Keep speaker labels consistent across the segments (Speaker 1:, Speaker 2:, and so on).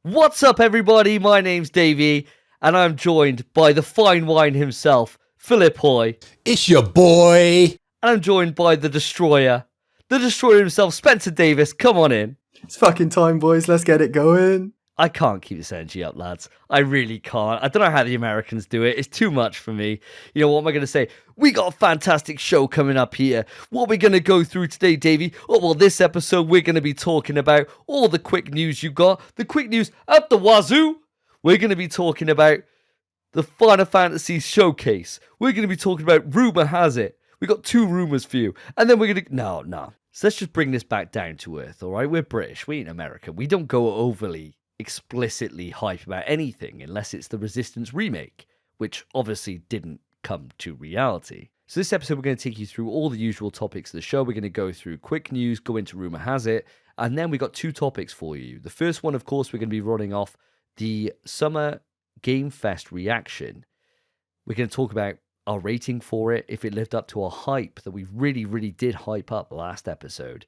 Speaker 1: What's up, everybody? My name's Davey, and I'm joined by the fine wine himself, Philip Hoy.
Speaker 2: It's your boy.
Speaker 1: And I'm joined by the Destroyer himself, Spencer Davis. Come on in.
Speaker 3: It's fucking time, boys. Let's get it going.
Speaker 1: I can't keep this energy up, lads. I really can't. I don't know how the Americans do it. It's too much for me. You know, what am I going to say? We got a fantastic show coming up here. What are we going to go through today, Davey? Oh, well, this episode, we're going to be talking about all the quick news you got. The quick news at the wazoo. We're going to be talking about the Final Fantasy Showcase. We're going to be talking about Rumour Has It. We got 2 rumors for you. And then we're going to... No. So let's just bring this back down to earth, all right? We're British. We ain't American. We don't go overly explicitly hype about anything unless it's the Resistance remake, which obviously didn't come to reality. So this episode, we're going to take you through all the usual topics of the show. We're going to go through quick news, go into Rumour Has It, and then we got 2 topics for you. The first one, of course, we're going to be running off the Summer Game Fest reaction. We're going to talk about our rating for it, if it lived up to our hype that we really did hype up last episode.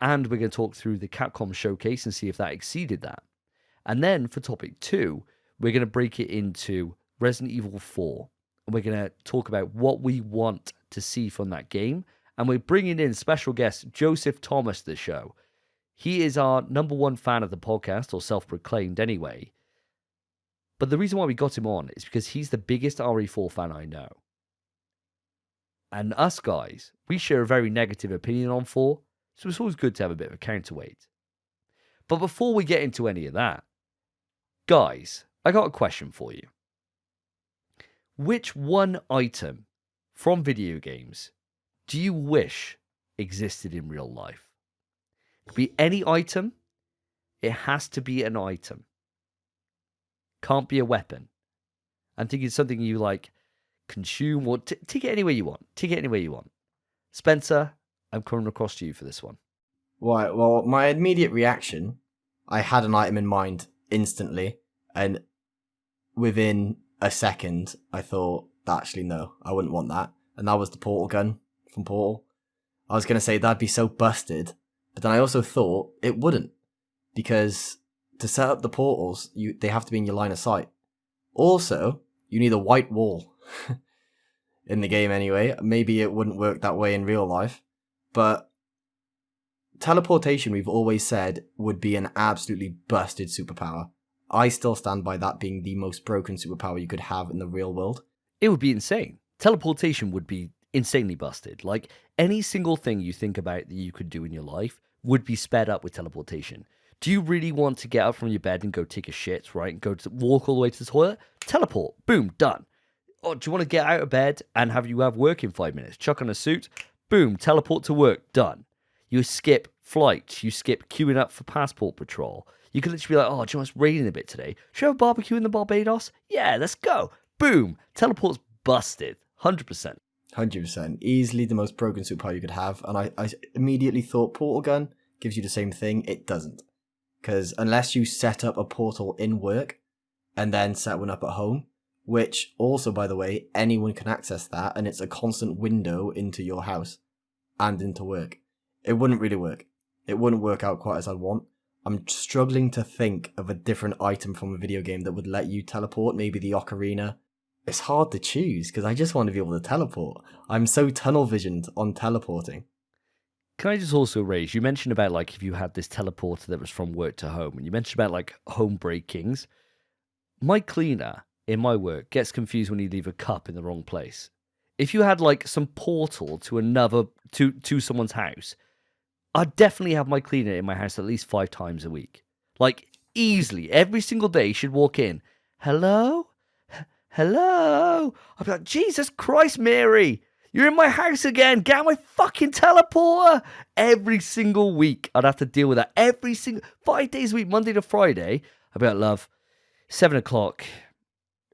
Speaker 1: And we're going to talk through the Capcom showcase and see if that exceeded that. And then for topic 2, we're going to break it into Resident Evil 4. And we're going to talk about what we want to see from that game. And we're bringing in special guest Joseph Thomas to the show. He is our #1 fan of the podcast, or self-proclaimed anyway. But the reason why we got him on is because he's the biggest RE4 fan I know. And us guys, we share a very negative opinion on 4. So it's always good to have a bit of a counterweight. But before we get into any of that, guys, I got a question for you. Which one item from video games do you wish existed in real life? It could be any item. It has to be an item. Can't be a weapon. I'm thinking something you like consume or take it anywhere you want. Take it anywhere you want. Spencer, I'm coming across to you for this one.
Speaker 3: Right, well, my immediate reaction, I had an item in mind instantly, and within a second, I thought, actually, no, I wouldn't want that. And that was the portal gun from Portal. I was going to say that'd be so busted, but then I also thought it wouldn't, because to set up the portals, they have to be in your line of sight. Also, you need a white wall in the game anyway. Maybe it wouldn't work that way in real life, but teleportation, we've always said, would be an absolutely busted superpower. I still stand by that being the most broken superpower you could have in the real world.
Speaker 1: It would be insane. Teleportation would be insanely busted. Like, any single thing you think about that you could do in your life would be sped up with teleportation. Do you really want to get up from your bed and go take a shit, right? And walk all the way to the toilet? Teleport. Boom. Done. Or do you want to get out of bed and have work in 5 minutes? Chuck on a suit. Boom. Teleport to work. Done. You skip flights. You skip queuing up for passport patrol. You could literally be like, oh, do you know it's raining a bit today? Should we have a barbecue in the Barbados? Yeah, let's go. Boom. Teleport's busted. 100%.
Speaker 3: 100%. Easily the most broken superpower you could have. And I immediately thought portal gun gives you the same thing. It doesn't. Because unless you set up a portal in work and then set one up at home, which also, by the way, anyone can access that, and it's a constant window into your house and into work, it wouldn't really work. It wouldn't work out quite as I'd want. I'm struggling to think of a different item from a video game that would let you teleport, maybe the ocarina. It's hard to choose because I just want to be able to teleport. I'm so tunnel visioned on teleporting.
Speaker 1: Can I just also raise, you mentioned about like if you had this teleporter that was from work to home, and you mentioned about like home breakings. My cleaner in my work gets confused when you leave a cup in the wrong place. If you had like some portal to someone's house, I'd definitely have my cleaner in my house at least 5 times a week. Like, easily. Every single day she'd walk in. Hello? Hello? I'd be like, Jesus Christ, Mary. You're in my house again. Get out my fucking teleporter. Every single week, I'd have to deal with that. 5 days a week, Monday to Friday. I'd be like, love, 7 o'clock.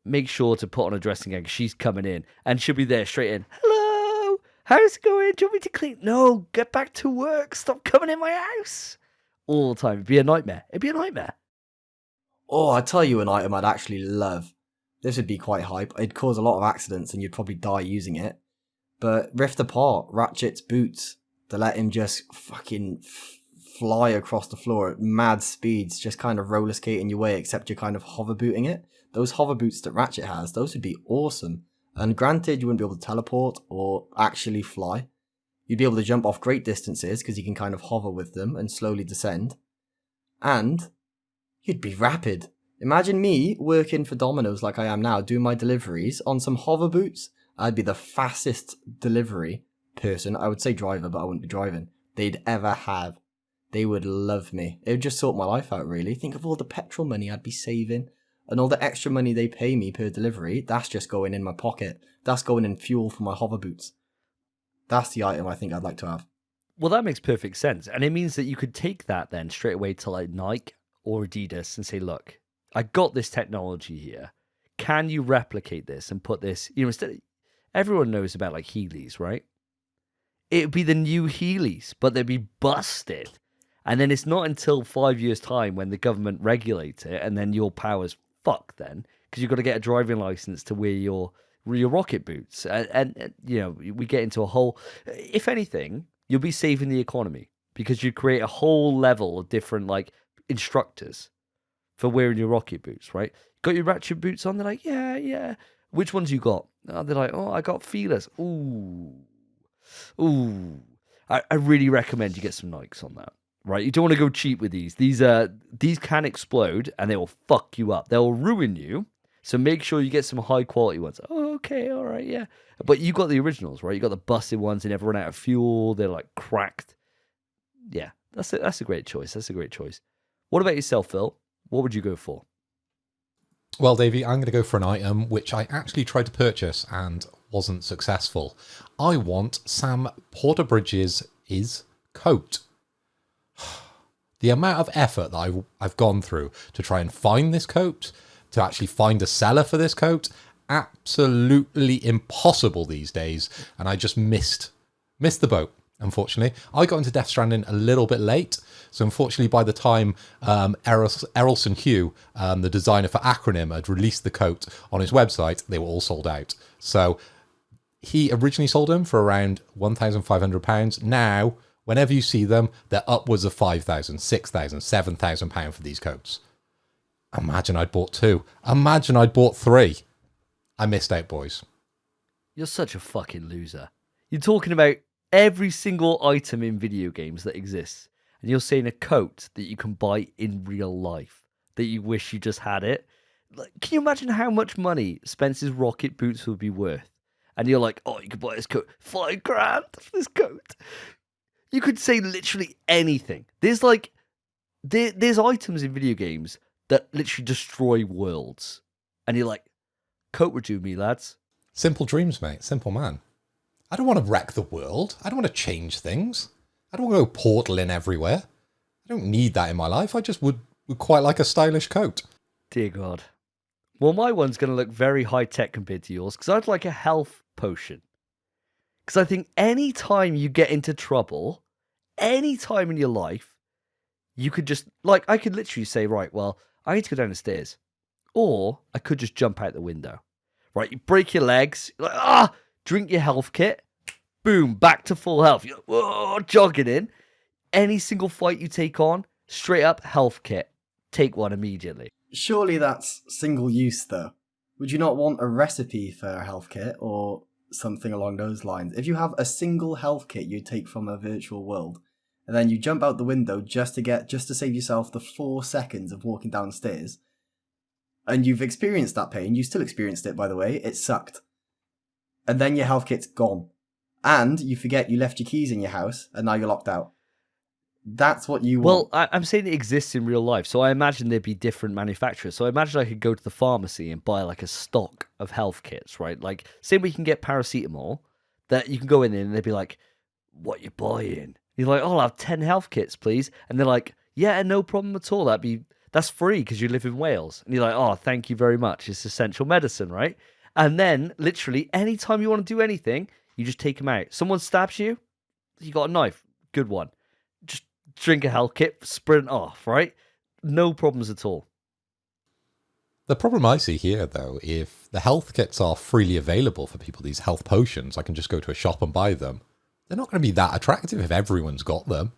Speaker 1: Make sure to put on a dressing gown because she's coming in. And she'll be there straight in. Hello? How's it going? Do you want me to clean? No, get back to work. Stop coming in my house. All the time. It'd be a nightmare.
Speaker 3: Oh, I tell you an item I'd actually love. This would be quite hype. It'd cause a lot of accidents and you'd probably die using it. But rift apart Ratchet's boots to let him just fucking fly across the floor at mad speeds, just kind of roller skating your way, except you're kind of hover booting it. Those hover boots that Ratchet has, those would be awesome. And granted, you wouldn't be able to teleport or actually fly. You'd be able to jump off great distances because you can kind of hover with them and slowly descend. And you'd be rapid. Imagine me working for Domino's like I am now, doing my deliveries on some hover boots. I'd be the fastest delivery person, I would say driver, but I wouldn't be driving, they'd ever have. They would love me. It would just sort my life out, really. Think of all the petrol money I'd be saving. And all the extra money they pay me per delivery, that's just going in my pocket. That's going in fuel for my hover boots. That's the item I think I'd like to have.
Speaker 1: Well, that makes perfect sense. And it means that you could take that then straight away to like Nike or Adidas and say, look, I got this technology here. Can you replicate this and put this, instead, everyone knows about like Heelys, right? It'd be the new Heelys, but they'd be busted. And then it's not until 5 years' time when the government regulates it, and then your power's fucked then, because you've got to get a driving license to wear your rocket boots. And we get into a whole, if anything, you'll be saving the economy, because you create a whole level of different like instructors for wearing your rocket boots, right? Got your Ratchet boots on? They're like, yeah. Which ones you got? Oh, they're like, I got feelers. Ooh. I really recommend you get some Nikes on that, right? You don't want to go cheap with these. These can explode and they will fuck you up. They'll ruin you. So make sure you get some high quality ones. Oh, okay, all right, yeah. But you got the originals, right? You got the busted ones. They never run out of fuel. They're like cracked. Yeah, that's a great choice. That's a great choice. What about yourself, Phil? What would you go for?
Speaker 2: Well, Davey, I'm going to go for an item which I actually tried to purchase and wasn't successful. I want Sam Porterbridge's coat. The amount of effort that I've gone through to try and find this coat, to actually find a seller for this coat, absolutely impossible these days, and I just missed the boat. Unfortunately, I got into Death Stranding a little bit late, so unfortunately by the time Errolson Hugh, the designer for Acronym, had released the coat on his website, they were all sold out. So he originally sold them for around £1,500. Now, whenever you see them, they're upwards of £5,000, £6,000, £7,000 for these coats. Imagine I'd bought 2. Imagine I'd bought 3. I missed out, boys.
Speaker 1: You're such a fucking loser. You're talking about every single item in video games that exists, and you're saying a coat that you can buy in real life that you wish you just had it. Like, can you imagine how much money Spence's rocket boots would be worth? And you're like, you could buy this coat, $5,000 for this coat. You could say literally anything. There's items in video games that literally destroy worlds, and you're like, coat would do me, lads.
Speaker 2: Simple dreams, mate. Simple man. I don't want to wreck the world. I don't want to change things. I don't want to go portaling everywhere. I don't need that in my life. I just would quite like a stylish coat.
Speaker 1: Dear God. Well, my one's going to look very high-tech compared to yours, because I'd like a health potion. Because I think any time you get into trouble, any time in your life, you could just, I could literally say, right, well, I need to go down the stairs. Or I could just jump out the window. Right, you break your legs, you're like, drink your health kit, boom, back to full health. You're jogging in. Any single fight you take on, straight up health kit. Take one immediately.
Speaker 3: Surely that's single use, though. Would you not want a recipe for a health kit or something along those lines? If you have a single health kit you take from a virtual world, and then you jump out the window just to save yourself the 4 seconds of walking downstairs, and you've experienced that pain, you still experienced it, by the way, it sucked. And then your health kit's gone. And you forget you left your keys in your house, and now you're locked out. That's what you want.
Speaker 1: Well, I'm saying it exists in real life, so I imagine there'd be different manufacturers. So I imagine I could go to the pharmacy and buy a stock of health kits, right? Like, say we can get paracetamol, that you can go in there and they'd be like, what you buying? You're like, I'll have 10 health kits, please. And they're like, yeah, no problem at all. That's free because you live in Wales. And you're like, thank you very much. It's essential medicine, right? And then, literally, anytime you want to do anything, you just take them out. Someone stabs you, you got a knife. Good one. Just drink a health kit, sprint off, right? No problems at all.
Speaker 2: The problem I see here, though, if the health kits are freely available for people, these health potions, I can just go to a shop and buy them. They're not going to be that attractive if everyone's got them.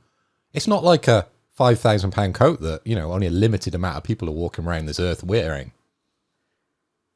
Speaker 2: It's not like a £5,000 coat that, only a limited amount of people are walking around this earth wearing.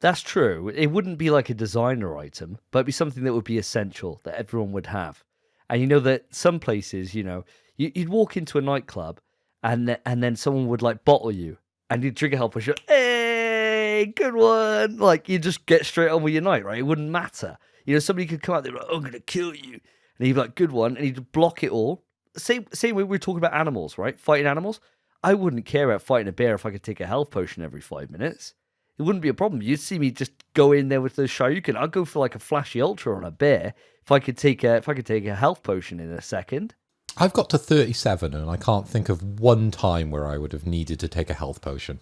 Speaker 1: That's true. It wouldn't be like a designer item, but it'd be something that would be essential that everyone would have. And you know that some places, you'd walk into a nightclub and then someone would like bottle you and you'd drink a health potion. Hey, good one. Like you just get straight on with your night, right? It wouldn't matter. Somebody could come out there like, I'm going to kill you. And he'd be like, good one. And he'd block it all. Same way we were talking about animals, right? Fighting animals. I wouldn't care about fighting a bear if I could take a health potion every 5 minutes. It wouldn't be a problem. You'd see me just go in there with the Shoryuken. I'd go for like a flashy ultra on a bear if I could take a health potion in a second.
Speaker 2: I've got to 37 and I can't think of one time where I would have needed to take a health potion.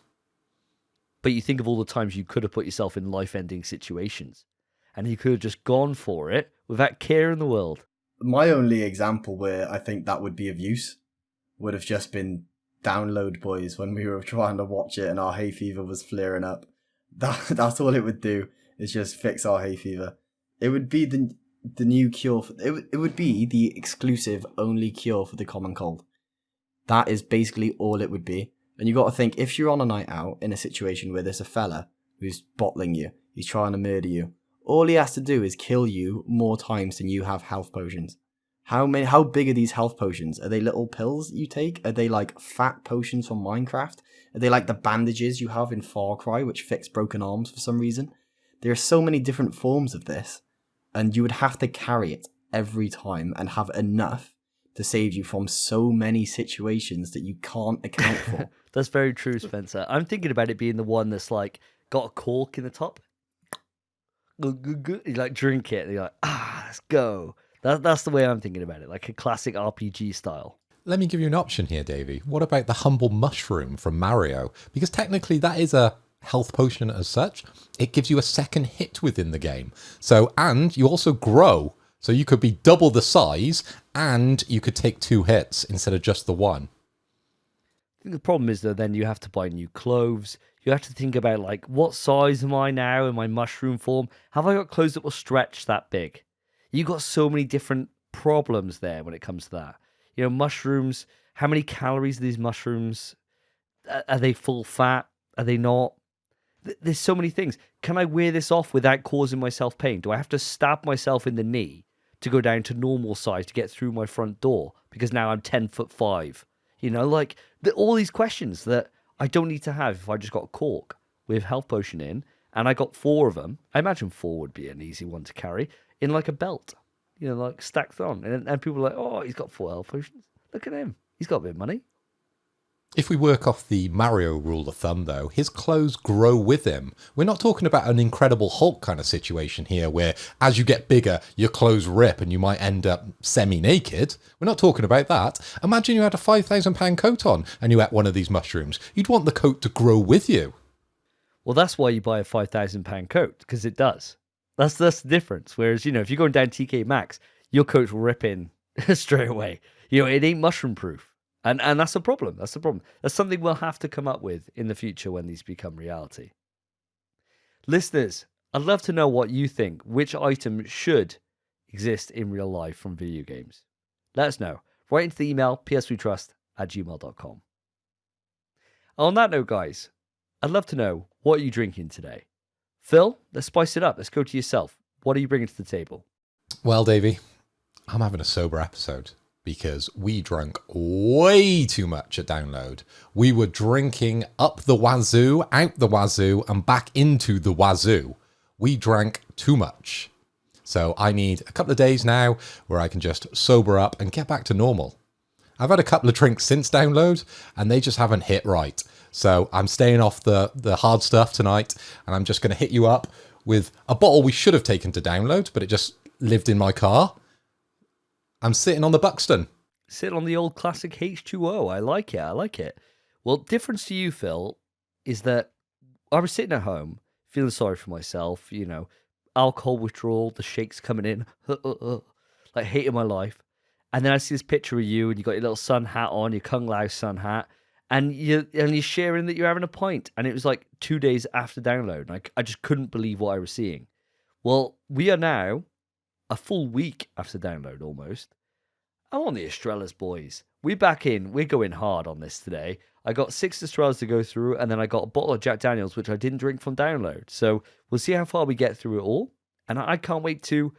Speaker 1: But you think of all the times you could have put yourself in life-ending situations, and you could have just gone for it without care in the world.
Speaker 3: My only example where I think that would be of use would have just been Download Boys when we were trying to watch it and our hay fever was flaring up. That's all it would do, is just fix our hay fever. It would be the new cure. It would be the exclusive only cure for the common cold. That is basically all it would be. And you got to think, if you're on a night out in a situation where there's a fella who's bottling you, he's trying to murder you, all he has to do is kill you more times than you have health potions. How big are these health potions? Are they little pills you take? Are they like fat potions from Minecraft? Are they like the bandages you have in Far Cry, which fix broken arms for some reason? There are so many different forms of this, and you would have to carry it every time and have enough to save you from so many situations that you can't account for.
Speaker 1: That's very true, Spencer. I'm thinking about it being the one that's like got a cork in the top. You like drink it, and you're like, let's go. That's the way I'm thinking about it, like a classic RPG style.
Speaker 2: Let me give you an option here, Davey. What about the humble mushroom from Mario? Because technically that is a health potion as such. It gives you a second hit within the game. And you also grow. So you could be double the size and you could take 2 hits instead of just the 1.
Speaker 1: I think the problem is, though, then you have to buy new clothes. You have to think about, like, what size am I now in my mushroom form? Have I got clothes that will stretch that big? You got so many different problems there when it comes to that. Mushrooms, how many calories are these mushrooms? Are they full fat? Are they not? There's so many things. Can I wear this off without causing myself pain? Do I have to stab myself in the knee to go down to normal size to get through my front door because now I'm 10'5"? All these questions that I don't need to have if I just got a cork with health potion in and I got 4 of them. I imagine 4 would be an easy one to carry in like a belt, like stacked on. And people are like, oh, he's got 4 health potions. Look at him. He's got a bit of money.
Speaker 2: If we work off the Mario rule of thumb, though, his clothes grow with him. We're not talking about an Incredible Hulk kind of situation here where as you get bigger, your clothes rip and you might end up semi-naked. We're not talking about that. Imagine you had a £5,000 coat on and you ate one of these mushrooms. You'd want the coat to grow with you.
Speaker 1: Well, that's why you buy a £5,000 coat, because it does. That's the difference. Whereas, if you're going down TK Maxx, your coat's ripping straight away. It ain't mushroom proof. And that's a problem. That's the problem. That's something we'll have to come up with in the future when these become reality. Listeners, I'd love to know what you think. Which item should exist in real life from video games? Let us know. Write into the email ps3trust@gmail.com. On that note, guys, I'd love to know, what are you drinking today? Phil, let's spice it up. Let's go to yourself. What are you bringing to the table?
Speaker 2: Well, Davey, I'm having a sober episode because we drank way too much at Download. We were drinking up the wazoo, out the wazoo, and back into the wazoo. We drank too much. So I need a couple of days now where I can just sober up and get back to normal. I've had a couple of drinks since Download, and they just haven't hit right. So I'm staying off the hard stuff tonight, and I'm just going to hit you up with a bottle we should have taken to Download, but it just lived in my car. I'm sitting on the Buxton.
Speaker 1: Sitting on the old classic H2O. I like it. Well, difference to you, Phil, is that I was sitting at home, feeling sorry for myself, alcohol withdrawal, the shakes coming in, like hating my life. And then I see this picture of you, and you got your little sun hat on, your Kung Lao sun hat, and you're sharing that you're having a pint. And it was like 2 days after Download. And I just couldn't believe what I was seeing. Well, we are now a full week after Download almost. I'm on the Estrellas, boys. We're back in. We're going hard on this today. I got 6 Estrellas to go through, and then I got a bottle of Jack Daniels, which I didn't drink from download. So we'll see how far we get through it all. And I can't wait to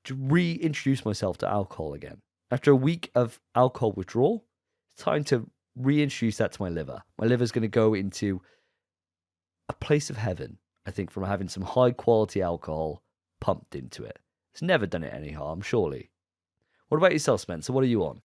Speaker 1: reintroduce myself to alcohol again. After a week of alcohol withdrawal, it's time to reintroduce that to my liver. My liver's going to go into a place of heaven, I think, from having some high-quality alcohol pumped into it. It's never done it any harm, surely. What about yourself, Spencer? What are you on?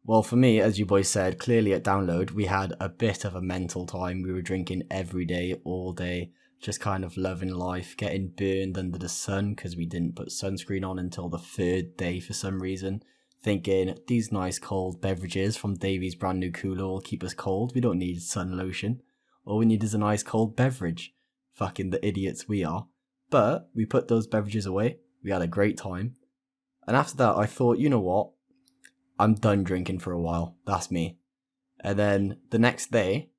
Speaker 3: Well, for me, as you boys said, clearly at download, we had a bit of a mental time. We were drinking every day, all day, just kind of loving life, getting burned under the sun because we didn't put sunscreen on until the 3rd day for some reason. Thinking these nice cold beverages from Davey's brand new cooler will keep us cold. We don't need sun lotion. All we need is a nice cold beverage. Fucking the idiots we are. But we put those beverages away. We had a great time. And after that, I thought, you know what? I'm done drinking for a while. That's me. And then the next day,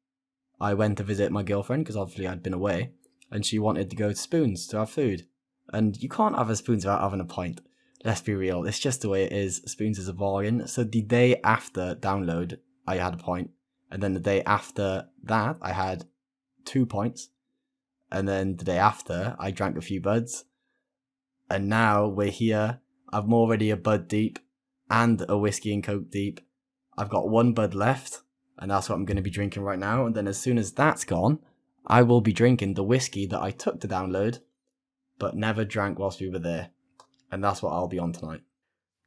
Speaker 3: I went to visit my girlfriend because obviously I'd been away. And she wanted to go to Spoons to have food. And you can't have a Spoons without having a pint. Let's be real. It's just the way it is. Spoons is a bargain. So the day after download, I had a pint. And then the day after that, I had 2 pints. And then the day after, I drank a few buds. And now we're here. I'm already a bud deep and a whiskey and coke deep. I've got 1 bud left, and that's what I'm going to be drinking right now. And then as soon as that's gone, I will be drinking the whiskey that I took to download, but never drank whilst we were there. And that's what I'll be on tonight.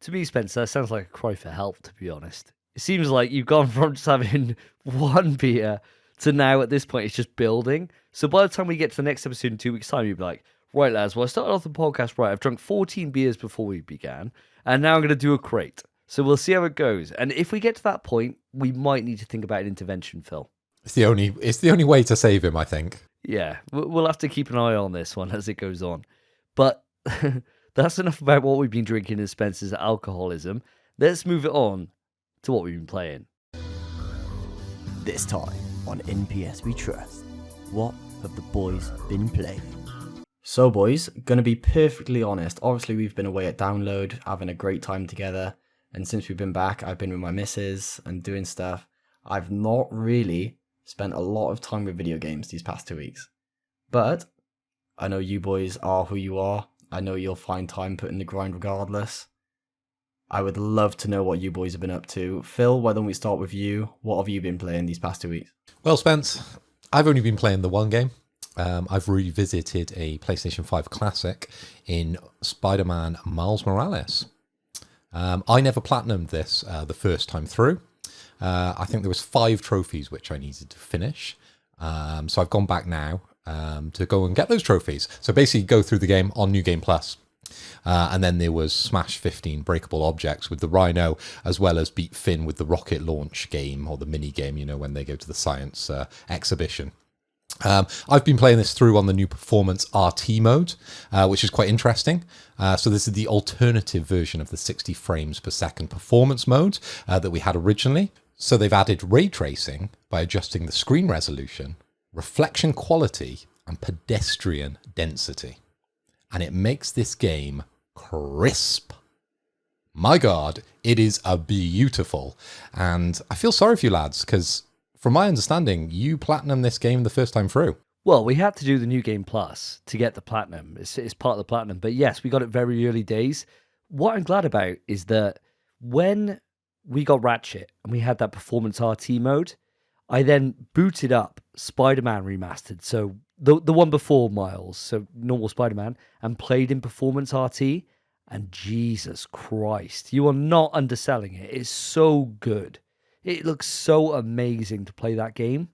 Speaker 1: To me, Spencer, that sounds like a cry for help, to be honest. It seems like you've gone from just having 1 beer to now at this point it's just building. So by the time we get to the next episode in 2 weeks' time, you'll be like, right, lads, well, I started off the podcast right. I've drunk 14 beers before we began, and now I'm going to do a crate. So we'll see how it goes. And if we get to that point, we might need to think about an intervention, Phil.
Speaker 2: It's the only way to save him, I think.
Speaker 1: Yeah, we'll have to keep an eye on this one as it goes on. But that's enough about what we've been drinking in Spencer's alcoholism. Let's move it on to what we've been playing.
Speaker 3: This time on NPS We Trust, what have the boys been playing? So boys, gonna be perfectly honest, obviously we've been away at download, having a great time together, and since we've been back, I've been with my missus and doing stuff. I've not really spent a lot of time with video games these past 2 weeks. But I know you boys are who you are. I know you'll find time put in the grind regardless. I would love to know what you boys have been up to. Phil, why don't we start with you? What have you been playing these past 2 weeks?
Speaker 2: Well, Spence, I've only been playing the one game. I've revisited a PlayStation 5 classic in Spider-Man Miles Morales. I never platinumed this the first time through. I think there was 5 trophies which I needed to finish. So I've gone back now to go and get those trophies. So basically go through the game on New Game Plus. And then there was Smash 15 Breakable Objects with the Rhino, as well as beat Finn with the rocket launch game, or the mini game, you know, when they go to the science exhibition. I've been playing this through on the new Performance RT mode, which is quite interesting. So this is the alternative version of the 60 frames per second performance mode that we had originally. So they've added ray tracing by adjusting the screen resolution, reflection quality, and pedestrian density. And it makes this game crisp. My God, it is a beautiful. And I feel sorry for you lads, because from my understanding, you platinum this game the first time through.
Speaker 1: Well, we had to do the New Game Plus to get the platinum. It's part of the platinum. But yes, we got it very early days. What I'm glad about is that when we got Ratchet and we had that Performance RT mode, I then booted up Spider-Man Remastered. So the one before Miles, so normal Spider-Man, and played in Performance RT. And Jesus Christ, you are not underselling it. It's so good. It looks so amazing to play that game.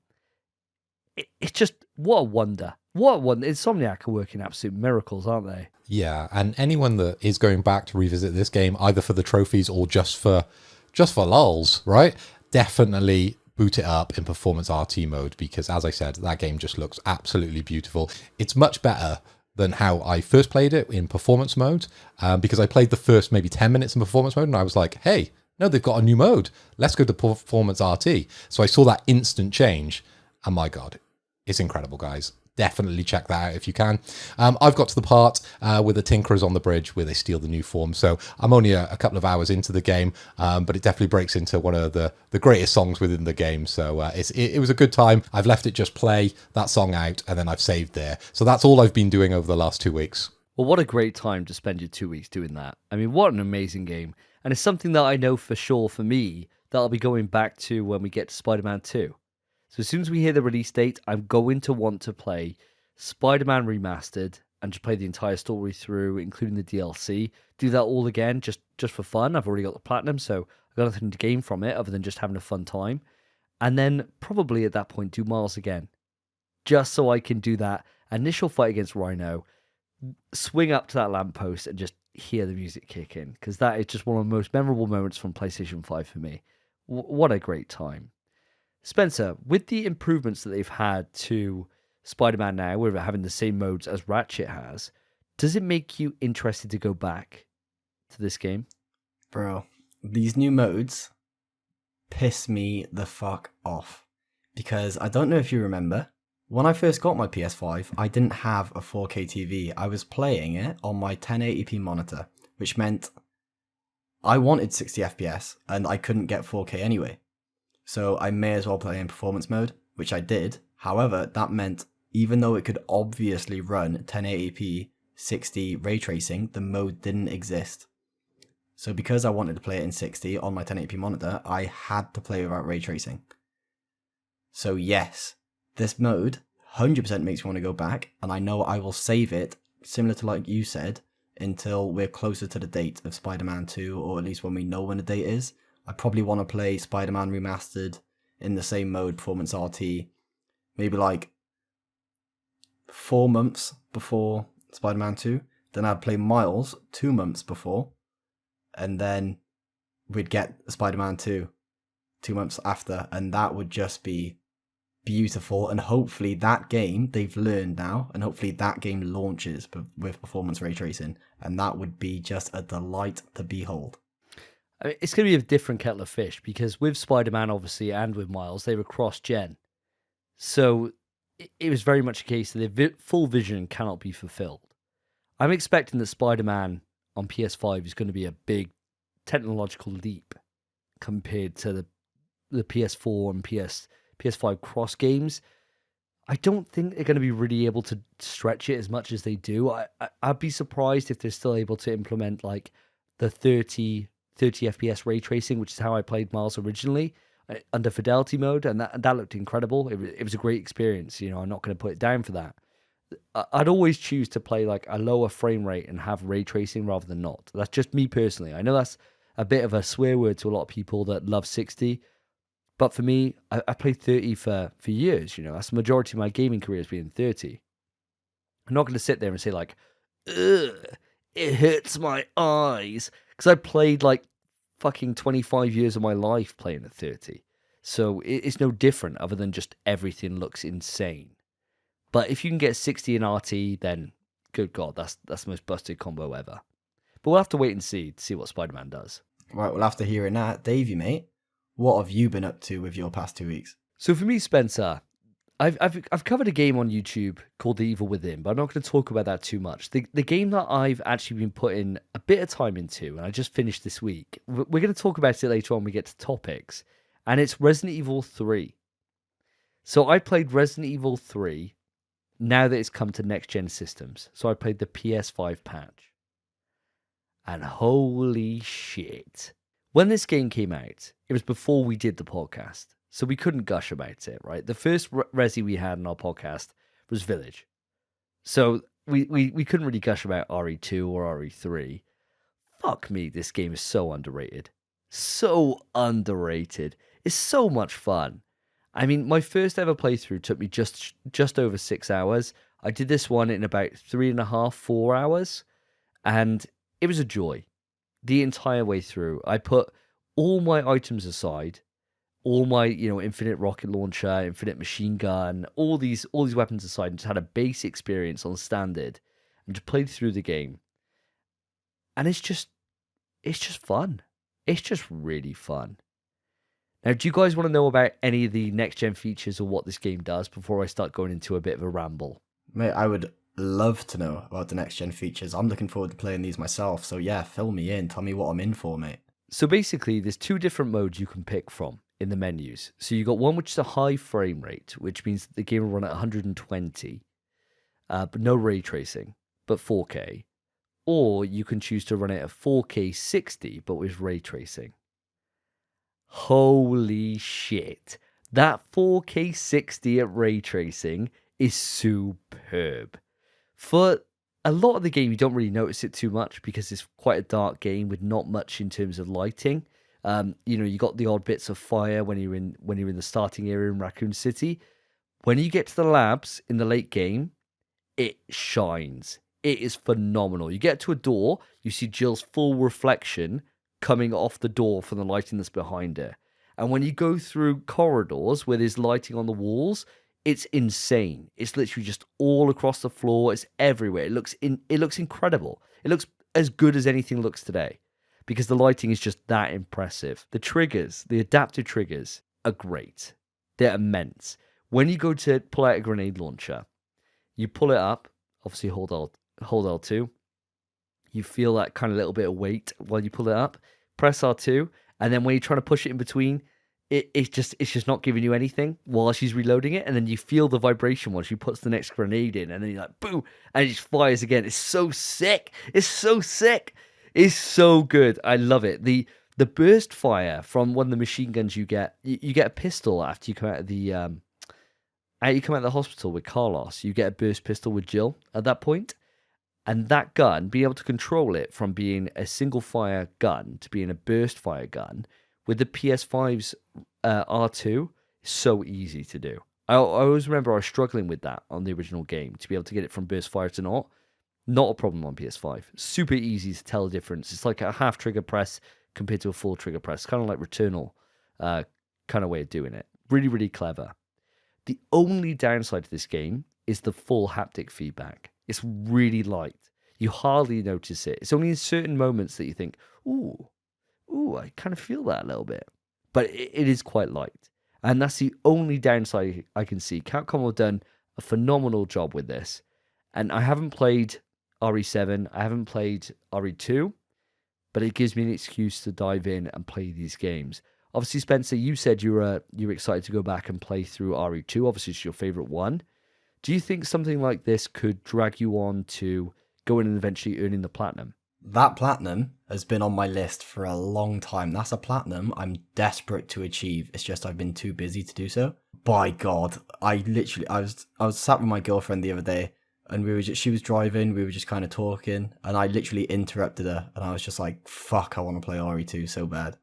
Speaker 1: It's just, what a wonder. What a wonder. Insomniac are working absolute miracles, aren't they?
Speaker 2: Yeah, and anyone that is going back to revisit this game, either for the trophies or just for lulz, right? Definitely boot it up in Performance RT mode, because as I said, that game just looks absolutely beautiful. It's much better than how I first played it in performance mode, because I played the first maybe 10 minutes in performance mode and I was like, hey, no, they've got a new mode. Let's go to Performance RT. So I saw that instant change, and my God, it's incredible, guys. definitely check that out if you can. I've got to the part where the Tinkerers on the bridge where they steal the new form. So I'm only a couple of hours into the game, but it definitely breaks into one of the greatest songs within the game. So it was a good time. I've left it just play that song out, and then I've saved there. So that's all I've been doing over the last 2 weeks.
Speaker 1: Well, what a great time to spend your 2 weeks doing that. I mean, what an amazing game. And it's something that I know for sure for me that I'll be going back to when we get to Spider-Man 2. So as soon as we hear the release date, I'm going to want to play Spider-Man Remastered and just play the entire story through, including the DLC. Do that all again, just for fun. I've already got the Platinum, so I've got nothing to gain from it other than just having a fun time. And then probably at that point, do Miles again. Just so I can do that initial fight against Rhino, swing up to that lamppost and just hear the music kick in, because that is just one of the most memorable moments from PlayStation 5 for me. What a great time. Spencer, with the improvements that they've had to Spider-Man now, with it having the same modes as Ratchet has, does it make you interested to go back to this game?
Speaker 3: Bro, these new modes piss me the fuck off. Because I don't know if you remember, when I first got my PS5, I didn't have a 4K TV. I was playing it on my 1080p monitor, which meant I wanted 60 FPS and I couldn't get 4K anyway. So I may as well play in performance mode, which I did. However, that meant even though it could obviously run 1080p 60 ray tracing, the mode didn't exist. So because I wanted to play it in 60 on my 1080p monitor, I had to play without ray tracing. So yes, this mode 100% makes me want to go back, and I know I will save it, similar to like you said, until we're closer to the date of Spider-Man 2, or at least when we know when the date is. I probably want to play Spider-Man Remastered in the same mode, Performance RT, maybe like 4 months before Spider-Man 2. Then I'd play Miles 2 months before, and then we'd get Spider-Man 2 2 months after, and that would just be beautiful. And hopefully that game, they've learned now, and hopefully that game launches with performance ray tracing, and that would be just a delight to behold.
Speaker 1: I mean, it's going to be a different kettle of fish, because with Spider-Man, obviously, and with Miles, they were cross-gen. So it was very much a case that their full vision cannot be fulfilled. I'm expecting that Spider-Man on PS5 is going to be a big technological leap compared to the PS4 and PS5 cross games. I don't think they're going to be really able to stretch it as much as they do. I'd be surprised if they're still able to implement like the 30 FPS ray tracing, which is how I played Miles originally, under fidelity mode, and that looked incredible. It was a great experience. You know, I'm not going to put it down for that. I'd always choose to play like a lower frame rate and have ray tracing rather than not. That's just me personally. I know that's a bit of a swear word to a lot of people that love 60, but for me, I played 30 for years. You know, that's the majority of my gaming career has been 30. I'm not going to sit there and say like, ugh, it hurts my eyes, because I played like fucking 25 years of my life playing at 30. So it's no different other than just everything looks insane. But if you can get 60 in RT, then good God, that's the most busted combo ever. But we'll have to wait and see to see what Spider-Man does.
Speaker 3: Right, we'll have to hear it now. Davey, mate, what have you been up to with your past 2 weeks?
Speaker 1: So for me, Spencer, I've covered a game on YouTube called The Evil Within, but I'm not going to talk about that too much. The game that I've actually been putting a bit of time into, and I just finished this week, we're going to talk about it later on when we get to topics, and it's Resident Evil 3. So I played Resident Evil 3 now that it's come to next-gen systems. So I played the PS5 patch. And holy shit. When this game came out, it was before we did the podcast, so we couldn't gush about it, right? The first Resi we had in our podcast was Village. So we couldn't really gush about RE2 or RE3. Fuck me, this game is so underrated. So underrated. It's so much fun. I mean, my first ever playthrough took me just over 6 hours. I did this one in about 3.5, 4 hours, and it was a joy. The entire way through, I put all my items aside, all my, infinite rocket launcher, infinite machine gun, all these weapons aside, and just had a base experience on standard, and just played through the game. And it's just fun. It's just really fun. Now, do you guys want to know about any of the next-gen features or what this game does before I start going into a bit of a ramble?
Speaker 3: Mate, I would love to know about the next gen features. I'm looking forward to playing these myself. So yeah, fill me in. Tell me what I'm in for, mate.
Speaker 1: So basically, there's two different modes you can pick from in the menus. So you got one which is a high frame rate, which means the game will run at 120, but no ray tracing, but 4K. Or you can choose to run it at 4K 60, but with ray tracing. Holy shit. That 4K 60 at ray tracing is superb. For a lot of the game, you don't really notice it too much because it's quite a dark game with not much in terms of lighting. You got the odd bits of fire when you're in the starting area in Raccoon City. When you get to the labs in the late game, it shines. It is phenomenal. You get to a door, you see Jill's full reflection coming off the door from the lighting that's behind her. And when you go through corridors where there's lighting on the walls, it's insane. It's literally just all across the floor. It's everywhere. It looks incredible. It looks as good as anything looks today because the lighting is just that impressive. The triggers, the adaptive triggers are great. They're immense. When you go to pull out a grenade launcher, you pull it up, obviously hold L2. You feel that kind of little bit of weight while you pull it up. Press R2, and then when you're trying to push it in between, it's just not giving you anything while she's reloading it, and then you feel the vibration while she puts the next grenade in, and then you're like, boom, and it just fires again. It's so sick. It's so sick. It's so good. I love it. The burst fire from one of the machine guns you get a pistol after you come out of the hospital with Carlos. You get a burst pistol with Jill at that point. And that gun, being able to control it from being a single fire gun to being a burst fire gun with the PS5's R2 is so easy to do. I always remember I was struggling with that on the original game to be able to get it from burst fire to not. Not a problem on PS5. Super easy to tell the difference. It's like a half trigger press compared to a full trigger press. Kind of like Returnal kind of way of doing it. Really, really clever. The only downside to this game is the full haptic feedback. It's really light. You hardly notice it. It's only in certain moments that you think, ooh, I kind of feel that a little bit. But it is quite light. And that's the only downside I can see. Capcom have done a phenomenal job with this. And I haven't played RE7. I haven't played RE2. But it gives me an excuse to dive in and play these games. Obviously, Spencer, you said you were excited to go back and play through RE2. Obviously, it's your favorite one. Do you think something like this could drag you on to going and eventually earning the platinum?
Speaker 3: That platinum has been on my list for a long time. That's a platinum I'm desperate to achieve. It's just I've been too busy to do so. By God, I was sat with my girlfriend the other day, and she was driving, we were just kind of talking, and I literally interrupted her, and I was just like, fuck, I want to play RE2 so bad.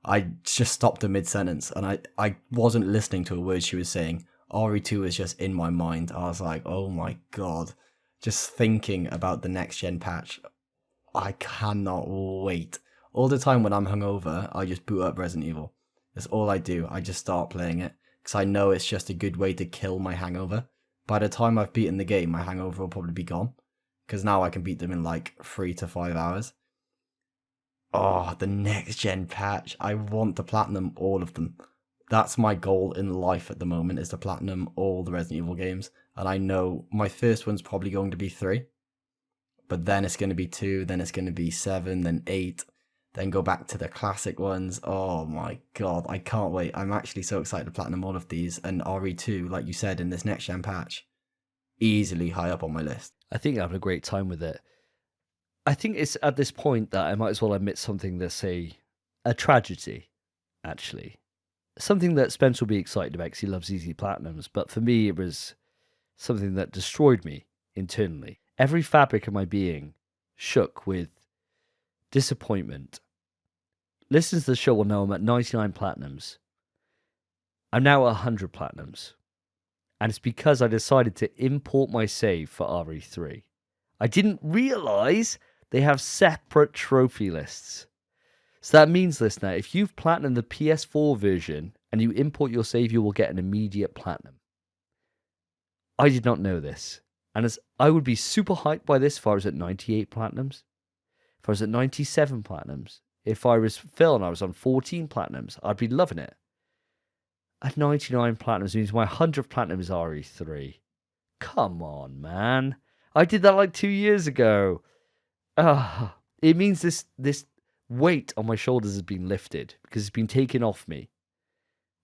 Speaker 3: I just stopped her mid-sentence, and I wasn't listening to a word she was saying. RE2 was just in my mind. I was like, oh my God. Just thinking about the next gen patch. I cannot wait. All the time when I'm hungover, I just boot up Resident Evil. That's all I do. I just start playing it. Because I know it's just a good way to kill my hangover. By the time I've beaten the game, my hangover will probably be gone. Because now I can beat them in like 3 to 5 hours. Oh, the next gen patch. I want to platinum all of them. That's my goal in life at the moment, is to platinum all the Resident Evil games. And I know my first one's probably going to be 3. But then it's going to be 2, then it's going to be 7, then 8. Then go back to the classic ones. Oh my God, I can't wait. I'm actually so excited to platinum all of these. And RE2, like you said, in this next gen patch, easily high up on my list.
Speaker 1: I think I'm having a great time with it. I think it's at this point that I might as well admit something that's a tragedy, actually. Something that Spence will be excited about because he loves easy platinums. But for me, it was something that destroyed me internally. Every fabric of my being shook with disappointment. Listeners to the show will know I'm at 99 platinums. I'm now at 100 platinums. And it's because I decided to import my save for RE3. I didn't realize they have separate trophy lists. So that means, listener, if you've platinumed the PS4 version and you import your save, you will get an immediate platinum. I did not know this. And as I would be super hyped by this if I was at 98 platinums. If I was at 97 platinums. If I was Phil and I was on 14 platinums, I'd be loving it. At 99 platinums means my 100th platinum is RE3. Come on, man. I did that like 2 years ago. It means this weight on my shoulders has been lifted because it's been taken off me.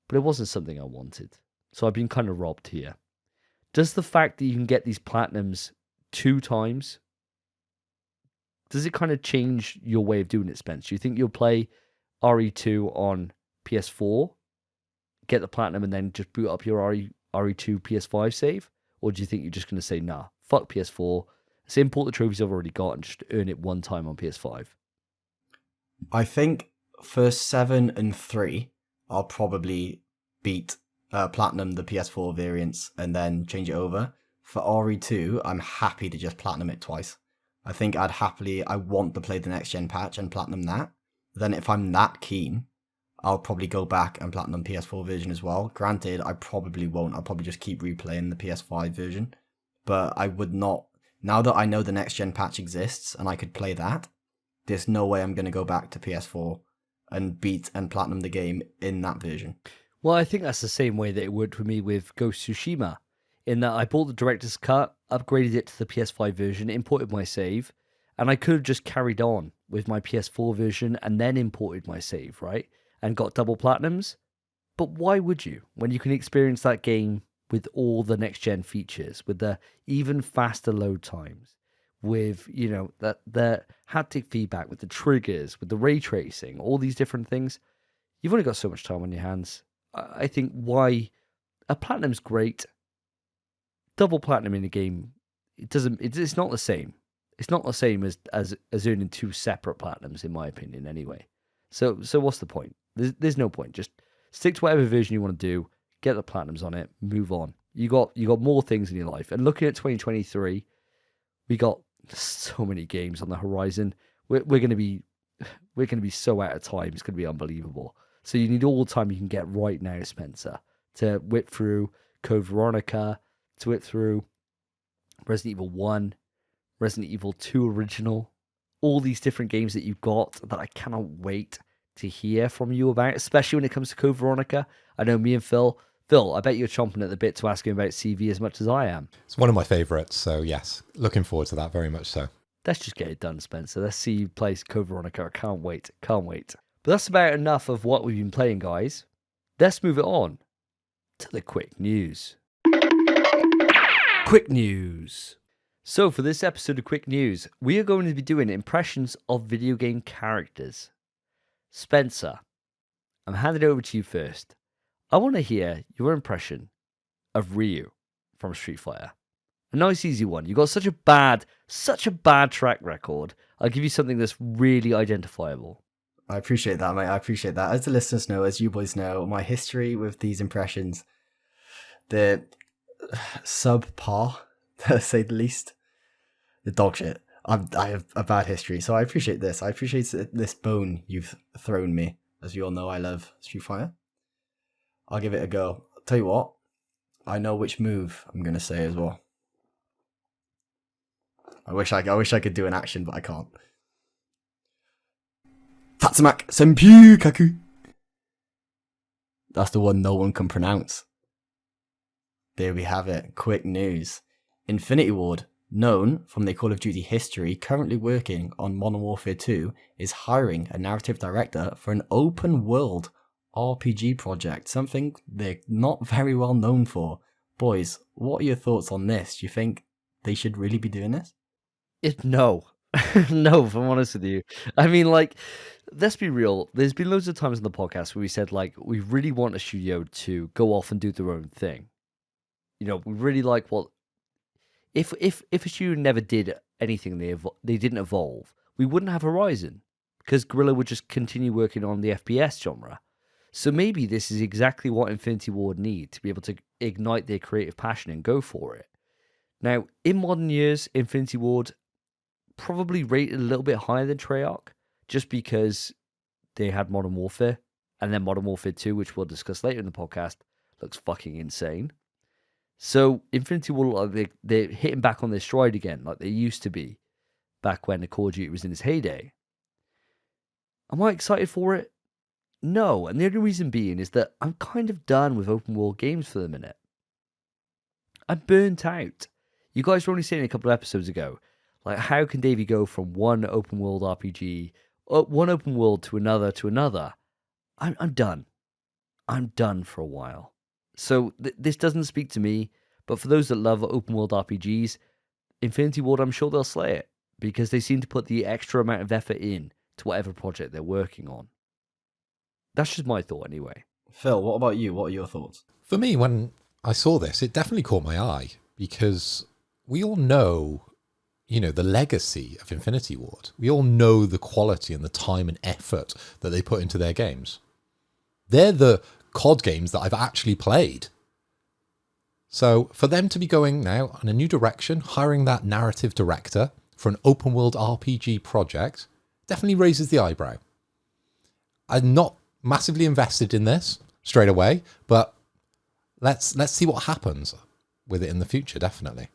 Speaker 1: But it wasn't something I wanted. So I've been kind of robbed here. Does the fact that you can get these platinums 2 times, does it kind of change your way of doing it, Spence? Do you think you'll play RE2 on PS4, get the platinum, and then just boot up your RE2 PS5 save? Or do you think you're just going to say, nah, fuck PS4, let's import the trophies I've already got and just earn it one time on PS5?
Speaker 3: I think for 7 and 3, I'll probably beat platinum the PS4 variants and then change it over. For RE2, I'm happy to just platinum it twice. I think I want to play the next gen patch and platinum that. Then if I'm that keen, I'll probably go back and platinum PS4 version as well. Granted, I probably won't. I'll probably just keep replaying the PS5 version. But I would not, now that I know the next gen patch exists and I could play that, there's no way I'm going to go back to PS4 and beat and platinum the game in that version.
Speaker 1: Well, I think that's the same way that it worked for me with Ghost of Tsushima, in that I bought the director's cut, upgraded it to the PS5 version, imported my save, and I could have just carried on with my PS4 version and then imported my save, right? And got double platinums. But why would you, when you can experience that game with all the next gen features, with the even faster load times, with, you know, the haptic feedback, with the triggers, with the ray tracing, all these different things? You've only got so much time on your hands. I think why a platinum's great. Double platinum in a game, it's not the same. It's not the same as earning 2 separate platinums, in my opinion, anyway. So what's the point? There's no point. Just stick to whatever version you want to do, get the platinums on it, move on. You got more things in your life. And looking at 2023, we got so many games on the horizon. We're gonna be so out of time. It's gonna be unbelievable. So you need all the time you can get right now, Spencer, to whip through Code Veronica, to whip through Resident Evil 1, Resident Evil 2 Original, all these different games that you've got that I cannot wait to hear from you about, especially when it comes to Code Veronica. I know me and Phil, I bet you're chomping at the bit to ask him about CV as much as I am.
Speaker 2: It's one of my favourites, so yes, looking forward to that very much so.
Speaker 1: Let's just get it done, Spencer. Let's see you play Code Veronica. I can't wait. But that's about enough of what we've been playing, guys. Let's move it on to the quick news. Quick news. So for this episode of Quick News, we are going to be doing impressions of video game characters. Spencer, I'm handing it over to you first. I want to hear your impression of Ryu from Street Fighter. A nice easy one. You got such a bad track record. I'll give you something that's really identifiable.
Speaker 3: I appreciate that, mate. I appreciate that. As the listeners know, as you boys know, my history with these impressions, they're subpar, to say the least. The dog shit. I have a bad history, so I appreciate this. I appreciate this bone you've thrown me. As you all know, I love Street Fighter. I'll give it a go. I'll tell you what, I know which move I'm going to say as well. I wish I could do an action, but I can't. Tatsumak Senpyu Kaku. That's the one no one can pronounce. There we have it. Quick news. Infinity Ward, known from their Call of Duty history, currently working on Modern Warfare 2, is hiring a narrative director for an open world RPG project, something they're not very well known for. Boys, what are your thoughts on this? Do you think they should really be doing this?
Speaker 1: No. No, if I'm honest with you. I mean, like, let's be real. There's been loads of times in the podcast where we said, like, we really want a studio to go off and do their own thing. You know, we really like what... If a studio never did anything, they didn't evolve, we wouldn't have Horizon, because Guerrilla would just continue working on the FPS genre. So maybe this is exactly what Infinity Ward need to be able to ignite their creative passion and go for it. Now, in modern years, Infinity Ward probably rated a little bit higher than Treyarch, just because they had Modern Warfare, and then Modern Warfare 2, which we'll discuss later in the podcast, looks fucking insane. So Infinity Ward, like they're hitting back on their stride again, like they used to be back when the Call of Duty was in its heyday. Am I excited for it? No, and the only reason being is that I'm kind of done with open world games for the minute. I'm burnt out. You guys were only saying a couple of episodes ago, like, how can Davey go from one open world RPG, one open world to another? I'm done. I'm done for a while. So this doesn't speak to me, but for those that love open world RPGs, Infinity Ward, I'm sure they'll slay it, because they seem to put the extra amount of effort in to whatever project they're working on. That's just my thought anyway.
Speaker 3: Phil, what about you? What are your thoughts?
Speaker 2: For me, when I saw this, it definitely caught my eye, because we all know, the legacy of Infinity Ward. We all know the quality and the time and effort that they put into their games. They're the COD games that I've actually played. So for them to be going now in a new direction, hiring that narrative director for an open world RPG project, definitely raises the eyebrow. I'm not massively invested in this straight away, but let's see what happens with it in the future, definitely.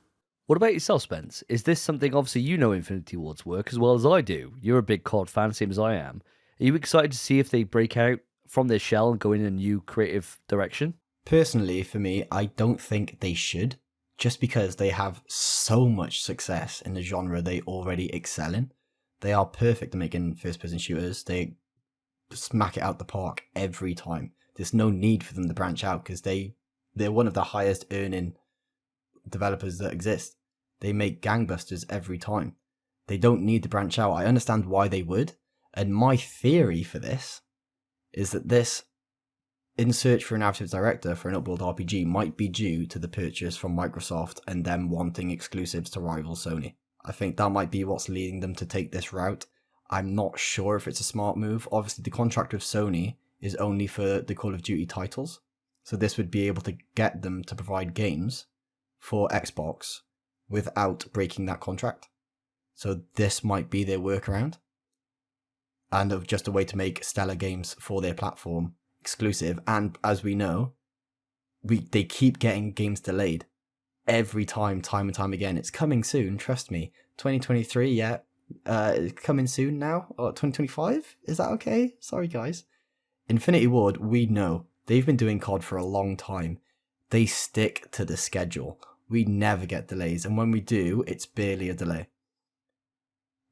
Speaker 1: What about yourself, Spence? Is this something, obviously you know Infinity Ward's work as well as I do. You're a big COD fan, same as I am. Are you excited to see if they break out from their shell and go in a new creative direction?
Speaker 3: Personally, for me, I don't think they should, just because they have so much success in the genre they already excel in. They are perfect at making first-person shooters. They smack it out the park every time. There's no need for them to branch out, because they're one of the highest earning developers that exist. They make gangbusters every time. They don't need to branch out. I understand why they would, and my theory for this is that this in search for a narrative director for an upworld RPG might be due to the purchase from Microsoft and them wanting exclusives to rival Sony. I think that might be what's leading them to take this route. I'm not sure if it's a smart move. Obviously, the contract with Sony is only for the Call of Duty titles, so this would be able to get them to provide games for Xbox without breaking that contract. So this might be their workaround, and of just a way to make stellar games for their platform exclusive. And as we know, they keep getting games delayed every time and time again. It's coming soon, trust me. 2023, yeah. It's coming soon now. Or 2025? Is that okay? Sorry, guys. Infinity Ward, we know. They've been doing COD for a long time. They stick to the schedule. We never get delays, and when we do, it's barely a delay.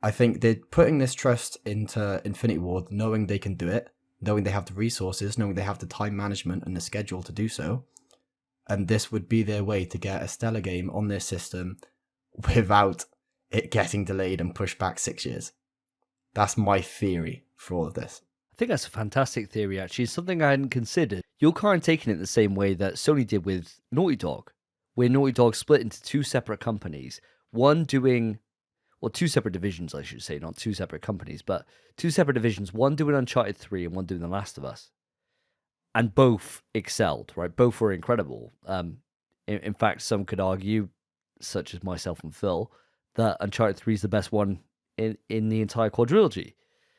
Speaker 3: I think they're putting this trust into Infinity Ward, knowing they can do it, knowing they have the resources, knowing they have the time management and the schedule to do so. And this would be their way to get a stellar game on their system without it getting delayed and pushed back 6 years. That's my theory for all of this.
Speaker 1: I think that's a fantastic theory, actually. It's something I hadn't considered. You're kind of taking it the same way that Sony did with Naughty Dog, where Naughty Dog split into two separate companies, one doing, well, two separate divisions, I should say, not two separate companies, but two separate divisions, one doing Uncharted 3 and one doing The Last of Us. And both excelled, right? Both were incredible. In fact, some could argue, such as myself and Phil, that Uncharted 3 is the best one in the entire quadrilogy.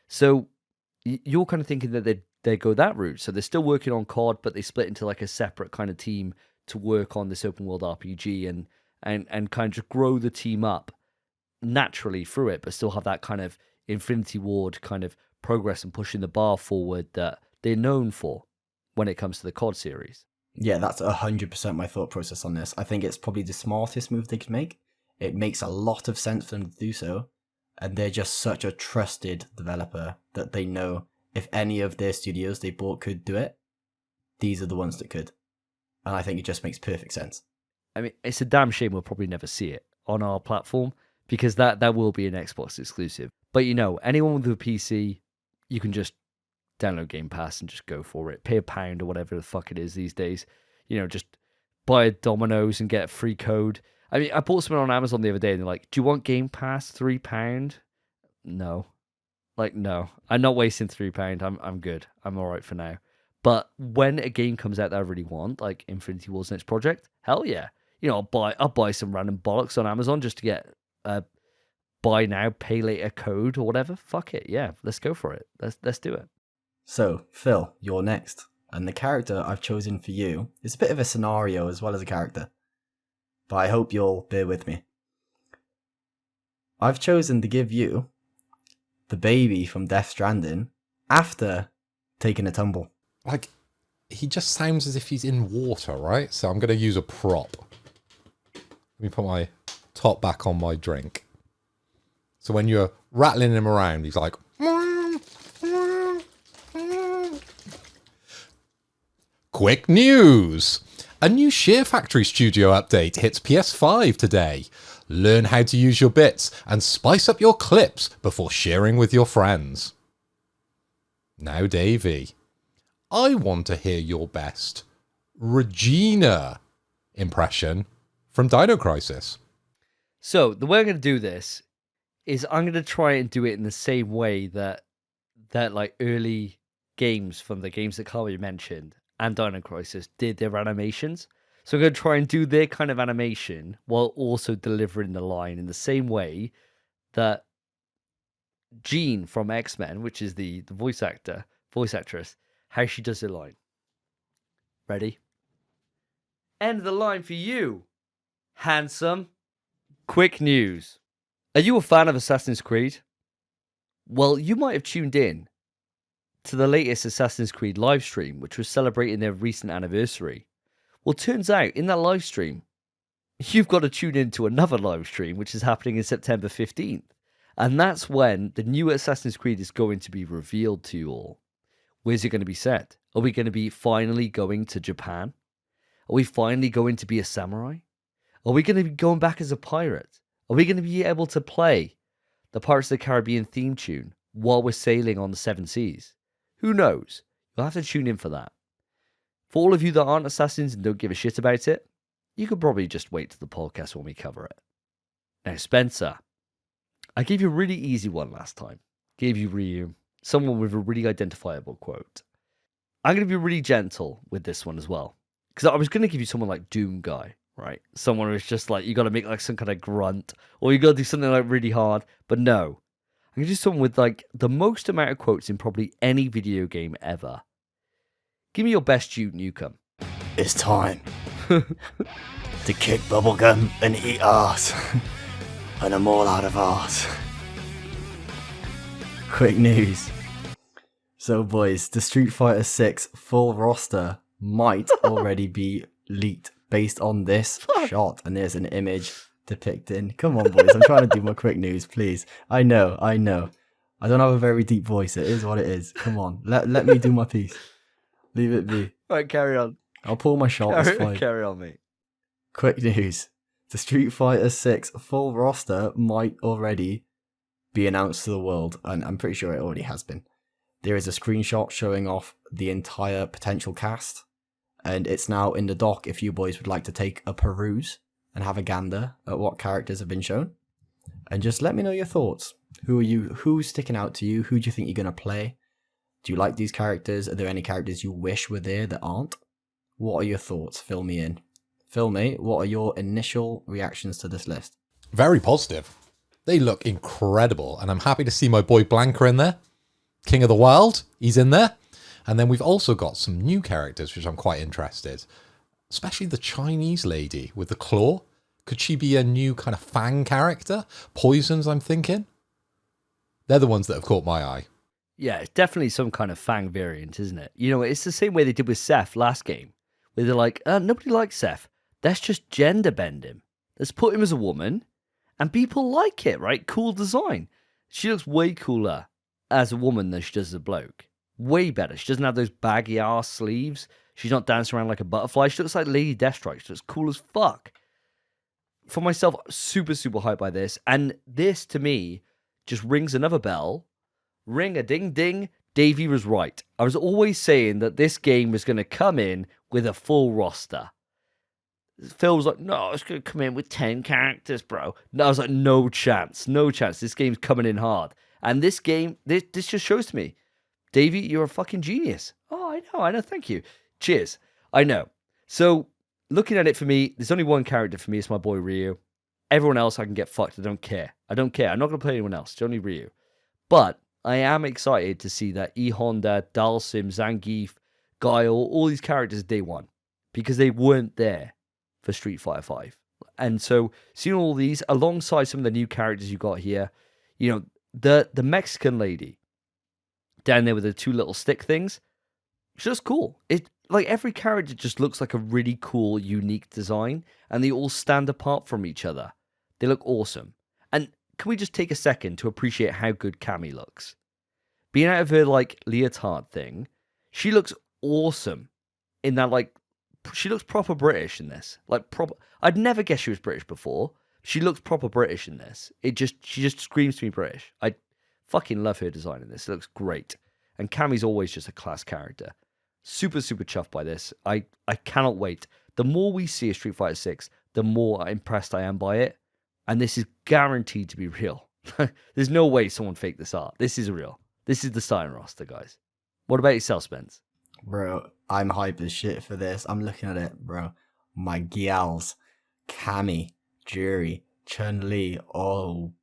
Speaker 1: So you're kind of thinking that they go that route. So they're still working on COD, but they split into like a separate kind of team to work on this open world RPG and kind of just grow the team up naturally through it, but still have that kind of Infinity Ward kind of progress and pushing the bar forward that they're known for when it comes to the COD series.
Speaker 3: Yeah, that's 100% my thought process on this. I think it's probably the smartest move they could make. It makes a lot of sense for them to do so, and they're just such a trusted developer that they know if any of their studios they bought could do it, these are the ones that could. And I think it just makes perfect sense.
Speaker 1: I mean, it's a damn shame we'll probably never see it on our platform, because that will be an Xbox exclusive. But anyone with a PC, you can just download Game Pass and just go for it. Pay £1 or whatever the fuck it is these days. Just buy a Domino's and get a free code. I mean, I bought something on Amazon the other day and they're like, do you want Game Pass? £3? No. No. I'm not wasting £3. I'm good. I'm all right for now. But when a game comes out that I really want, like Infinity Ward's next project, hell yeah. I'll buy some random bollocks on Amazon just to get a buy now, pay later code or whatever. Fuck it. Yeah, let's go for it. Let's do it.
Speaker 3: So, Phil, you're next. And the character I've chosen for you is a bit of a scenario as well as a character. But I hope you'll bear with me. I've chosen to give you the baby from Death Stranding after taking a tumble.
Speaker 2: Like, he just sounds as if he's in water, right? So I'm going to use a prop. Let me put my top back on my drink. So when you're rattling him around, he's like... Quick news! A new Shear Factory Studio update hits PS5 today. Learn how to use your bits and spice up your clips before sharing with your friends. Now, Davey, I want to hear your best Regina impression from Dino Crisis.
Speaker 1: So the way I'm going to do this is I'm going to try and do it in the same way that like early games from the games that Carly mentioned and Dino Crisis did their animations. So I'm going to try and do their kind of animation while also delivering the line in the same way that Jean from X-Men, which is the voice actress, how she does her line. Ready? End the line for you, handsome. Quick news. Are you a fan of Assassin's Creed? Well, you might have tuned in to the latest Assassin's Creed live stream, which was celebrating their recent anniversary. Well, turns out in that live stream, you've got to tune in to another live stream, which is happening in September 15th. And that's when the new Assassin's Creed is going to be revealed to you all. Where's it going to be set? Are we going to be finally going to Japan? Are we finally going to be a samurai? Are we going to be going back as a pirate? Are we going to be able to play the Pirates of the Caribbean theme tune while we're sailing on the seven seas? Who knows? You'll have to tune in for that. For all of you that aren't assassins and don't give a shit about it, you could probably just wait to the podcast when we cover it. Now, Spencer, I gave you a really easy one last time. Gave you Ryu, someone with a really identifiable quote. I'm going to be really gentle with this one as well. Because I was going to give you someone like Doom Guy, right? Someone who's just like, you got to make like some kind of grunt, or you got to do something like really hard. But no, I'm going to do someone with like the most amount of quotes in probably any video game ever. Give me your best Duke Nukem.
Speaker 3: It's time to kick bubblegum and eat ass. And I'm all out of ass. Quick news. So boys, the Street Fighter 6 full roster might already be leaked based on this shot. And there's an image depicting. Come on boys, I'm trying to do my quick news, please. I know. I don't have a very deep voice. It is what it is. Come on, let me do my piece. Leave it be.
Speaker 1: Right, carry on.
Speaker 3: I'll pull my shot.
Speaker 1: Carry on, mate.
Speaker 3: Quick news. The Street Fighter 6 full roster might already be announced to the world, and I'm pretty sure it already has been. There is a screenshot showing off the entire potential cast, and it's now in the dock if you boys would like to take a peruse and have a gander at what characters have been shown. And just let me know your thoughts. Who's sticking out to you? Who do you think you're going to play? Do you like these characters? Are there any characters you wish were there that aren't? What are your thoughts? Fill me in. Phil, mate, what are your initial reactions to this list?
Speaker 2: Very positive. They look incredible, and I'm happy to see my boy Blanca in there. King of the Wild, he's in there. And then we've also got some new characters, which I'm quite interested. Especially the Chinese lady with the claw. Could she be a new kind of Fang character? Poisons, I'm thinking. They're the ones that have caught my eye.
Speaker 1: Yeah, it's definitely some kind of Fang variant, isn't it? You know, it's the same way they did with Seth last game. Where they're like, nobody likes Seth. Let's just gender bend him. Let's put him as a woman. And people like it, right? Cool design. She looks way cooler as a woman than she does as a bloke. Way better. She doesn't have those baggy ass sleeves. She's not dancing around like a butterfly. She looks like Lady Deathstrike. She looks cool as fuck. For myself, super, super hyped by this. And this, to me, just rings another bell. Ring a ding ding. Davey was right. I was always saying that this game was going to come in with a full roster. Phil was like, no, it's going to come in with 10 characters, bro. No, I was like, no chance. This game's coming in hard. And this game, this just shows to me, Davey, you're a fucking genius. Oh, I know. Thank you. Cheers. I know. So, looking at it for me, there's only one character for me. It's my boy Ryu. Everyone else, I can get fucked. I don't care. I'm not going to play anyone else. It's only Ryu. But I am excited to see that E Honda, Dalsim, Zangief, Guile, all these characters day one. Because they weren't there for Street Fighter 5. And so, seeing all these, alongside some of the new characters you got here, you know, the Mexican lady down there with the two little stick things, she looks cool. like every character just looks like a really cool, unique design, and they all stand apart from each other. They look awesome. And can we just take a second to appreciate how good Cammy looks? Being out of her like leotard thing, she looks awesome in that, like, she looks proper British in this. Like proper, I'd never guessed she was British before. She looks proper British in this. She just screams to me British. I fucking love her design in this. It looks great. And Cammy's always just a class character. Super, super chuffed by this. I cannot wait. The more we see of Street Fighter 6, the more impressed I am by it. And this is guaranteed to be real. There's no way someone faked this art. This is real. This is the starting roster, guys. What about yourself, Spence?
Speaker 3: Bro, I'm hype as shit for this. I'm looking at it, bro. My gals, Cammy, Jury, Chun-Li. Oh,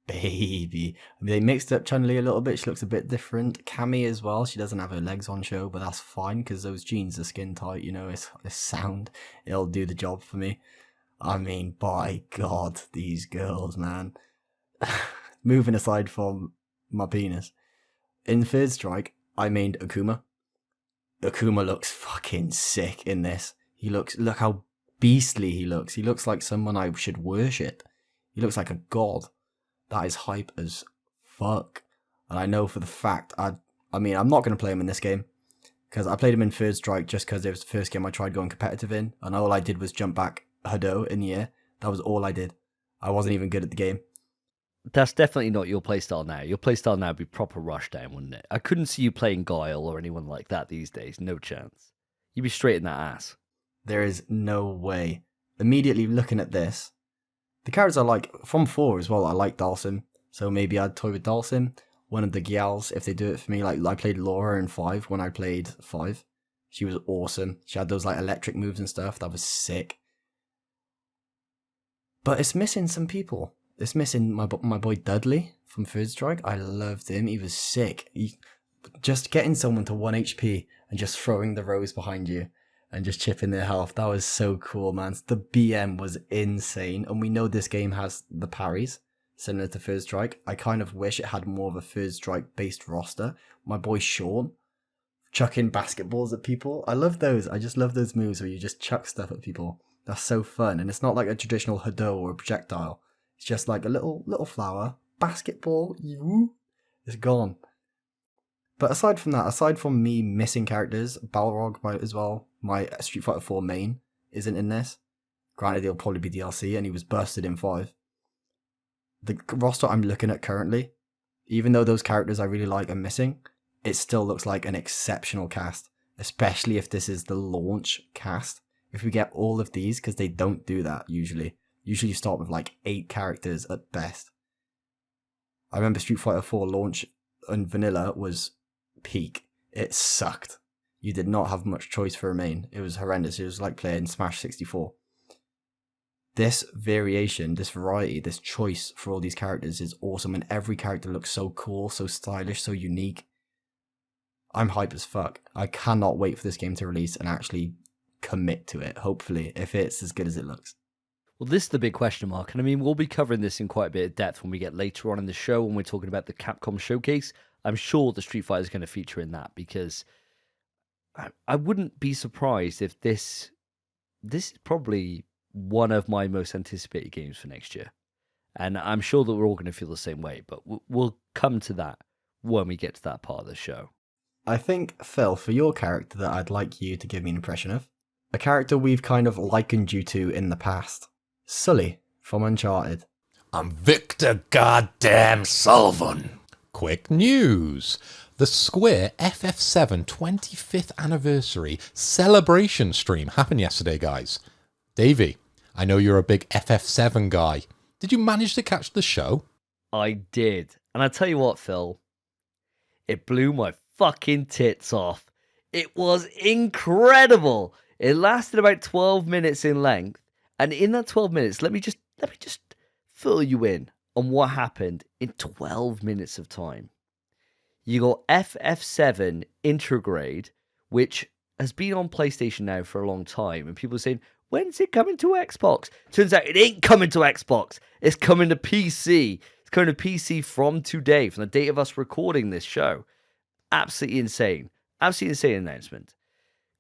Speaker 3: baby. I mean, they mixed up Chun-Li a little bit. She looks a bit different. Cammy as well. She doesn't have her legs on show, but that's fine because those jeans are skin tight. You know, it's sound. It'll do the job for me. I mean, by God, these girls, man. Moving aside from my penis. In Third Strike, I mained Akuma. Akuma looks fucking sick in this. Look how beastly he looks. He looks like someone I should worship. He looks like a god. That is hype as fuck. And I know for the fact, I mean, I'm not going to play him in this game. Because I played him in Third Strike just because it was the first game I tried going competitive in. And all I did was jump back Hado in the air. That was all I did. I wasn't even good at the game.
Speaker 1: That's definitely not your playstyle now. Your playstyle now would be proper rushdown, wouldn't it? I couldn't see you playing Guile or anyone like that these days. No chance. You'd be straight in that ass.
Speaker 3: There is no way. Immediately looking at this, the characters I like, from 4 as well, I like Dalsim. So maybe I'd toy with Dalsim. One of the Gyals, if they do it for me, like I played Laura in 5 when I played 5. She was awesome. She had those like electric moves and stuff. That was sick. But it's missing some people. It's missing my boy Dudley from Third Strike. I loved him. He was sick. Just getting someone to 1 HP and just throwing the rows behind you and just chipping their health. That was so cool, man. The BM was insane. And we know this game has the parries, similar to Third Strike. I kind of wish it had more of a Third Strike based roster. My boy Sean, chucking basketballs at people. I love those. I just love those moves where you just chuck stuff at people. That's so fun. And it's not like a traditional Hado or a projectile. It's just like a little flower, basketball, it's gone. But aside from that, aside from me missing characters, Balrog as well, my Street Fighter 4 main, isn't in this. Granted, it'll probably be DLC, and he was busted in 5. The roster I'm looking at currently, even though those characters I really like are missing, it still looks like an exceptional cast, especially if this is the launch cast. If we get all of these, because they don't do that usually. Usually you start with like 8 characters at best. I remember Street Fighter 4 launch and vanilla was peak. It sucked. You did not have much choice for a main. It was horrendous. It was like playing Smash 64. This variation, this variety, this choice for all these characters is awesome, and every character looks so cool, so stylish, so unique. I'm hype as fuck. I cannot wait for this game to release and actually commit to it, hopefully, if it's as good as it looks.
Speaker 1: Well, this is the big question mark, and I mean, we'll be covering this in quite a bit of depth when we get later on in the show, when we're talking about the Capcom showcase. I'm sure the Street Fighter is going to feature in that, because I wouldn't be surprised if this is probably one of my most anticipated games for next year. And I'm sure that we're all going to feel the same way, but we'll come to that when we get to that part of the show.
Speaker 3: I think, Phil, for your character that I'd like you to give me an impression of, a character we've kind of likened you to in the past. Sully from Uncharted.
Speaker 2: I'm Victor Goddamn Sullivan. Quick news. The Square FF7 25th anniversary celebration stream happened yesterday, guys. Davey, I know you're a big FF7 guy. Did you manage to catch the show?
Speaker 1: I did. And I tell you what, Phil, it blew my fucking tits off. It was incredible. It lasted about 12 minutes in length. And in that 12 minutes, let me just fill you in on what happened in 12 minutes of time. You got FF7 Intergrade, which has been on PlayStation now for a long time. And people are saying, when's it coming to Xbox? Turns out it ain't coming to Xbox. It's coming to PC. It's coming to PC from today, from the date of us recording this show. Absolutely insane. Absolutely insane announcement.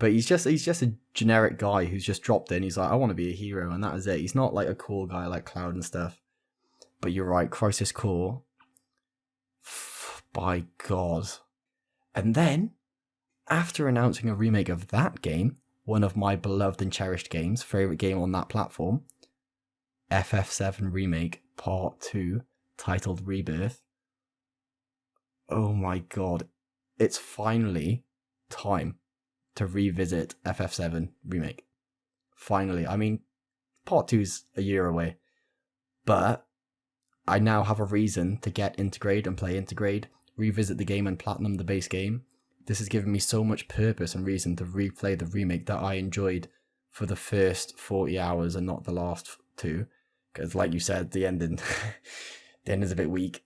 Speaker 3: But he's just a generic guy who's just dropped in. He's like, I want to be a hero, and that is it. He's not like a cool guy like Cloud and stuff. But you're right, Crisis Core. By God. And then, after announcing a remake of that game, one of my beloved and cherished games, favorite game on that platform, FF7 Remake Part 2, titled Rebirth. Oh my God. It's finally time to revisit FF7 Remake. Finally. I mean, Part 2's a year away. But I now have a reason to get Intergrade and play Intergrade, revisit the game and platinum the base game. This has given me so much purpose and reason to replay the remake that I enjoyed for the first 40 hours and not the last two. Because like you said, the ending's a bit weak.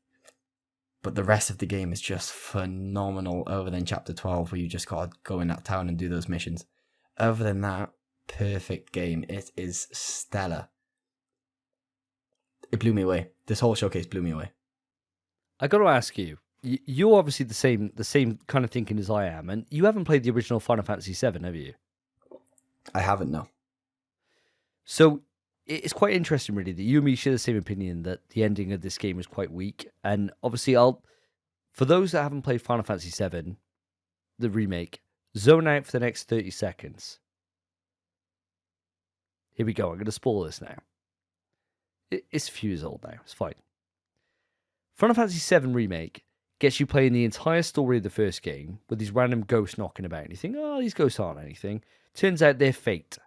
Speaker 3: But the rest of the game is just phenomenal, other than Chapter 12, where you just gotta go in that town and do those missions. Other than that, perfect game. It is stellar. It blew me away. This whole showcase blew me away.
Speaker 1: I got to ask you, you're obviously the same kind of thinking as I am, and you haven't played the original Final Fantasy VII, have you?
Speaker 3: I haven't, no.
Speaker 1: So it's quite interesting, really, that you and me share the same opinion that the ending of this game is quite weak. And obviously, for those that haven't played Final Fantasy VII, the remake, zone out for the next 30 seconds. Here we go. I'm going to spoil this now. It's a few years old now. It's fine. Final Fantasy VII Remake gets you playing the entire story of the first game with these random ghosts knocking about. And you think, oh, these ghosts aren't anything. Turns out they're fate.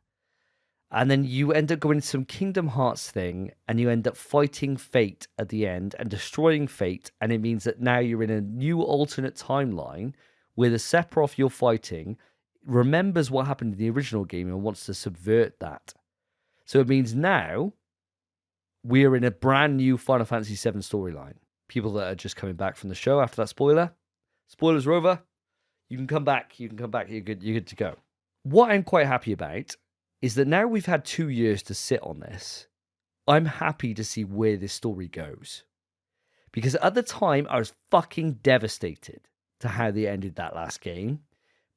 Speaker 1: And then you end up going to some Kingdom Hearts thing, and you end up fighting Fate at the end and destroying Fate. And it means that now you're in a new alternate timeline where the Sephiroth you're fighting remembers what happened in the original game and wants to subvert that. So it means now we're in a brand new Final Fantasy VII storyline. People that are just coming back from the show after that spoiler. Spoilers are over. You can come back. You're good to go. What I'm quite happy about is that now we've had 2 years to sit on this, I'm happy to see where this story goes. Because at the time, I was fucking devastated to how they ended that last game.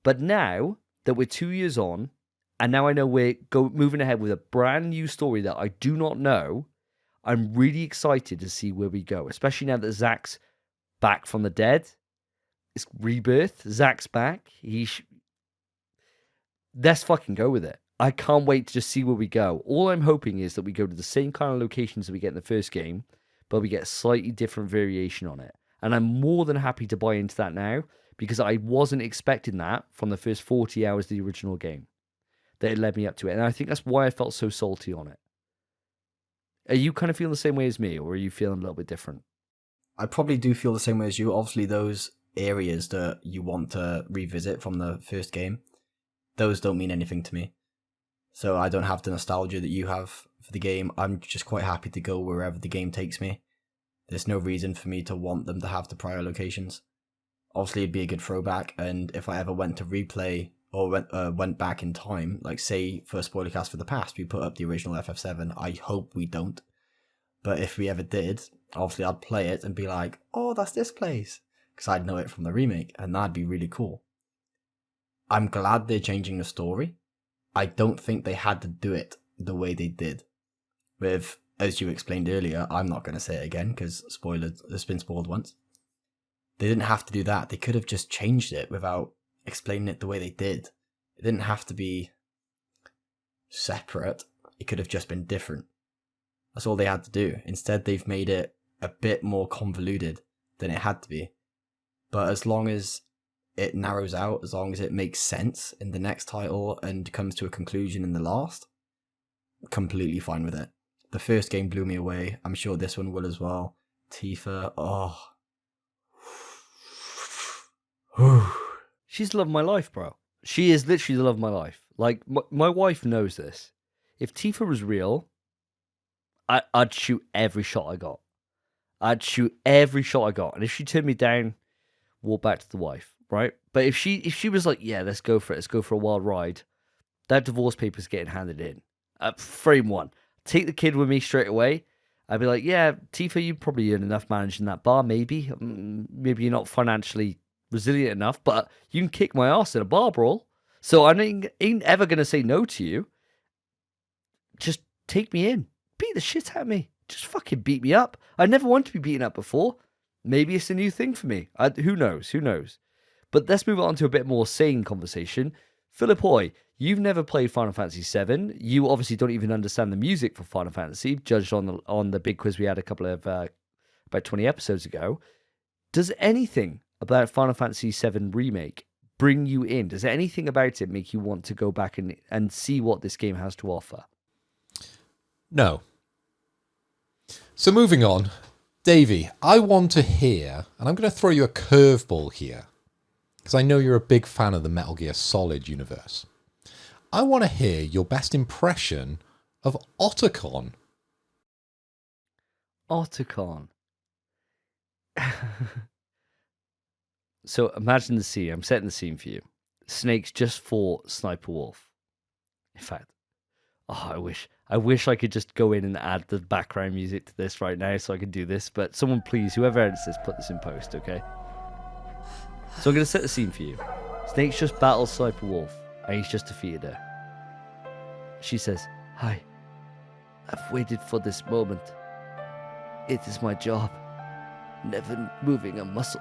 Speaker 1: But now that we're 2 years on, and now I know we're moving ahead with a brand new story that I do not know, I'm really excited to see where we go, especially now that Zack's back from the dead. It's Rebirth. Zack's back. Let's fucking go with it. I can't wait to just see where we go. All I'm hoping is that we go to the same kind of locations that we get in the first game, but we get a slightly different variation on it. And I'm more than happy to buy into that now, because I wasn't expecting that from the first 40 hours of the original game. That it led me up to it. And I think that's why I felt so salty on it. Are you kind of feeling the same way as me, or are you feeling a little bit different?
Speaker 3: I probably do feel the same way as you. Obviously, those areas that you want to revisit from the first game, those don't mean anything to me. So I don't have the nostalgia that you have for the game. I'm just quite happy to go wherever the game takes me. There's no reason for me to want them to have the prior locations. Obviously, it'd be a good throwback, and if I ever went to replay or went back in time, like say for a spoiler cast for the past, we put up the original FF7. I hope we don't. But if we ever did, obviously I'd play it and be like, oh, that's this place. Because I'd know it from the remake, and that'd be really cool. I'm glad they're changing the story. I don't think they had to do it the way they did. With, as you explained earlier, I'm not going to say it again because spoilers, it's been spoiled once. They didn't have to do that. They could have just changed it without explaining it the way they did. It didn't have to be separate. It could have just been different. That's all they had to do. Instead, they've made it a bit more convoluted than it had to be. But as long as it narrows out, as long as it makes sense in the next title and comes to a conclusion in the last, completely fine with it. The first game blew me away. I'm sure this one will as well. Tifa, oh.
Speaker 1: She's the love of my life, bro. She is literally the love of my life. Like, my wife knows this. If Tifa was real, I'd shoot every shot I got. I'd shoot every shot I got. And if she turned me down, walk back to the wife, right? But if she was like, yeah, let's go for it. Let's go for a wild ride. That divorce paper's getting handed in. Frame one. Take the kid with me straight away. I'd be like, yeah, Tifa, you probably earn enough managing that bar, maybe. Maybe you're not financially resilient enough, but you can kick my ass in a bar brawl. So I ain't ever going to say no to you. Just take me in. Beat the shit out of me. Just fucking beat me up. I never wanted to be beaten up before. Maybe it's a new thing for me. Who knows? Who knows? But let's move on to a bit more sane conversation. Philip Hoy, you've never played Final Fantasy VII. You obviously don't even understand the music for Final Fantasy, judged on the big quiz we had a couple of about 20 episodes ago. Does anything about Final Fantasy VII Remake bring you in? Does anything about it make you want to go back and see what this game has to offer?
Speaker 2: No. So moving on, Davey, I want to hear, and I'm going to throw you a curveball here, because I know you're a big fan of the Metal Gear Solid universe. I want to hear your best impression of Otacon.
Speaker 1: Otacon. So imagine the scene. I'm setting the scene for you. Snake's just fought Sniper Wolf. In fact, I wish I could just go in and add the background music to this right now so I could do this. But someone please, whoever edits this, put this in post, okay? So I'm going to set the scene for you. Snake's just battled Sniper Wolf, and he's just defeated her. She says, "Hi, I've waited for this moment. It is my job, never moving a muscle.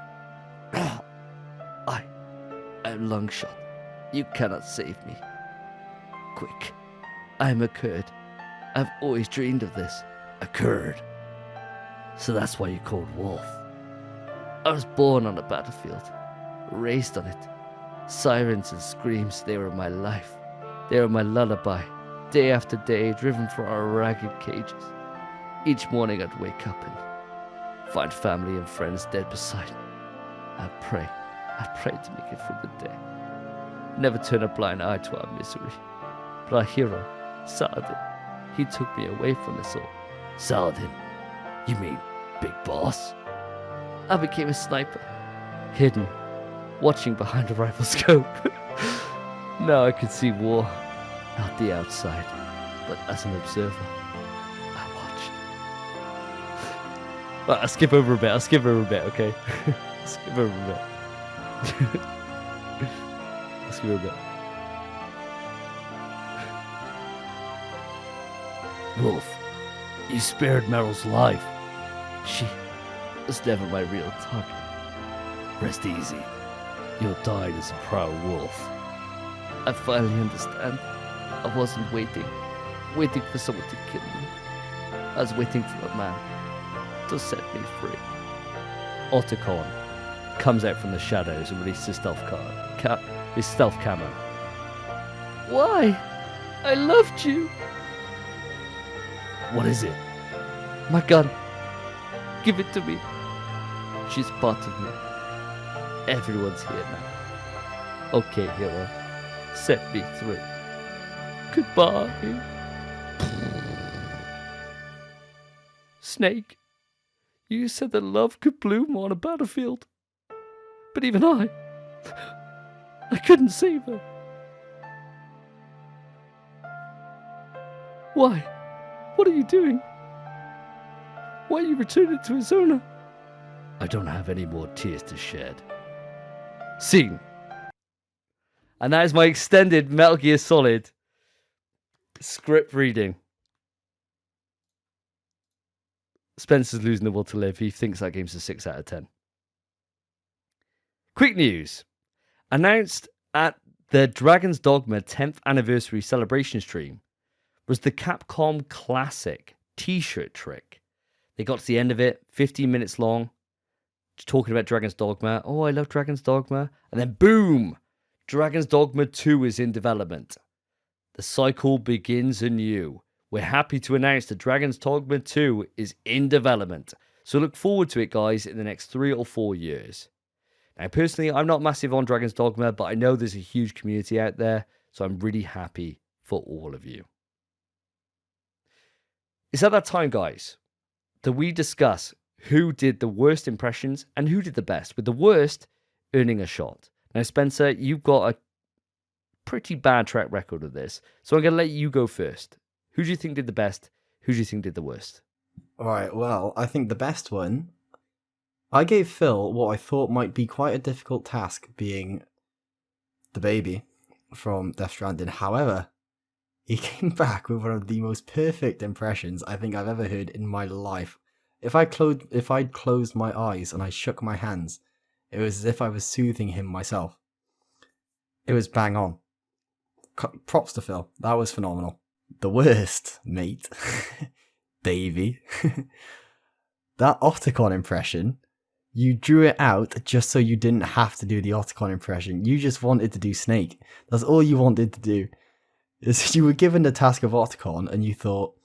Speaker 1: I'm Longshot. You cannot save me. Quick, I'm a Kurd. I've always dreamed of this. A Kurd. So that's why you're called Wolf. I was born on a battlefield, raised on it. Sirens and screams, they were my life. They were my lullaby, day after day, driven from our ragged cages. Each morning I'd wake up and find family and friends dead beside me. I'd pray to make it through the day. Never turn a blind eye to our misery. But our hero, Saladin, he took me away from this all. Saladin? You mean Big Boss? I became a sniper, hidden, watching behind a rifle scope. Now I could see war, not the outside, but as an observer. I watched. Well, I'll skip over a bit, okay? Skip over a bit. Let's skip over a bit. Wolf, you spared Meryl's life. She was never my real target. Rest easy. You died as a proud wolf. I finally understand. I wasn't waiting for someone to kill me. I was waiting for a man to set me free. Otacon comes out from the shadows and releases his stealth camo. Why? I loved you. What is it? My gun. Give it to me. She's part of me. Everyone's here now. Okay, hero. Set me free. Goodbye. Snake, you said that love could bloom on a battlefield. But even I couldn't save her. Why? What are you doing? Why are you returning to his owner? I don't have any more tears to shed. Scene. And that is my extended Metal Gear Solid script reading. Spence is losing the will to live. He thinks that game's a 6 out of 10. Quick news. Announced at the Dragon's Dogma 10th anniversary celebration stream was the Capcom Classic t-shirt trick. They got to the end of it, 15 minutes long, talking about Dragon's Dogma. Oh, I love Dragon's Dogma. And then boom, Dragon's Dogma 2 is in development. The cycle begins anew. We're happy to announce that Dragon's Dogma 2 is in development. So look forward to it, guys, in the next 3 or 4 years. Now, personally, I'm not massive on Dragon's Dogma, but I know there's a huge community out there, so I'm really happy for all of you. It's at that time, guys, that we discuss who did the worst impressions and who did the best, with the worst earning a shot. Now, Spencer, you've got a pretty bad track record of this, so I'm going to let you go first. Who do you think did the best? Who do you think did the worst?
Speaker 3: All right, well, I think the best one, I gave Phil what I thought might be quite a difficult task, being the baby. from Death Stranding. However, he came back with one of the most perfect impressions I think I've ever heard in my life. If I'd closed my eyes and I shook my hands, it was as if I was soothing him myself. It was bang on. Props to Phil. That was phenomenal. The worst, mate, Davey. That Otacon impression, you drew it out just so you didn't have to do the Otacon impression. You just wanted to do Snake. That's all you wanted to do. You were given the task of Otacon and you thought,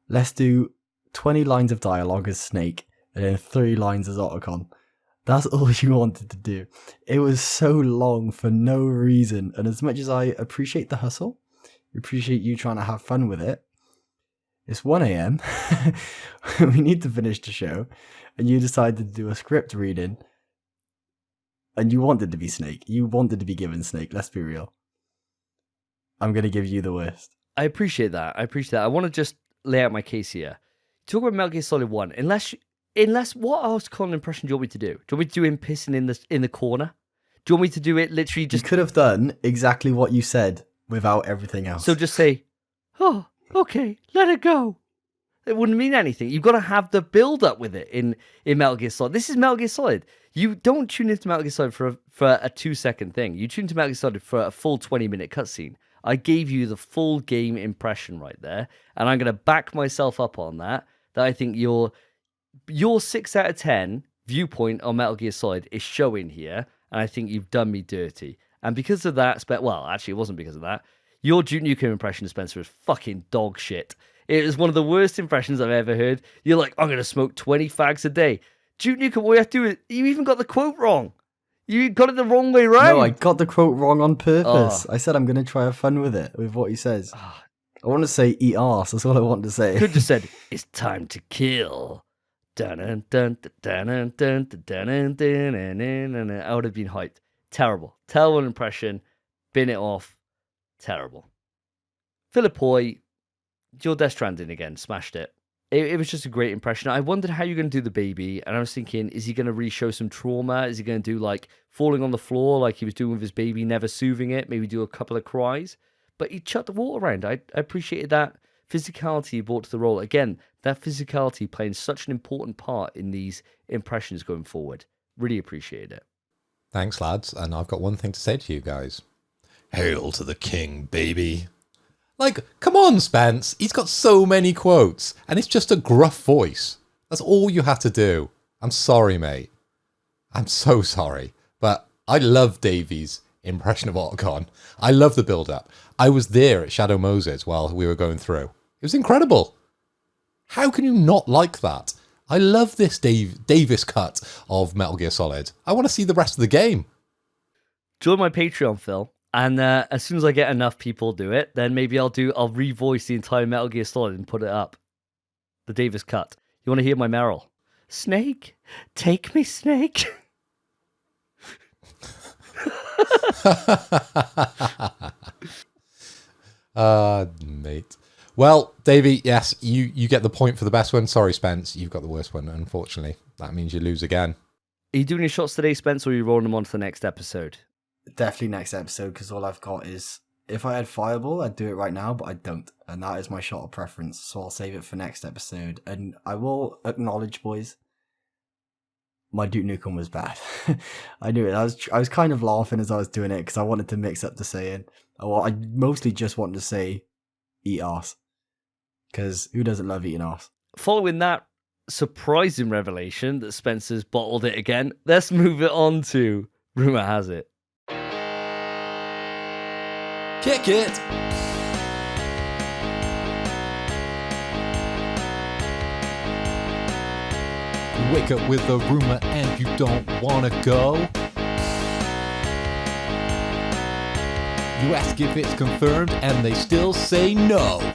Speaker 3: let's do 20 lines of dialogue as Snake and then 3 lines as Otacon. That's all you wanted to do. It was so long for no reason. And as much as I appreciate the hustle, appreciate you trying to have fun with it, it's 1 a.m. We need to finish the show. And you decided to do a script reading. And you wanted to be Snake. You wanted to be given Snake. Let's be real. I'm going to give you the worst.
Speaker 1: I appreciate that. I want to just lay out my case here. Talk about Metal Gear Solid 1. Unless what else kind of impression do you want me to do? Do you want me to do him pissing in the corner? Do you want me to do it literally just...
Speaker 3: You could have done exactly what you said without everything else.
Speaker 1: So just say, oh, okay, let it go. It wouldn't mean anything. You've got to have the build-up with it in Metal Gear Solid. This is Metal Gear Solid. You don't tune into Metal Gear Solid for a 2-second thing. You tune into Metal Gear Solid for a full 20-minute cutscene. I gave you the full game impression right there, and I'm going to back myself up on that I think your 6 out of 10 viewpoint on Metal Gear Solid is showing here, and I think you've done me dirty. And because of that, well, actually, it wasn't because of that. Your Duke Nukem impression of Spencer is fucking dog shit. It is one of the worst impressions I've ever heard. You're like, I'm going to smoke 20 fags a day. Duke Nukem, what you have to do is, you even got the quote wrong. You got it the wrong way round.
Speaker 3: No, I got the quote wrong on purpose. I said I'm going to try have fun with it, with what he says. I want to say eat arse. That's all I want to say.
Speaker 1: Could have said, it's time to kill. Dun dun dun dun dun dun dun dun dun. I would have been hyped. Terrible impression. Bin it off. Terrible. Philip Hoy, your Death Stranding again. Smashed it. It was just a great impression. I wondered how you're going to do the baby, and I was thinking, is he going to really show some trauma? Is he going to do like falling on the floor like he was doing with his baby, never soothing it, maybe do a couple of cries? But he chucked the water around. I appreciated that physicality he brought to the role. Again, that physicality playing such an important part in these impressions going forward. Really appreciated it.
Speaker 2: Thanks, lads. And I've got one thing to say to you guys. Hail to the king, baby. Like, come on, Spence. He's got so many quotes, and it's just a gruff voice. That's all you had to do. I'm sorry, mate. I'm so sorry. But I love Davey's impression of Otacon. I love the build-up. I was there at Shadow Moses while we were going through. It was incredible. How can you not like that? I love this Davis cut of Metal Gear Solid. I want to see the rest of the game.
Speaker 1: Join my Patreon, Phil. And as soon as I get enough people do it, then maybe I'll revoice the entire Metal Gear Solid and put it up. The Davis cut. You want to hear my Meryl? Snake, take me, Snake.
Speaker 2: Mate. Well, Davey, yes, you get the point for the best one. Sorry, Spence, you've got the worst one, unfortunately. That means you lose again.
Speaker 1: Are you doing your shots today, Spence, or are you rolling them on to the next episode?
Speaker 3: Definitely next episode, because all I've got is, if I had Fireball, I'd do it right now, but I don't. And that is my shot of preference, so I'll save it for next episode. And I will acknowledge, boys, my Duke Nukem was bad. I knew it. I was kind of laughing as I was doing it, because I wanted to mix up the saying. I mostly just wanted to say, eat arse. Because who doesn't love eating arse?
Speaker 1: Following that surprising revelation that Spencer's bottled it again, let's move it on to Rumour Has It.
Speaker 2: Kick it! Wake up with a rumor and you don't want to go. You ask if it's confirmed and they still say no.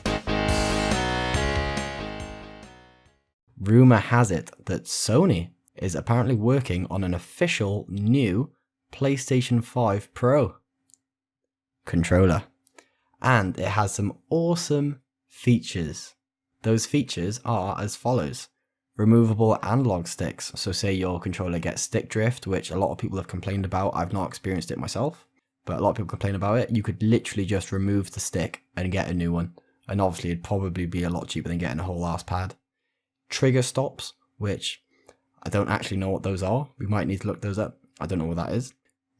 Speaker 3: Rumour has it that Sony is apparently working on an official new PlayStation 5 Pro controller. And it has some awesome features. Those features are as follows. Removable analog sticks. So say your controller gets stick drift, which a lot of people have complained about. I've not experienced it myself. but a lot of people complain about it. You could literally just remove the stick and get a new one. And obviously it'd probably be a lot cheaper than getting a whole ass pad. Trigger stops, which I don't actually know what those are. We might need to look those up. I don't know what that is.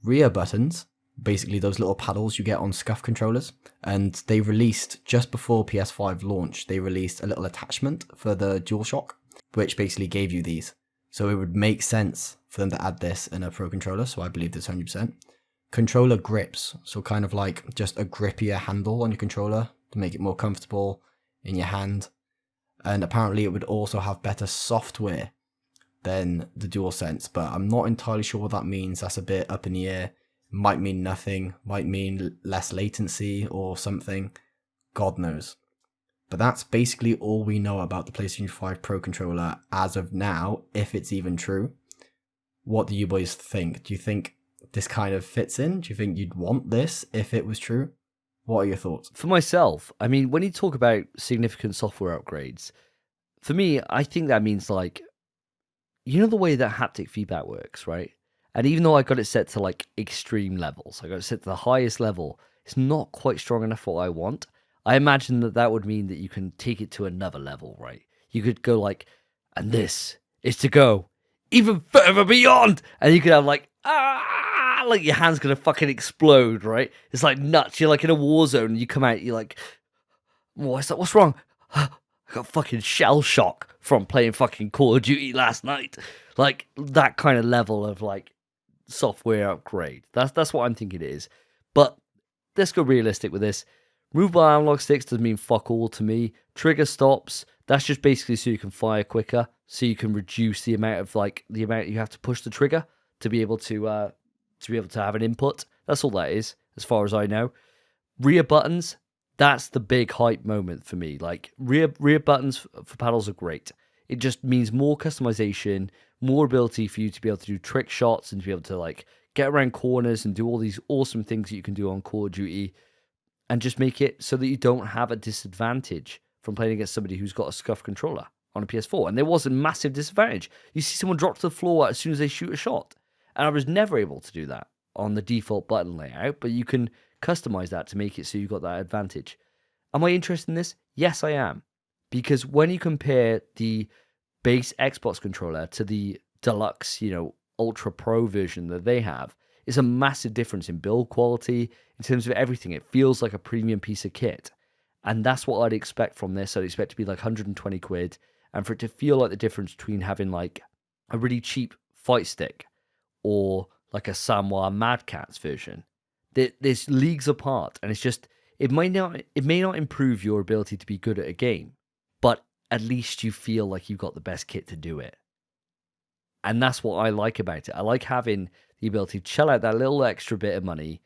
Speaker 3: Rear buttons, basically those little paddles you get on SCUF controllers. And they released, just before PS5 launch, they released a little attachment for the DualShock, which basically gave you these. So it would make sense for them to add this in a Pro Controller, so I believe this 100%. Controller grips, so kind of like just a grippier handle on your controller to make it more comfortable in your hand. And apparently it would also have better software than the DualSense, but I'm not entirely sure what that means. That's a bit up in the air. Might mean nothing, might mean less latency or something. God knows. But that's basically all we know about the PlayStation 5 Pro Controller as of now, if it's even true. What do you boys think? Do you think this kind of fits in? Do you think you'd want this if it was true? What are your thoughts?
Speaker 1: For myself, I mean, when you talk about significant software upgrades, for me, I think that means like, you know the way that haptic feedback works, right? And even though I got it set to like extreme levels, I got it set to the highest level, it's not quite strong enough for what I want. I imagine that would mean that you can take it to another level, right? You could go like, and this is to go even further beyond. And you could have like, like your hand's going to fucking explode, right? It's like nuts. You're like in a war zone and you come out, you're like, what's wrong? I got fucking shell shock from playing fucking Call of Duty last night. Like that kind of level of like software upgrade. That's what I'm thinking it is. But let's go realistic with this. Movable analog sticks doesn't mean fuck all to me. Trigger stops, that's just basically so you can fire quicker, so you can reduce the amount you have to push the trigger to be able to have an input. That's all that is, as far as I know. Rear buttons, that's the big hype moment for me. Like rear buttons for paddles are great. It just means more customization, more ability for you to be able to do trick shots and to be able to like get around corners and do all these awesome things that you can do on Call of Duty. And just make it so that you don't have a disadvantage from playing against somebody who's got a SCUF controller on a PS4. And there was a massive disadvantage. You see someone drop to the floor as soon as they shoot a shot. And I was never able to do that on the default button layout, but you can customize that to make it so you got that advantage. Am I interested in this? Yes, I am. Because when you compare the base Xbox controller to the deluxe, Ultra Pro version that they have, it's a massive difference in build quality, in terms of everything. It feels like a premium piece of kit. And that's what I'd expect from this. I'd expect it to be like 120 quid. And for it to feel like the difference between having like a really cheap fight stick or like a Samurai Mad Catz version. There's leagues apart. And it's just, it may not improve your ability to be good at a game, but at least you feel like you've got the best kit to do it. And that's what I like about it. I like having the ability to shell out that little extra bit of money.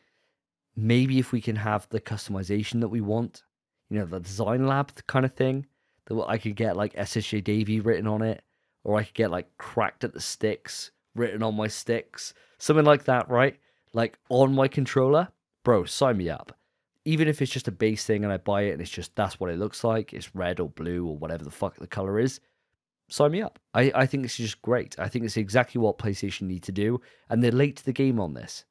Speaker 1: Maybe if we can have the customization that we want, the design lab kind of thing, that I could get like SSJ Davey written on it, or I could get like cracked at the sticks written on my sticks, something like that, right? Like on my controller, bro, sign me up. Even if it's just a base thing and I buy it and it's just, that's what it looks like, it's red or blue or whatever the fuck the color is, sign me up. I think this is just great. I think it's exactly what PlayStation need to do, and they're late to the game on this.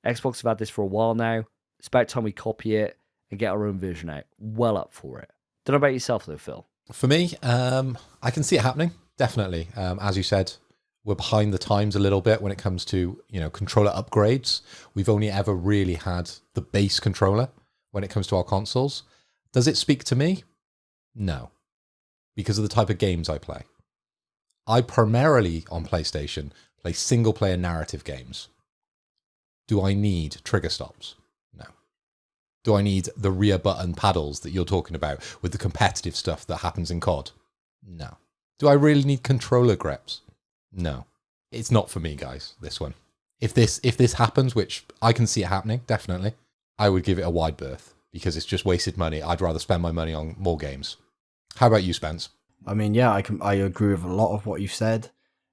Speaker 1: Xbox have had this for a while now. It's about time we copy it and get our own version out. Well up for it. Don't know about yourself though, Phil.
Speaker 2: For me, I can see it happening, definitely. As you said, we're behind the times a little bit when it comes to, controller upgrades. We've only ever really had the base controller when it comes to our consoles. Does it speak to me? No, because of the type of games I play. I primarily, on PlayStation, play single-player narrative games. Do I need trigger stops? No. Do I need the rear button paddles that you're talking about with the competitive stuff that happens in COD? No. Do I really need controller grips? No. It's not for me, guys, this one. If this happens, which I can see it happening, definitely, I would give it a wide berth because it's just wasted money. I'd rather spend my money on more games. How about you, Spence?
Speaker 3: I mean, yeah, I agree with a lot of what you've said.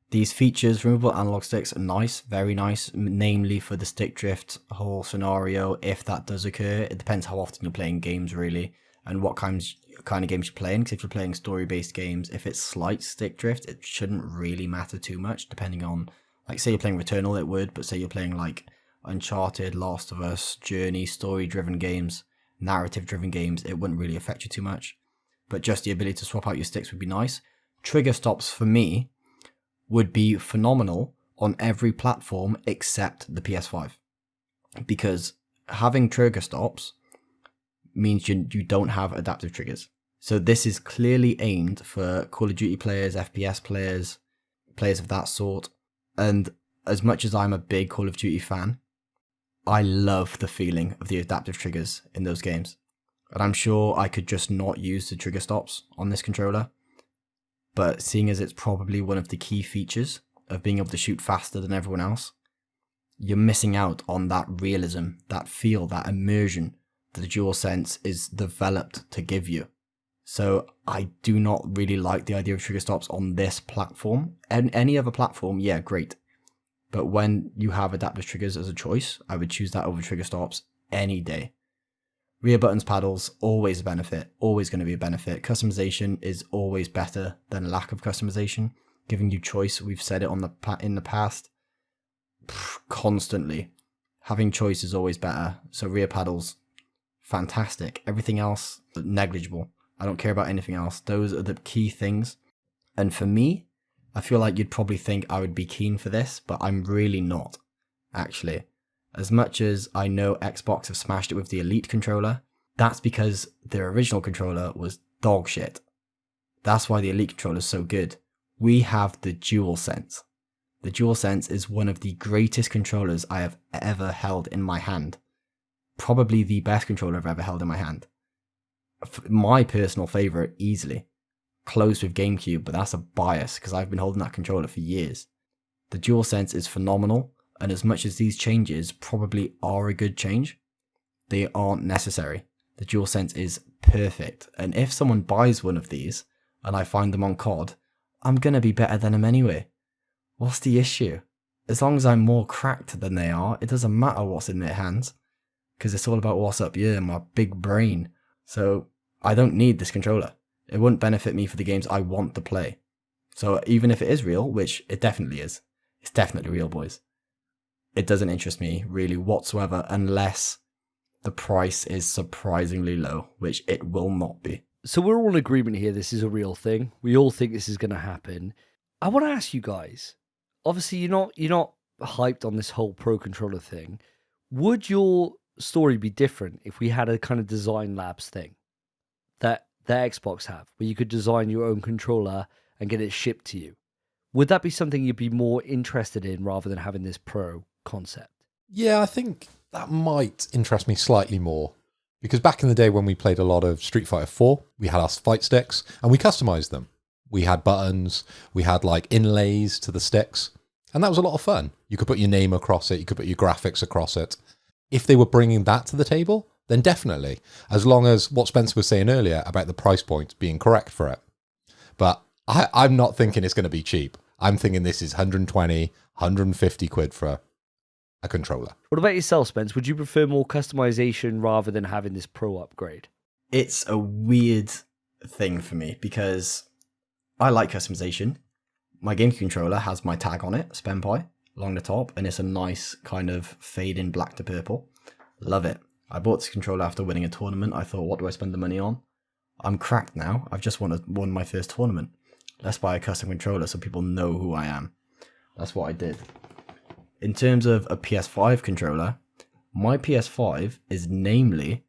Speaker 3: These features, removable analog sticks, are nice, very nice, namely for the stick drift whole scenario. If that does occur, it depends how often you're playing games, really, and what kind of games you're playing. Because if you're playing story-based games, if it's slight stick drift, it shouldn't really matter too much, depending on, like, say you're playing Returnal, it would, but say you're playing, like, Uncharted, Last of Us, Journey, story-driven games, narrative-driven games, it wouldn't really affect you too much. But just the ability to swap out your sticks would be nice. Trigger stops, for me, would be phenomenal on every platform except the PS5. Because having trigger stops means you don't have adaptive triggers. So this is clearly aimed for Call of Duty players, FPS players, players of that sort. And as much as I'm a big Call of Duty fan, I love the feeling of the adaptive triggers in those games. And I'm sure I could just not use the trigger stops on this controller. But seeing as it's probably one of the key features of being able to shoot faster than everyone else, you're missing out on that realism, that feel, that immersion that the DualSense is developed to give you. So I do not really like the idea of trigger stops on this platform. And any other platform, yeah, great. But when you have adaptive triggers as a choice, I would choose that over trigger stops any day. Rear buttons, paddles, always a benefit, always going to be a benefit. Customization is always better than lack of customization. Giving you choice, we've said it in the past, constantly. Having choice is always better. So rear paddles, fantastic. Everything else, negligible. I don't care about anything else. Those are the key things. And for me, I feel like you'd probably think I would be keen for this, but I'm really not, actually. As much as I know Xbox have smashed it with the Elite controller, that's because their original controller was dog shit. That's why the Elite controller is so good. We have the DualSense. The DualSense is one of the greatest controllers I have ever held in my hand. Probably the best controller I've ever held in my hand. My personal favourite, easily. Close with GameCube, but that's a bias because I've been holding that controller for years. The DualSense is phenomenal, and as much as these changes probably are a good change, they aren't necessary. The DualSense is perfect, and if someone buys one of these, and I find them on COD, I'm gonna be better than them anyway. What's the issue? As long as I'm more cracked than they are, it doesn't matter what's in their hands, because it's all about what's up here, my big brain. So I don't need this controller. It wouldn't benefit me for the games I want to play. So even if it is real, which it definitely is, it's definitely real, boys, it doesn't interest me really whatsoever unless the price is surprisingly low, which it will not be.
Speaker 1: So we're all in agreement here, this is a real thing. We all think this is going to happen. I want to ask you guys, obviously you're not hyped on this whole Pro Controller thing. Would your story be different if we had a kind of design labs thing that Xbox have, where you could design your own controller and get it shipped to you? Would that be something you'd be more interested in rather than having this Pro concept?
Speaker 2: Yeah, I think that might interest me slightly more. Because back in the day when we played a lot of Street Fighter 4, we had our fight sticks and we customized them. We had buttons, we had like inlays to the sticks, and that was a lot of fun. You could put your name across it, you could put your graphics across it. If they were bringing that to the table, then definitely, as long as what Spence was saying earlier about the price point being correct for it. But I'm not thinking it's going to be cheap. I'm thinking this is 120, 150 quid for a controller.
Speaker 1: What about yourself, Spence? Would you prefer more customization rather than having this Pro upgrade?
Speaker 3: It's a weird thing for me because I like customization. My GameCube controller has my tag on it, Spenpie, along the top, and it's a nice kind of fade in black to purple. Love it. I bought this controller after winning a tournament. I thought, what do I spend the money on? I'm cracked now. I've just won my first tournament. Let's buy a custom controller so people know who I am. That's what I did. In terms of a PS5 controller, my PS5 is namely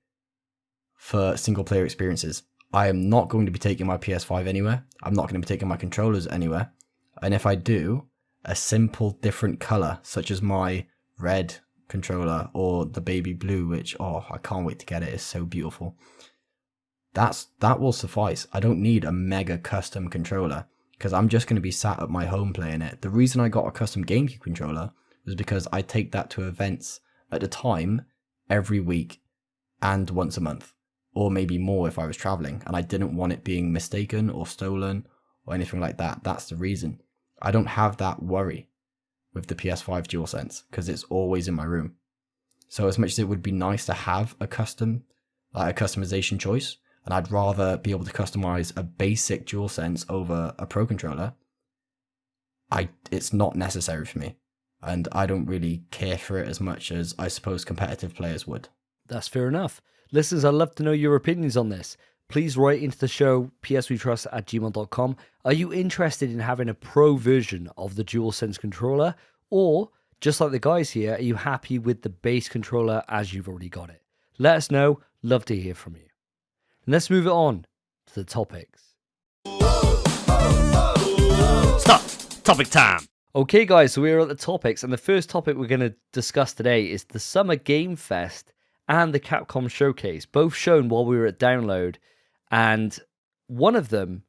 Speaker 3: for single player experiences. I am not going to be taking my PS5 anywhere. I'm not going to be taking my controllers anywhere. And if I do, a simple different color, such as my red controller or the baby blue, which, oh, I can't wait to get it. It's so beautiful. That will suffice. I don't need a mega custom controller because I'm just going to be sat at my home playing it. The reason I got a custom GameCube controller was because I take that to events at a time every week and once a month, or maybe more if I was traveling, and I didn't want it being mistaken or stolen or anything like that. That's the reason. I don't have that worry with the PS5 DualSense because it's always in my room. So as much as it would be nice to have a customization choice, and I'd rather be able to customize a basic DualSense over a Pro controller, it's not necessary for me. and I don't really care for it as much as I suppose competitive players would.
Speaker 1: That's fair enough. Listeners, I'd love to know your opinions on this. Please write into the show, pswetrust@gmail.com. Are you interested in having a pro version of the DualSense controller? Or, just like the guys here, are you happy with the base controller as you've already got it? Let us know. Love to hear from you. And let's move it on to the topics. Stop! Topic time! Okay, guys, so we're at the topics, and the first topic we're going to discuss today is the Summer Game Fest and the Capcom Showcase, both shown while we were at Download, and one of them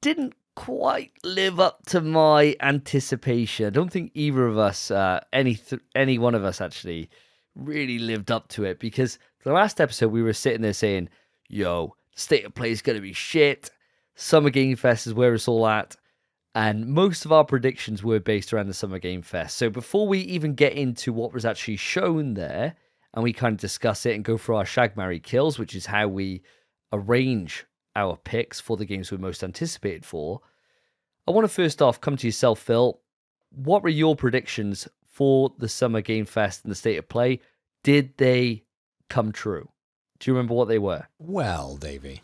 Speaker 1: didn't quite live up to my anticipation. I don't think either of us, any one of us actually, really lived up to it, because the last episode we were sitting there saying, yo, State of Play is going to be shit, Summer Game Fest is where it's all at, and most of our predictions were based around the Summer Game Fest. So before we even get into what was actually shown there, and we kind of discuss it and go through our Shag, Marry, Kills, which is how we arrange our picks for the games we're most anticipated for, I want to first off come to yourself, Phil. What were your predictions for the Summer Game Fest and the State of Play? Did they come true? Do you remember what they were?
Speaker 2: Well, Davey,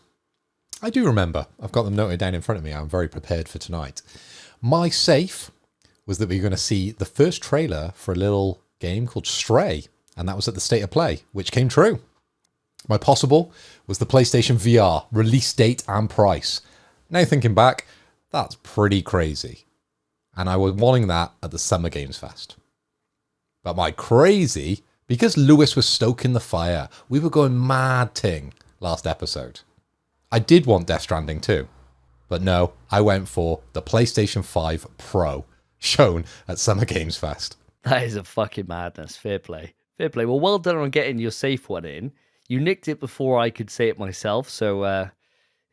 Speaker 2: I do remember. I've got them noted down in front of me. I'm very prepared for tonight. My safe was that we were going to see the first trailer for a little game called Stray, and that was at the State of Play, which came true. My possible was the PlayStation VR, release date and price. Now thinking back, that's pretty crazy. And I was wanting that at the Summer Games Fest. But my crazy, because Lewis was stoking the fire, we were going mad ting last episode. I did want Death Stranding too. But no, I went for the PlayStation 5 Pro, shown at Summer Games Fest.
Speaker 1: That is a fucking madness. Fair play. Fair play. Well, well done on getting your safe one in. You nicked it before I could say it myself, so,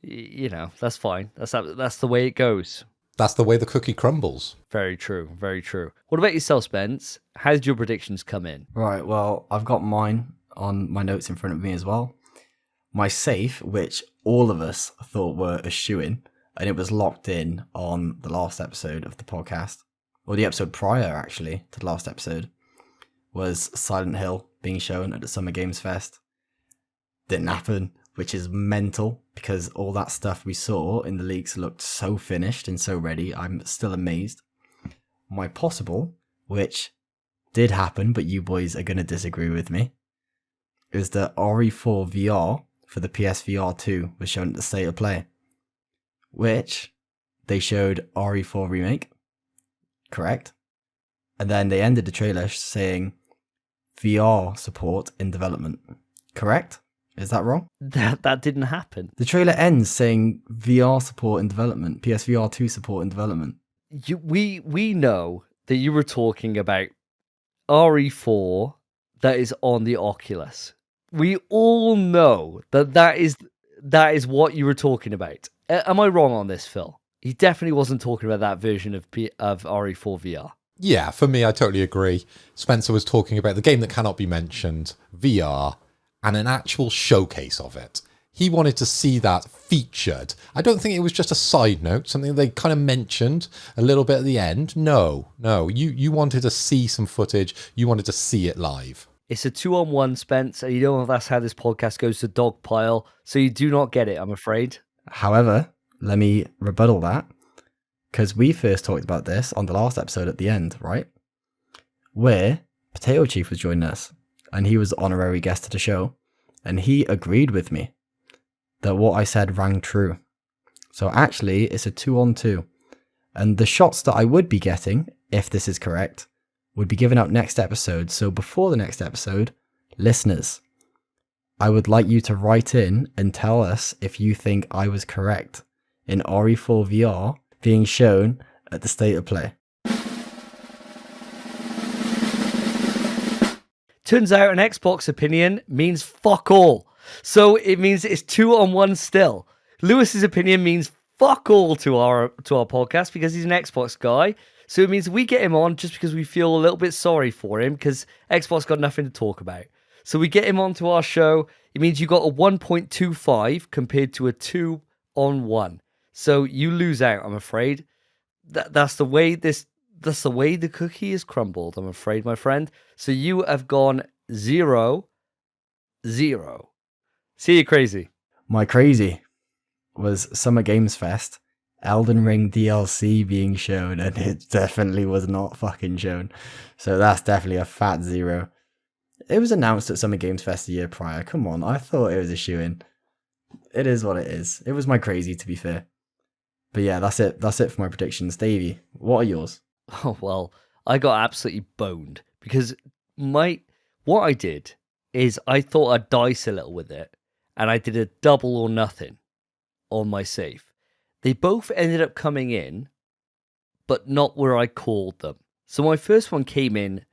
Speaker 1: that's fine. That's the way it goes.
Speaker 2: That's the way the cookie crumbles.
Speaker 1: Very true, very true. What about yourself, Spence? How did your predictions come in?
Speaker 3: Right, well, I've got mine on my notes in front of me as well. My safe, which all of us thought were a shoo-in, and it was locked in on the last episode of the podcast, or the episode prior, actually, to the last episode, was Silent Hill being shown at the Summer Games Fest. Didn't happen, which is mental, because all that stuff we saw in the leaks looked so finished and so ready. I'm still amazed. My possible, which did happen, but you boys are going to disagree with me, is that RE4 VR for the PSVR 2 was shown at the State of Play, which they showed RE4 Remake, correct? And then they ended the trailer saying VR support in development, correct? Is that wrong?
Speaker 1: That didn't happen.
Speaker 3: The trailer ends saying VR support in development, PSVR 2 support in development.
Speaker 1: We know that you were talking about RE4 that is on the Oculus. We all know that is what you were talking about. Am I wrong on this, Phil? He definitely wasn't talking about that version of RE4 VR.
Speaker 2: Yeah, for me, I totally agree. Spencer was talking about the game that cannot be mentioned, VR, and an actual showcase of it. He wanted to see that featured. I don't think it was just a side note, something they kind of mentioned a little bit at the end. No. You wanted to see some footage. You wanted to see it live.
Speaker 1: It's a 2-on-1, Spence, and you know that's how this podcast goes to dog pile, so you do not get it, I'm afraid.
Speaker 3: However, let me rebuttal that, because we first talked about this on the last episode at the end, right? Where Potato Chief was joining us, and he was honorary guest of the show, and he agreed with me that what I said rang true. So actually, it's a 2-on-2, and the shots that I would be getting, if this is correct, would be given out next episode. So before the next episode, listeners, I would like you to write in and tell us if you think I was correct in RE4 VR being shown at the State of Play.
Speaker 1: Turns out an Xbox opinion means fuck all. So it means it's 2-on-1 still. Lewis's opinion means fuck all to our podcast because he's an Xbox guy. So it means we get him on just because we feel a little bit sorry for him because Xbox got nothing to talk about. So we get him onto our show. It means you got a 1.25 compared to a 2-on-1. So you lose out, I'm afraid. That's the way this that's the way the cookie is crumbled, I'm afraid, my friend. So you have gone 0-0. See you crazy.
Speaker 3: My crazy was Summer Games Fest, Elden Ring DLC being shown, and it definitely was not fucking shown. So that's definitely a fat 0. It was announced at Summer Games Fest a year prior. Come on, I thought it was a shoo-in. It is what it is. It was my crazy, to be fair. But yeah, that's it. That's it for my predictions. Davey, what are yours?
Speaker 1: Oh, well, I got absolutely boned because what I did is I thought I'd dice a little with it, and I did a double or nothing on my save. They both ended up coming in, but not where I called them. So my first one came in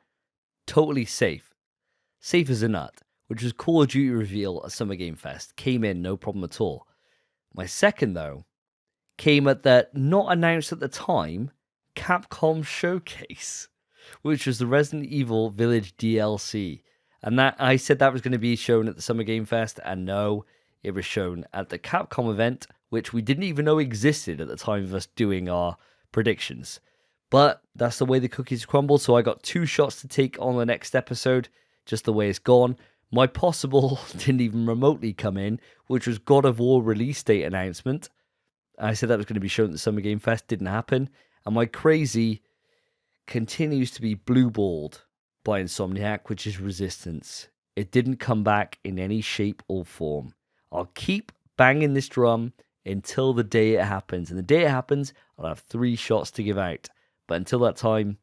Speaker 1: totally safe as a nut, which was Call of Duty reveal at Summer Game Fest. Came in, no problem at all. My second, though, came at the not announced at the time Capcom showcase, which was the Resident Evil Village DLC. And that I said that was going to be shown at the Summer Game Fest, and no, it was shown at the Capcom event, which we didn't even know existed at the time of us doing our predictions. But that's the way the cookies crumble, so I got 2 shots to take on the next episode, just the way it's gone. My possible didn't even remotely come in, which was God of War release date announcement. I said that was going to be shown at the Summer Game Fest, didn't happen. And my crazy continues to be blue-balled by Insomniac, which is Resistance. It didn't come back in any shape or form. I'll keep banging this drum until the day it happens. And the day it happens, I'll have 3 shots to give out. But until that time,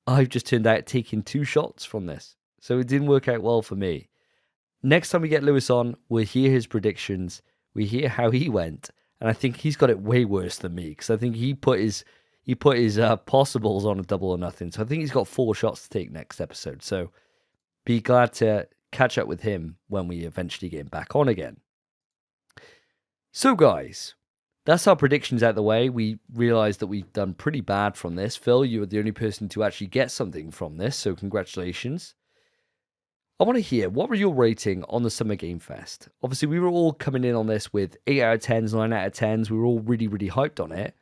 Speaker 1: I've just turned out taking 2 shots from this. So it didn't work out well for me. Next time we get Lewis on, we'll hear his predictions. We hear how he went. And I think he's got it way worse than me, because I think he put his possibles on a double or nothing. So I think he's got 4 shots to take next episode. So be glad to catch up with him when we eventually get him back on again. So guys, that's our predictions out the way. We realized that we've done pretty bad from this. Phil, you were the only person to actually get something from this, so congratulations. I want to hear, what were your rating on the Summer Game Fest? Obviously, we were all coming in on this with 8 out of 10s, 9 out of 10s. We were all really, really hyped on it.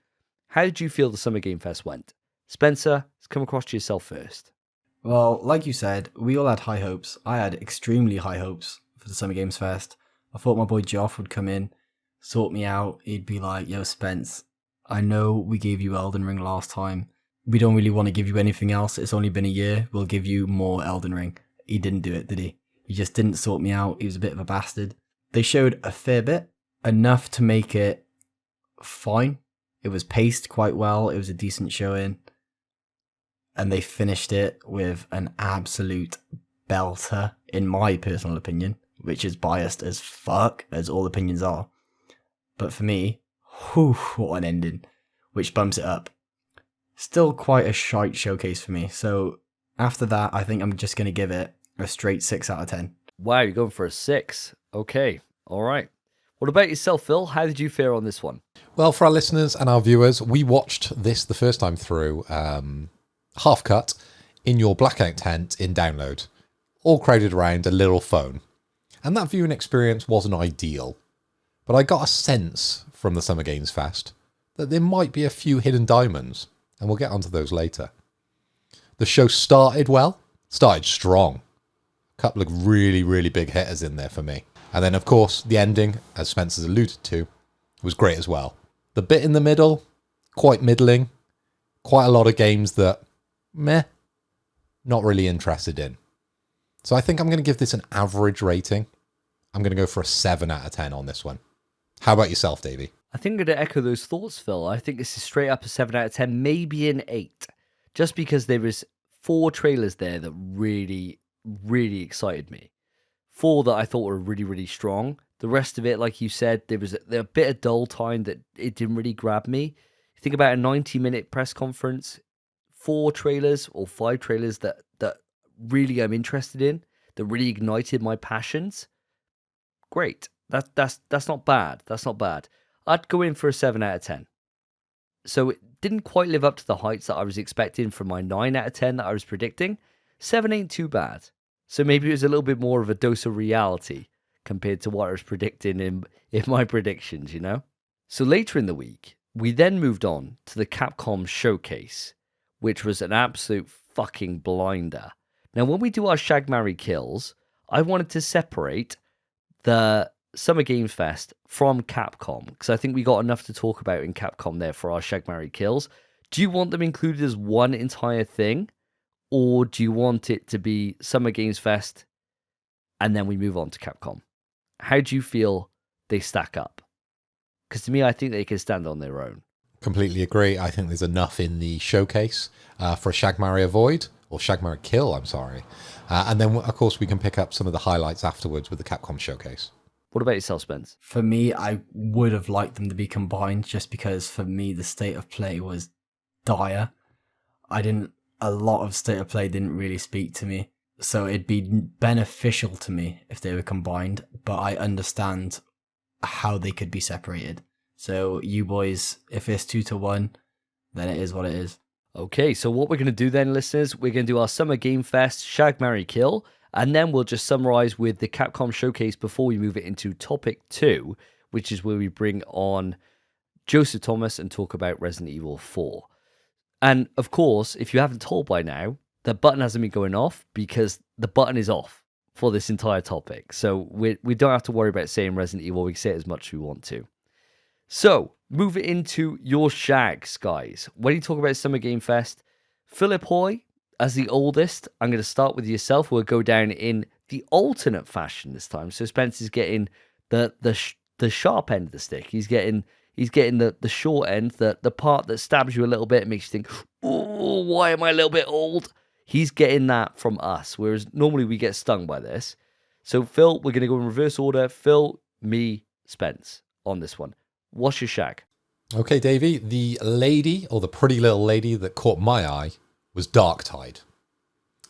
Speaker 1: How did you feel the Summer Game Fest went? Spencer, let's come across to yourself first.
Speaker 3: Well, like you said, we all had high hopes. I had extremely high hopes for the Summer Games Fest. I thought my boy Joff would come in, sort me out. He'd be like, yo, Spence, I know we gave you Elden Ring last time. We don't really want to give you anything else. It's only been a year. We'll give you more Elden Ring. He didn't do it, did he? He just didn't sort me out. He was a bit of a bastard. They showed a fair bit, enough to make it fine. It was paced quite well. It was a decent showing. And they finished it with an absolute belter, in my personal opinion, which is biased as fuck, as all opinions are. But for me, whew, what an ending, which bumps it up. Still quite a shite showcase for me. So after that, I think I'm just going to give it a straight 6 out of 10.
Speaker 1: Wow, you're going for a 6. Okay, all right. What about yourself, Phil? How did you fare on this one?
Speaker 2: Well, for our listeners and our viewers, we watched this the first time through, half cut, in your blackout tent in download, all crowded around a little phone. And that viewing experience wasn't ideal. But I got a sense from the Summer Games Fest that there might be a few hidden diamonds, and we'll get onto those later. The show started well, started strong. A couple of really, really big hitters in there for me. And then, of course, the ending, as Spencer's alluded to, was great as well. The bit in the middle, quite middling. Quite a lot of games that, meh, not really interested in. So I think I'm going to give this an average rating. I'm going to go for a 7 out of 10 on this one. How about yourself, Davey?
Speaker 1: I think I'm going to echo those thoughts, Phil. I think this is straight up a 7 out of 10, maybe an 8. Just because there was 4 trailers there that really, really excited me. 4 that I thought were really, really strong. The rest of it, like you said, there was a bit of dull time that it didn't really grab me. You think about a 90-minute press conference, 4 trailers or 5 trailers that really I'm interested in, that really ignited my passions. Great. That's not bad. That's not bad. I'd go in for a 7 out of 10. So it didn't quite live up to the heights that I was expecting from my 9 out of 10 that I was predicting. 7 ain't too bad. So maybe it was a little bit more of a dose of reality compared to what I was predicting in my predictions, you know? So later in the week, we then moved on to the Capcom showcase, which was an absolute fucking blinder. Now, when we do our Shag, Marry, Kills, I wanted to separate the Summer Game Fest from Capcom, because I think we got enough to talk about in Capcom there for our Shag, Marry, Kills. Do you want them included as one entire thing, or do you want it to be Summer Games Fest and then we move on to Capcom? How do you feel they stack up? Because to me, I think they can stand on their own.
Speaker 2: Completely agree. I think there's enough in the showcase for a Shag, Marry, Avoid, or Shag, Marry, Kill, I'm sorry. And then, of course, we can pick up some of the highlights afterwards with the Capcom showcase.
Speaker 1: What about yourself, Spence?
Speaker 3: For me, I would have liked them to be combined, just because for me the state of play was dire. A lot of state of play didn't really speak to me, so it'd be beneficial to me if they were combined, but I understand how they could be separated. So you boys, if it's 2-1, then it is what it is.
Speaker 1: Okay, so what we're going to do then, listeners, we're going to do our Summer Game Fest Shag, Marry, Kill, and then we'll just summarize with the Capcom showcase before we move it into topic 2, which is where we bring on Joseph Thomas and talk about Resident Evil 4. And of course, if you haven't told by now, the button hasn't been going off because the button is off for this entire topic. So we don't have to worry about saying Resident Evil. We can say it as much as we want to. So, move it into your shags, guys. When you talk about Summer Game Fest, Philip Hoy, as the oldest, I'm going to start with yourself. We'll go down in the alternate fashion this time. So Spence is getting the sharp end of the stick. He's getting the short end, the part that stabs you a little bit and makes you think, oh, why am I a little bit old? He's getting that from us, whereas normally we get stung by this. So Phil, we're going to go in reverse order. Phil, me, Spence on this one. What's your shag?
Speaker 2: Okay, Davey, the lady, or the pretty little lady that caught my eye was Darktide.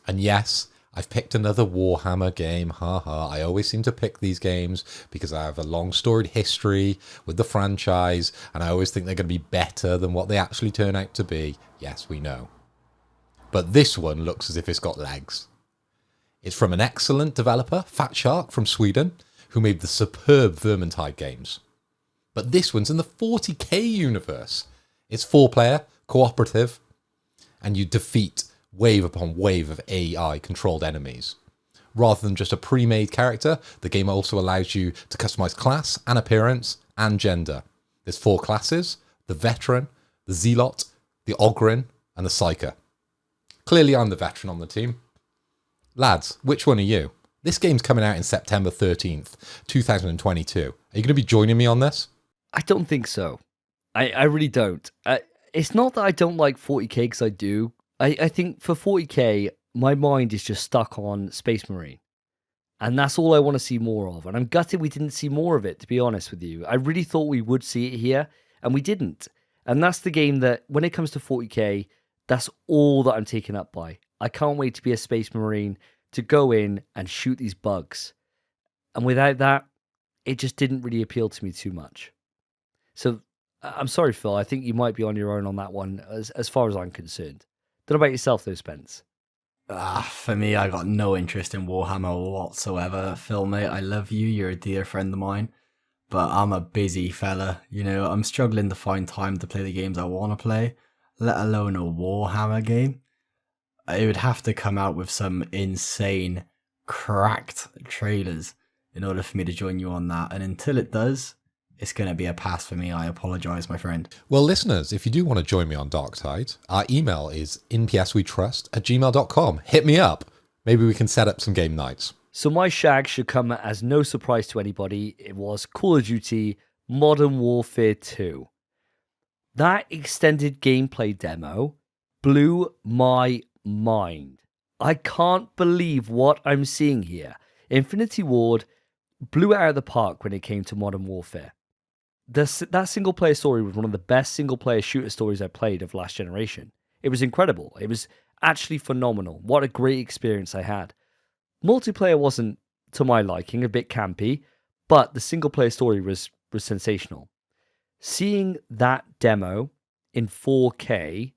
Speaker 2: And yes, I've picked another Warhammer game, haha. I always seem to pick these games because I have a long storied history with the franchise, and I always think they're going to be better than what they actually turn out to be. Yes, we know. But this one looks as if it's got legs. It's from an excellent developer, Fat Shark from Sweden, who made the superb Vermintide games. But this one's in the 40k universe. It's 4-player, cooperative, and you defeat wave upon wave of AI-controlled enemies. Rather than just a pre-made character, the game also allows you to customize class and appearance and gender. There's 4 classes: the Veteran, the Zealot, the Ogryn, and the Psyker. Clearly I'm the veteran on the team. Lads, which one are you? This game's coming out in September 13th, 2022. Are you going to be joining me on this?
Speaker 1: I don't think so. I really don't. It's not that I don't like 40k, because I do. I think for 40k, my mind is just stuck on Space Marine. And that's all I want to see more of. And I'm gutted we didn't see more of it, to be honest with you. I really thought we would see it here, and we didn't. And that's the game that, when it comes to 40k, that's all that I'm taken up by. I can't wait to be a Space Marine, to go in and shoot these bugs. And without that, it just didn't really appeal to me too much. So, I'm sorry, Phil. I think you might be on your own on that one, as far as I'm concerned. Don't know about yourself, though, Spence.
Speaker 3: For me, I got no interest in Warhammer whatsoever. Phil, mate, I love you. You're a dear friend of mine. But I'm a busy fella. You know, I'm struggling to find time to play the games I want to play, let alone a Warhammer game. It would have to come out with some insane, cracked trailers in order for me to join you on that. And until it does, it's going to be a pass for me. I apologise, my friend.
Speaker 2: Well, listeners, if you do want to join me on Darktide, our email is inpswetrust@gmail.com. Hit me up. Maybe we can set up some game nights.
Speaker 1: So my shag should come as no surprise to anybody. It was Call of Duty Modern Warfare 2. That extended gameplay demo blew my mind. I can't believe what I'm seeing here. Infinity Ward blew it out of the park when it came to Modern Warfare. That single-player story was one of the best single-player shooter stories I played of last generation. It was incredible. It was actually phenomenal. What a great experience I had. Multiplayer wasn't to my liking, a bit campy, but the single-player story was sensational. Seeing that demo in 4K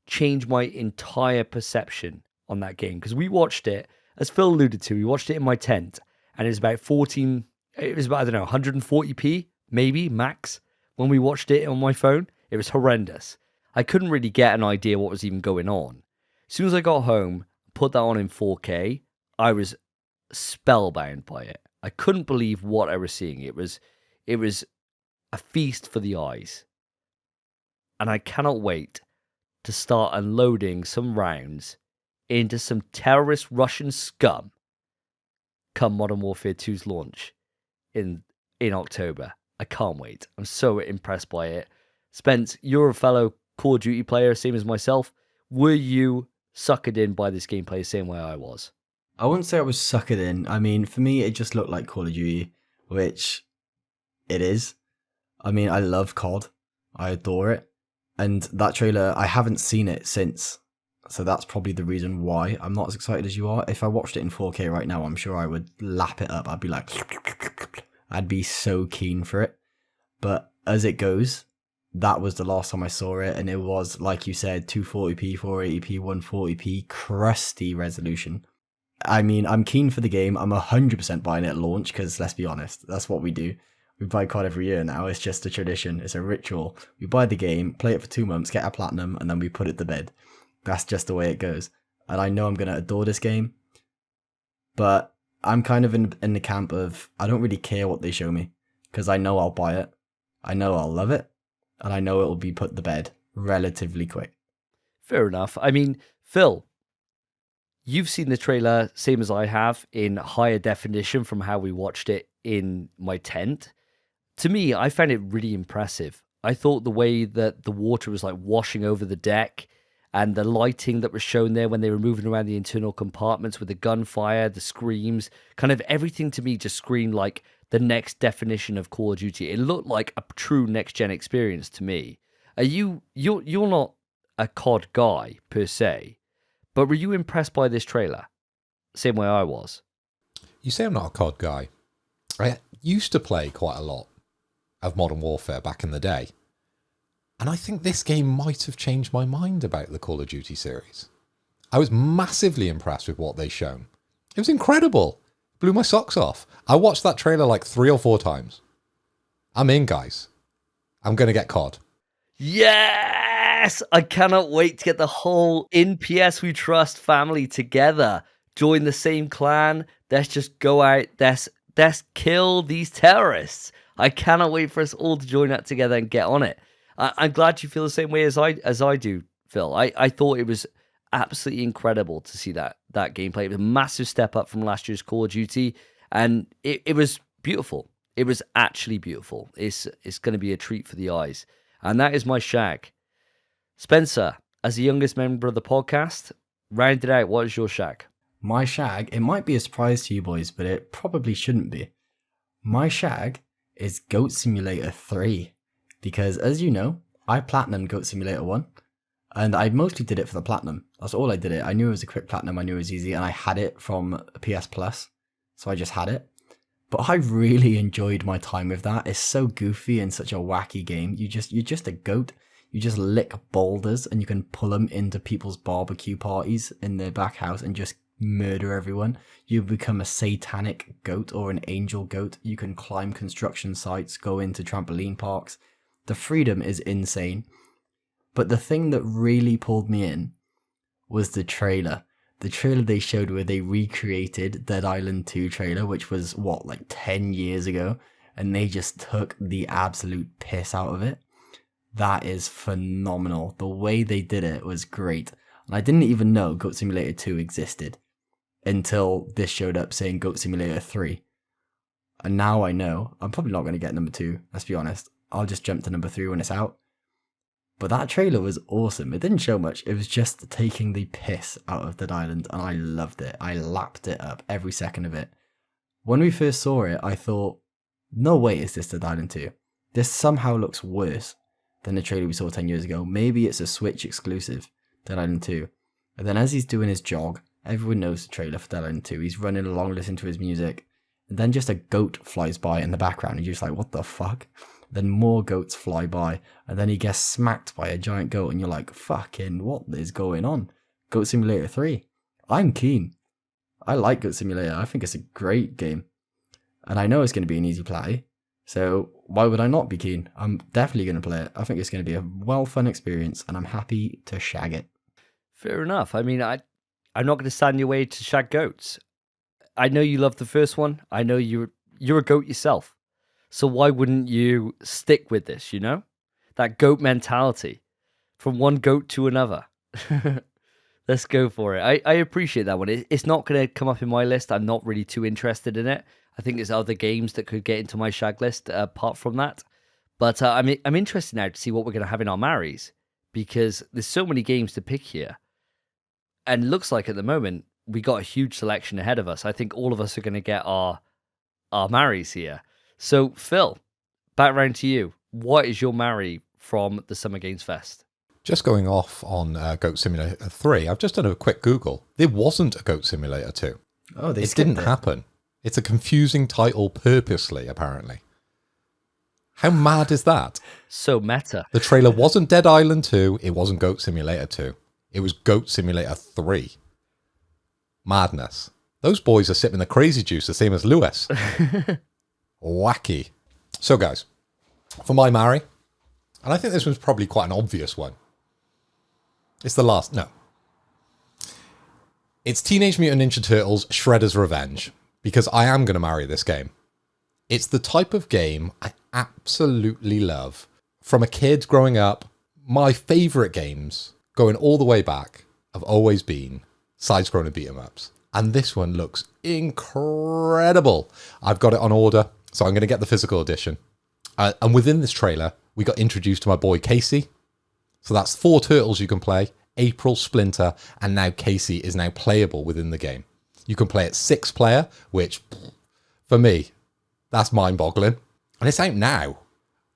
Speaker 1: changed my entire perception on that game, because we watched it, as Phil alluded to, we watched it in my tent, and it was about 140p, maybe, max. When we watched it on my phone, it was horrendous. I couldn't really get an idea what was even going on. As soon as I got home, put that on in 4K, I was spellbound by it. I couldn't believe what I was seeing. It was a feast for the eyes. And I cannot wait to start unloading some rounds into some terrorist Russian scum come Modern Warfare 2's launch in October. I can't wait. I'm so impressed by it. Spence, you're a fellow Call of Duty player, same as myself. Were you suckered in by this gameplay the same way I was?
Speaker 3: I wouldn't say I was suckered in. I mean, for me, it just looked like Call of Duty, which it is. I mean, I love COD. I adore it. And that trailer, I haven't seen it since. So that's probably the reason why I'm not as excited as you are. If I watched it in 4K right now, I'm sure I would lap it up. I'd be like, I'd be so keen for it. But as it goes, that was the last time I saw it. And it was, like you said, 240p, 480p, 140p, crusty resolution. I mean, I'm keen for the game. I'm 100% buying it at launch because, let's be honest, that's what we do. We buy COD every year now. It's just a tradition. It's a ritual. We buy the game, play it for 2 months, get a platinum, and then we put it to bed. That's just the way it goes. And I know I'm going to adore this game, but I'm kind of in the camp of I don't really care what they show me because I know I'll buy it. I know I'll love it, and I know it will be put to bed relatively quick.
Speaker 1: Fair enough. I mean, Phil, you've seen the trailer, same as I have, in higher definition from how we watched it in my tent. To me, I found it really impressive. I thought the way that the water was like washing over the deck and the lighting that was shown there when they were moving around the internal compartments with the gunfire, the screams, kind of everything to me just screamed like the next definition of Call of Duty. It looked like a true next-gen experience to me. You're not a COD guy per se, but were you impressed by this trailer? Same way I was.
Speaker 2: You say I'm not a COD guy. I used to play quite a lot of Modern Warfare back in the day. And I think this game might have changed my mind about the Call of Duty series. I was massively impressed with what they shown. It was incredible. Blew my socks off. I watched that trailer like 3 or 4 times. I'm in, guys. I'm going to get COD.
Speaker 1: Yes! I cannot wait to get the whole In PS We Trust family together. Join the same clan. Let's just go out. Let's kill these terrorists. I cannot wait for us all to join that together and get on it. I'm glad you feel the same way as I do, Phil. I thought it was absolutely incredible to see that gameplay. It was a massive step up from last year's Call of Duty, and it was beautiful. It was actually beautiful. It's going to be a treat for the eyes. And that is my shag. Spencer, as the youngest member of the podcast, round it out. What is your shag?
Speaker 3: My shag, it might be a surprise to you boys, but it probably shouldn't be. My shag is Goat Simulator 3. Because, as you know, I platinumed Goat Simulator 1. And I mostly did it for the platinum. That's all I did it. I knew it was a quick platinum. I knew it was easy. And I had it from PS Plus. So I just had it. But I really enjoyed my time with that. It's so goofy and such a wacky game. You're just a goat. You just lick boulders and you can pull them into people's barbecue parties in their back house and just murder everyone. You become a satanic goat or an angel goat. You can climb construction sites, go into trampoline parks. The freedom is insane. But the thing that really pulled me in was the trailer. The trailer they showed where they recreated Dead Island 2 trailer, which was, like 10 years ago, and they just took the absolute piss out of it. That is phenomenal. The way they did it was great. And I didn't even know Goat Simulator 2 existed until this showed up saying Goat Simulator 3. And now I know. I'm probably not going to get number 2, let's be honest. I'll just jump to number 3 when it's out. But that trailer was awesome. It didn't show much. It was just taking the piss out of Dead Island, and I loved it. I lapped it up, every second of it. When we first saw it, I thought, no way is this Dead Island 2. This somehow looks worse than the trailer we saw 10 years ago. Maybe it's a Switch exclusive, Dead Island 2. And then as he's doing his jog, everyone knows the trailer for Dead Island 2. He's running along, listening to his music. And then just a goat flies by in the background, and you're just like, what the fuck? Then more goats fly by, and then he gets smacked by a giant goat, and you're like, fucking, what is going on? Goat Simulator 3. I'm keen. I like Goat Simulator. I think it's a great game. And I know it's going to be an easy play. So why would I not be keen? I'm definitely going to play it. I think it's going to be a fun experience, and I'm happy to shag it.
Speaker 1: Fair enough. I mean, I'm not going to stand in your way to shag goats. I know you love the first one. I know you're a goat yourself. So why wouldn't you stick with this, you know? That goat mentality. From one goat to another. Let's go for it. I appreciate that one. It's not going to come up in my list. I'm not really too interested in it. I think there's other games that could get into my shag list apart from that. But I'm interested now to see what we're going to have in our marries, because there's so many games to pick here. And it looks like at the moment, we got a huge selection ahead of us. I think all of us are going to get our marries here. So, Phil, back round to you. What is your marry from the Summer Games Fest?
Speaker 2: Just going off on Goat Simulator 3, I've just done a quick Google. There wasn't a Goat Simulator 2.
Speaker 3: Oh,
Speaker 2: it didn't happen. It's a confusing title purposely, apparently. How mad is that?
Speaker 1: So meta.
Speaker 2: The trailer wasn't Dead Island 2. It wasn't Goat Simulator 2. It was Goat Simulator 3. Madness. Those boys are sipping the crazy juice the same as Lewis. Wacky. So, guys, for my marry, and I think this one's probably quite an obvious one. It's the last. No. It's Teenage Mutant Ninja Turtles Shredder's Revenge, because I am going to marry this game. It's the type of game I absolutely love. From a kid growing up, my favourite games, going all the way back, have always been side-scrolling beat-em-ups. And this one looks incredible. I've got it on order, so I'm going to get the physical edition. And within this trailer, we got introduced to my boy Casey. So that's 4 turtles you can play. April, Splinter, and now Casey is now playable within the game. You can play it 6-player, which, for me, that's mind-boggling. And it's out now.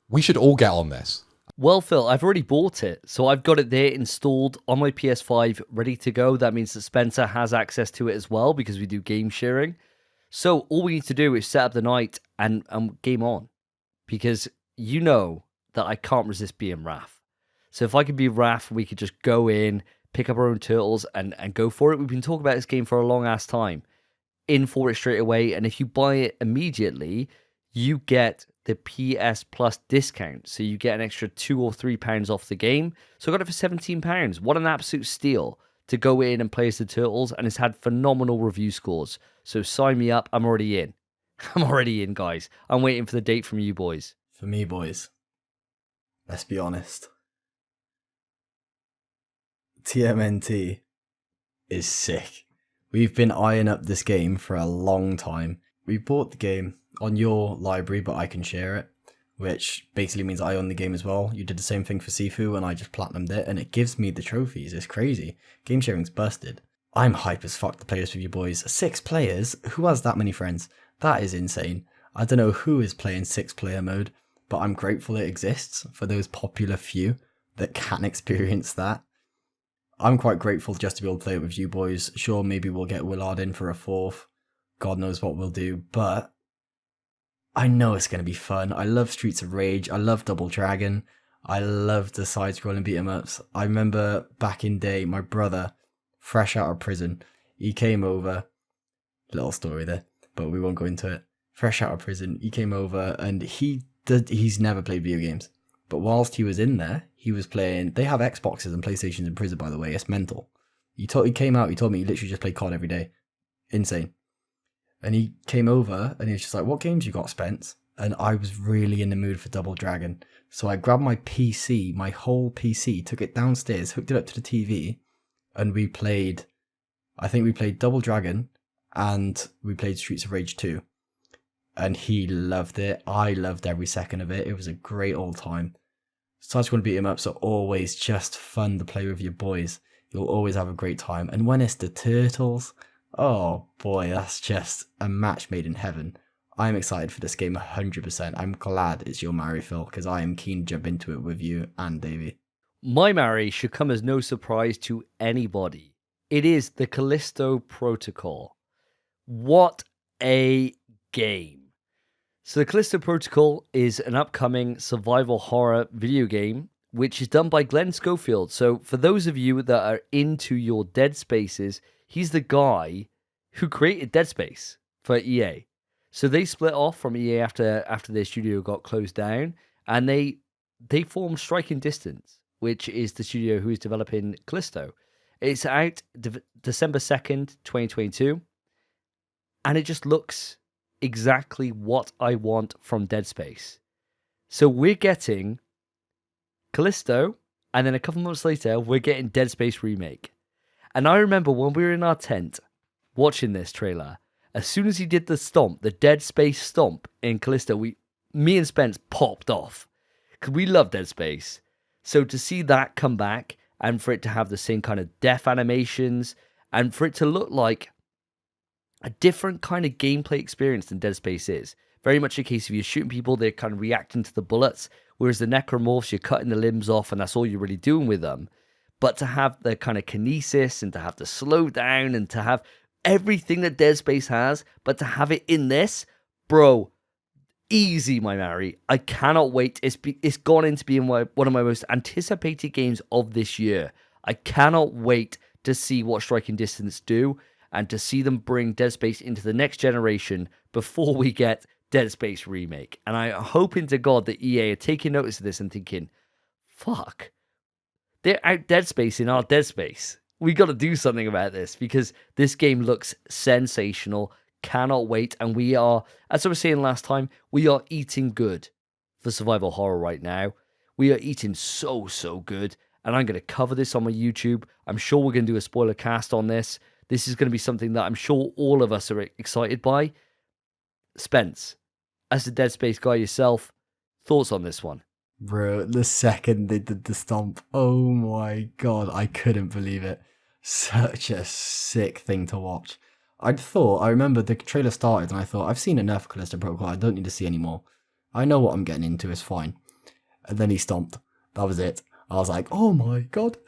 Speaker 2: We should all get on this.
Speaker 1: Well, Phil, I've already bought it. So I've got it there installed on my PS5, ready to go. That means that Spencer has access to it as well, because we do game sharing. So all we need to do is set up the night and game on. Because you know that I can't resist being Raph. So if I could be Raph, we could just go in, pick up our own turtles, and go for it. We've been talking about this game for a long-ass time. In for it straight away. And if you buy it immediately, you get the PS Plus discount. So you get an extra £2 or £3 off the game. So I got it for £17. What an absolute steal to go in and play as the Turtles. And it's had phenomenal review scores. So sign me up. I'm already in. I'm already in, guys. I'm waiting for the date from you boys.
Speaker 3: For me, boys, let's be honest. TMNT is sick. We've been eyeing up this game for a long time. We bought the game on your library, but I can share it, which basically means I own the game as well. You did the same thing for Sifu, and I just platinumed it, and it gives me the trophies. It's crazy. Game sharing's busted. I'm hype as fuck to play this with you boys. 6 players? Who has that many friends? That is insane. I don't know who is playing 6-player mode, but I'm grateful it exists for those popular few that can experience that. I'm quite grateful just to be able to play it with you boys. Sure, maybe we'll get Willard in for a 4th. God knows what we'll do, but I know it's going to be fun. I love Streets of Rage. I love Double Dragon. I love the side-scrolling beat-em-ups. I remember back in day, my brother, fresh out of prison, he came over. Little story there, but we won't go into it. Fresh out of prison, he came over and he's never played video games. But whilst he was in there, he was playing. They have Xboxes and PlayStations in prison, by the way. It's mental. He came out. He told me he literally just played COD every day. Insane. And he came over and he was just like, "What games you got, Spence?" And I was really in the mood for Double Dragon. So I grabbed my PC, my whole PC, took it downstairs, hooked it up to the TV, and we played. I think we played Double Dragon, and we played Streets of Rage 2. And he loved it. I loved every second of it. It was a great old time. Side-scrolling beat-em-ups are always just fun to play with your boys. You'll always have a great time. And when it's the Turtles, oh boy, that's just a match made in heaven. I'm excited for this game 100%. I'm glad it's your marry, Phil, because I am keen to jump into it with you and Davey.
Speaker 1: My marry should come as no surprise to anybody. It is the Callisto Protocol. What a game. So the Callisto Protocol is an upcoming survival horror video game, which is done by Glenn Schofield. So for those of you that are into your Dead Spaces, he's the guy who created Dead Space for EA. So they split off from EA after their studio got closed down, and they formed Striking Distance, which is the studio who is developing Callisto. It's out December 2nd, 2022, and it just looks exactly what I want from Dead Space. So we're getting Callisto, and then a couple months later, we're getting Dead Space Remake. And I remember when we were in our tent watching this trailer, as soon as he did the stomp, the Dead Space stomp in Callisto, me and Spence popped off. Because we love Dead Space. So to see that come back, and for it to have the same kind of death animations, and for it to look like a different kind of gameplay experience than Dead Space is. Very much a case of you're shooting people, they're kind of reacting to the bullets, whereas the necromorphs, you're cutting the limbs off, and that's all you're really doing with them. But to have the kind of kinesis, and to have the slow down, and to have everything that Dead Space has, but to have it in this, bro, easy, my Mary. I cannot wait. It's gone into being one of my most anticipated games of this year. I cannot wait to see what Striking Distance do, and to see them bring Dead Space into the next generation before we get Dead Space Remake. And I'm hoping to God that EA are taking notice of this and thinking, fuck, they're out Dead Space in our Dead Space. We got to do something about this, because this game looks sensational. Cannot wait. And we are, as I was saying last time, we are eating good for survival horror right now. We are eating so good. And I'm going to cover this on my YouTube. I'm sure we're going to do a spoiler cast on this. This is going to be something that I'm sure all of us are excited by. Spence, as the Dead Space guy yourself, thoughts on this one?
Speaker 3: Bro, the second they did the stomp, oh my god, I couldn't believe it. Such a sick thing to watch. I remember the trailer started and I thought, I've seen enough Callisto Protocol, I don't need to see any more. I know what I'm getting into, it's fine. And then he stomped. That was it. I was like, oh my god.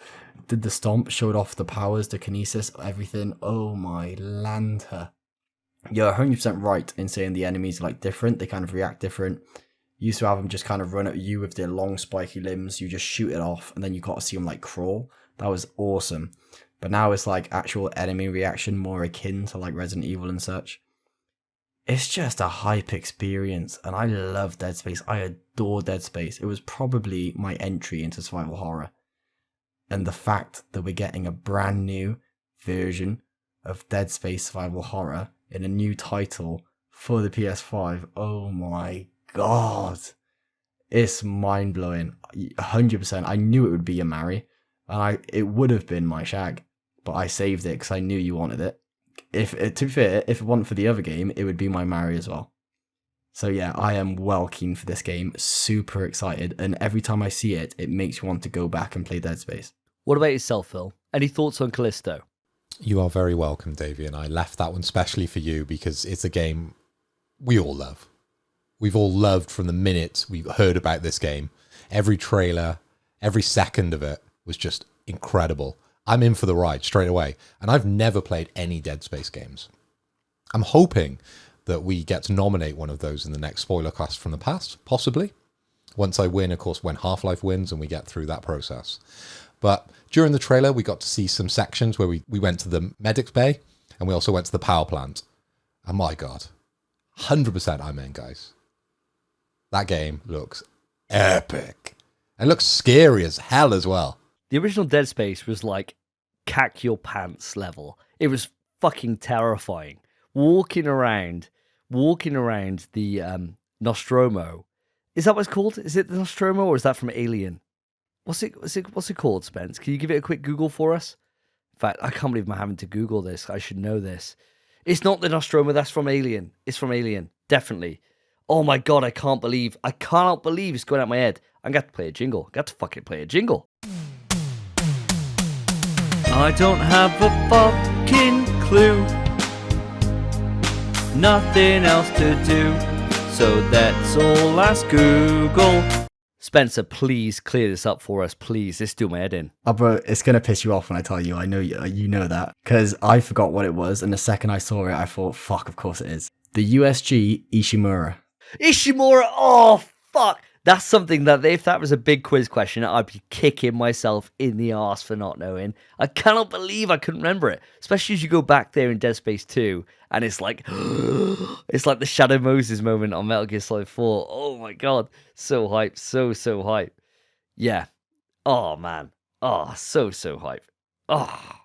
Speaker 3: Did the stomp, showed off the powers, the kinesis, everything. Oh my lanta. You're 100% right in saying the enemies are like different, they kind of react different. You used to have them just kind of run at you with their long spiky limbs, you just shoot it off, and then you got to see them like crawl. That was awesome. But now it's like actual enemy reaction, more akin to like Resident Evil and such. It's just a hype experience, and I love Dead Space. I adore Dead Space. It was probably my entry into survival horror. And the fact that we're getting a brand new version of Dead Space survival horror in a new title for the PS5, oh my god. It's mind-blowing. 100%. I knew it would be a Mary, and it would have been my shag. But I saved it because I knew you wanted it. To be fair, if it wasn't for the other game, it would be my Mary as well. So yeah, I am well keen for this game. Super excited. And every time I see it, it makes me want to go back and play Dead Space.
Speaker 1: What about yourself, Phil? Any thoughts on Callisto?
Speaker 2: You are very welcome, Davey. And I left that one specially for you because it's a game we all love. We've all loved from the minute we heard about this game. Every trailer, every second of it was just incredible. I'm in for the ride straight away. And I've never played any Dead Space games. I'm hoping that we get to nominate one of those in the next spoiler cast from the past, possibly. Once I win, of course, when Half-Life wins and we get through that process. But during the trailer, we got to see some sections where we went to the medics bay and we also went to the power plant. And my God, 100% I'm in, guys. That game looks epic. And looks scary as hell as well.
Speaker 1: The original Dead Space was like cack your pants level. It was fucking terrifying. Walking around the Nostromo. Is that what it's called? Is it the Nostromo or is that from Alien? What's it called, Spence? Can you give it a quick Google for us? In fact, I can't believe I'm having to Google this. I should know this. It's not the Nostromo, that's from Alien. It's from Alien, definitely. Oh my god, I cannot believe it's going out my head. I'm going to have to play a jingle. Got to fucking play a jingle. I don't have a fucking clue. Nothing else to do. So that's all ask Google. Spencer, please clear this up for us, please. This do my head in.
Speaker 3: Oh, bro, it's going to piss you off when I tell you. I know you know that. Because I forgot what it was, and the second I saw it, I thought, fuck, of course it is. The USG Ishimura.
Speaker 1: Ishimura, oh, fuck. That's something that if that was a big quiz question, I'd be kicking myself in the arse for not knowing. I cannot believe I couldn't remember it, especially as you go back there in Dead Space 2, and it's like it's like the Shadow Moses moment on Metal Gear Solid 4. Oh my god, so hype, so hype. Yeah. Oh man. Oh, so hype. Oh,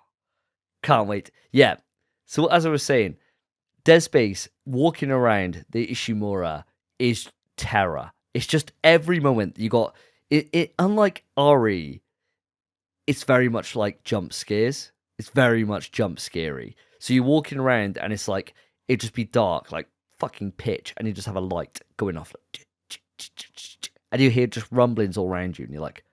Speaker 1: can't wait. Yeah. So as I was saying, Dead Space walking around the Ishimura is terror. It's just every moment you got it. Unlike RE, it's very much like jump scares. It's very much jump scary. So you're walking around and it's like it just be dark, like fucking pitch, and you just have a light going off, like, and you hear just rumblings all around you, and you're like,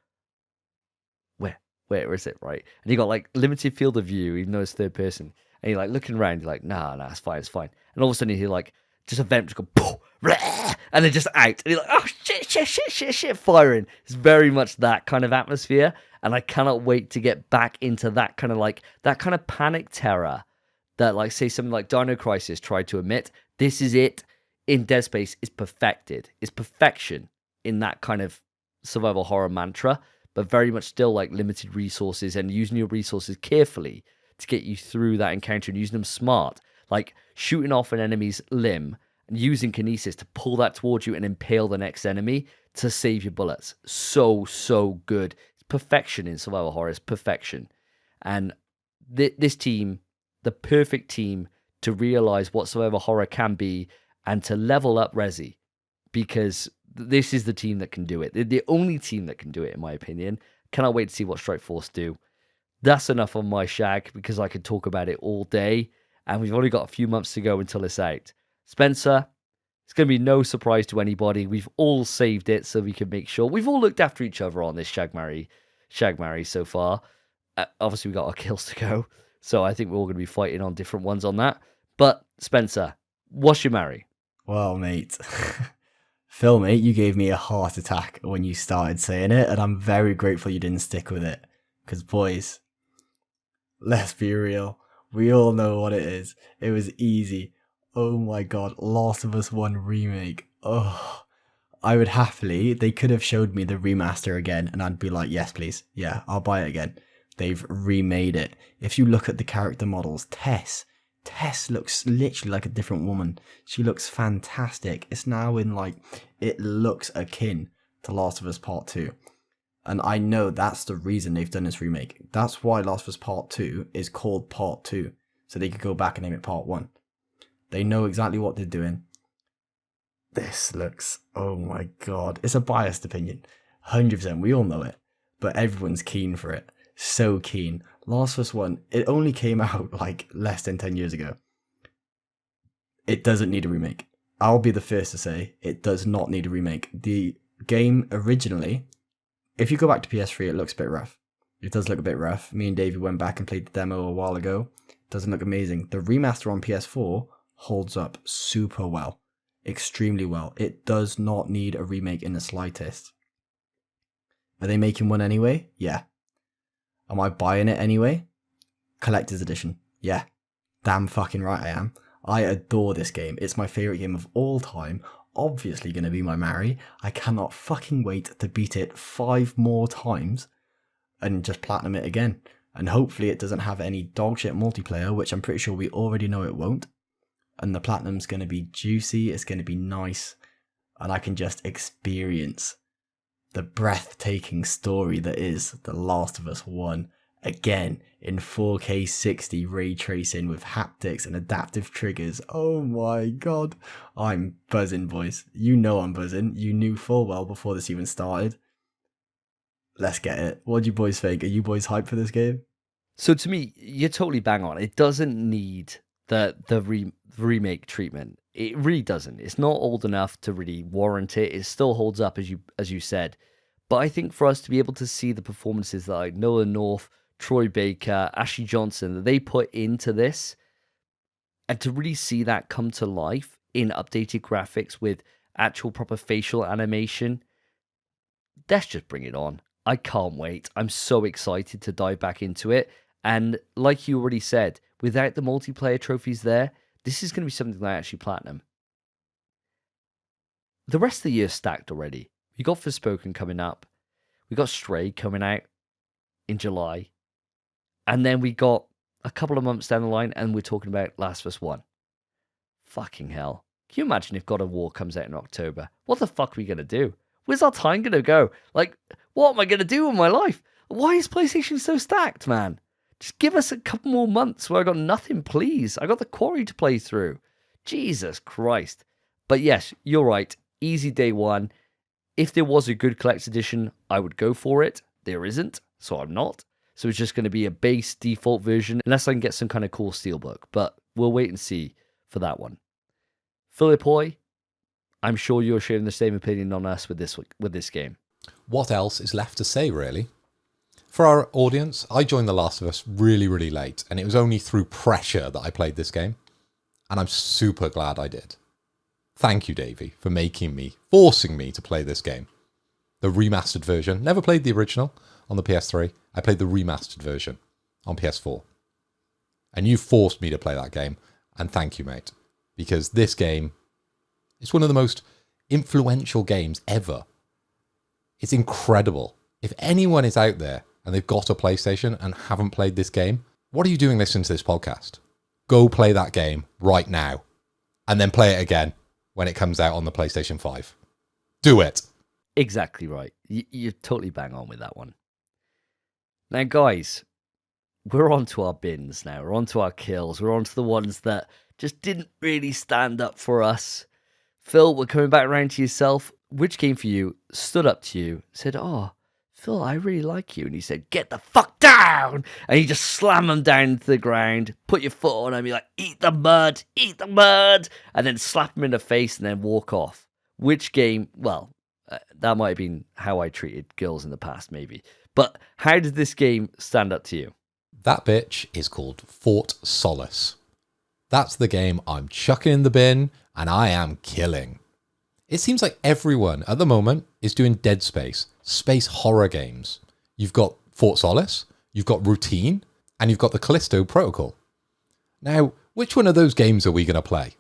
Speaker 1: where is it, right? And you got like limited field of view, even though it's third person, and you're like looking around, you're like, nah, it's fine. And all of a sudden you hear like just a vent just go, poof, and they're just out, and you're like, oh shit, firing. It's very much that kind of atmosphere, and I cannot wait to get back into that kind of panic terror that, like, say something like Dino Crisis tried to emit. This is it in Dead Space. Is perfected. It's perfection in that kind of survival horror mantra, but very much still like limited resources and using your resources carefully to get you through that encounter and using them smart, like shooting off an enemy's limb and using kinesis to pull that towards you and impale the next enemy to save your bullets. So good. It's perfection in survival horror. It's perfection. And this team, the perfect team to realize what survival horror can be and to level up Resi, because this is the team that can do it. They're the only team that can do it, in my opinion. Cannot wait to see what Strike Force do. That's enough on my shag, because I could talk about it all day, and we've only got a few months to go until it's out. Spencer, it's going to be no surprise to anybody. We've all saved it so we can make sure. We've all looked after each other on this shag marry so far. Obviously, we got our kills to go, so I think we're all going to be fighting on different ones on that. But Spencer, what's your marry?
Speaker 3: Well, mate, Phil, mate, you gave me a heart attack when you started saying it, and I'm very grateful you didn't stick with it. Because, boys, let's be real. We all know what it is. It was easy. Oh my god, Last of Us 1 Remake. Oh, I would happily, they could have showed me the remaster again, and I'd be like, yes, please. Yeah, I'll buy it again. They've remade it. If you look at the character models, Tess looks literally like a different woman. She looks fantastic. It's now in like, it looks akin to Last of Us Part 2. And I know that's the reason they've done this remake. That's why Last of Us Part 2 is called Part 2. So they could go back and name it Part 1. They know exactly what they're doing. This looks, oh my god. It's a biased opinion. 100%, we all know it. But everyone's keen for it. So keen. Last of Us 1, it only came out like less than 10 years ago. It doesn't need a remake. I'll be the first to say it does not need a remake. The game originally, if you go back to PS3, it looks a bit rough. It does look a bit rough. Me and Davey went back and played the demo a while ago. It doesn't look amazing. The remaster on PS4 holds up super well. Extremely well. It does not need a remake in the slightest. Are they making one anyway? Yeah. Am I buying it anyway? Collector's edition. Yeah. Damn fucking right I am. I adore this game. It's my favourite game of all time. Obviously going to be my marry. I cannot fucking wait to beat it 5 more times and just platinum it again. And hopefully it doesn't have any dogshit multiplayer, which I'm pretty sure we already know it won't. And the platinum's going to be juicy. It's going to be nice. And I can just experience the breathtaking story that is The Last of Us 1 again in 4K 60 ray tracing with haptics and adaptive triggers. Oh my god. I'm buzzing, boys. You know I'm buzzing. You knew full well before this even started. Let's get it. What do you boys think? Are you boys hyped for this game?
Speaker 1: So to me, you're totally bang on. It doesn't need the remake treatment. It really doesn't. It's not old enough to really warrant it. It still holds up, as you said. But I think for us to be able to see the performances that like Noah North, Troy Baker, Ashley Johnson, that they put into this, and to really see that come to life in updated graphics with actual proper facial animation, let's just bring it on. I can't wait. I'm so excited to dive back into it. And like you already said, without the multiplayer trophies there, this is going to be something that I actually platinum. The rest of the year's stacked already. We got Forspoken coming up. We got Stray coming out in July. And then we got a couple of months down the line, and we're talking about Last of Us 1. Fucking hell. Can you imagine if God of War comes out in October? What the fuck are we going to do? Where's our time going to go? Like, what am I going to do with my life? Why is PlayStation so stacked, man? Just give us a couple more months where I got nothing, please. I got the Quarry to play through. Jesus Christ. But yes, you're right. Easy day one. If there was a good collector's edition, I would go for it. There isn't, so I'm not. So it's just going to be a base default version, unless I can get some kind of cool steelbook. But we'll wait and see for that one. Philip Hoy, I'm sure you're sharing the same opinion on us with this game.
Speaker 2: What else is left to say, really? For our audience, I joined The Last of Us really, really late, and it was only through pressure that I played this game. And I'm super glad I did. Thank you, Davey, for forcing me to play this game. The remastered version. Never played the original on the PS3. I played the remastered version on PS4. And you forced me to play that game. And thank you, mate. Because this game is one of the most influential games ever. It's incredible. If anyone is out there and they've got a PlayStation and haven't played this game, what are you doing listening to this podcast? Go play that game right now. And then play it again when it comes out on the PlayStation 5. Do it.
Speaker 1: Exactly right. You're totally bang on with that one. Now, guys, we're on to our bins now. We're on to our kills. We're on to the ones that just didn't really stand up for us. Phil, we're coming back around to yourself. Which game for you stood up to you, said, "Oh, Phil, I really like you." And he said, "Get the fuck down." And you just slam him down to the ground, put your foot on him, you're like, eat the mud, and then slap him in the face and then walk off. Which game, well, that might have been how I treated girls in the past, maybe. But how did this game stand up to you?
Speaker 2: That bitch is called Fort Solace. That's the game I'm chucking in the bin, and I am killing. It seems like everyone at the moment is doing Dead Space horror games. You've got Fort Solace, you've got Routine, and you've got the Callisto Protocol. Now, which one of those games are we going to play?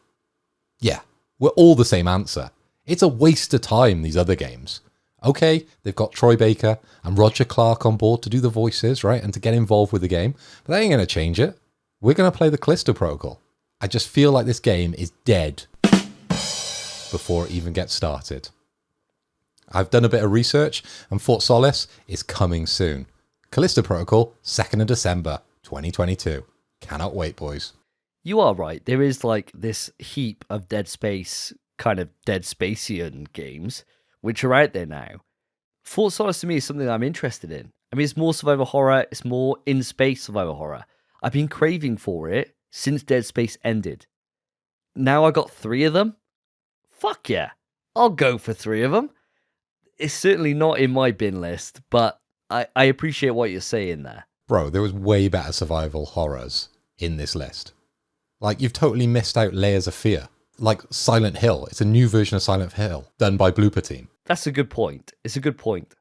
Speaker 2: Yeah, we're all the same answer. It's a waste of time, these other games. Okay, they've got Troy Baker and Roger Clark on board to do the voices, right, and to get involved with the game, but that ain't going to change it. We're going to play the Callisto Protocol. I just feel like this game is dead before it even gets started. I've done a bit of research, and Fort Solace is coming soon. Callisto Protocol, 2nd of December, 2022. Cannot wait, boys.
Speaker 1: You are right. There is like this heap of Dead Space, kind of Dead Spacian games, which are out there now. Fort Solace to me is something I'm interested in. I mean, it's more survival horror. It's more in-space survival horror. I've been craving for it since Dead Space ended. Now I got 3 of them. Fuck yeah. I'll go for 3 of them. It's certainly not in my bin list, but I appreciate what you're saying there.
Speaker 2: Bro, there was way better survival horrors in this list. Like, you've totally missed out Layers of Fear. Like Silent Hill. It's a new version of Silent Hill done by Blooper Team.
Speaker 1: That's a good point. It's a good point.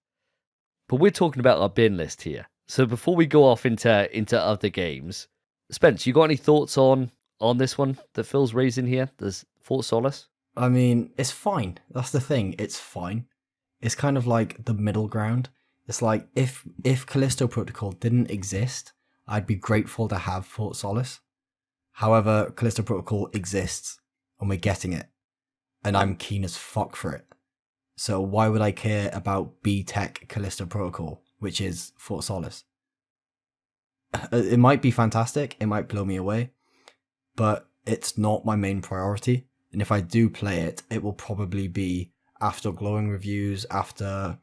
Speaker 1: But we're talking about our bin list here. So before we go off into other games, Spence, you got any thoughts on this one that Phil's raising here? There's Fort Solace?
Speaker 3: I mean, it's fine. That's the thing. It's fine. It's kind of like the middle ground. It's like if Callisto Protocol didn't exist, I'd be grateful to have Fort Solace. However, Callisto Protocol exists, and we're getting it. And I'm keen as fuck for it. So why would I care about B-Tech Callisto Protocol, which is Fort Solace? It might be fantastic, it might blow me away, but it's not my main priority. And if I do play it, it will probably be after glowing reviews, after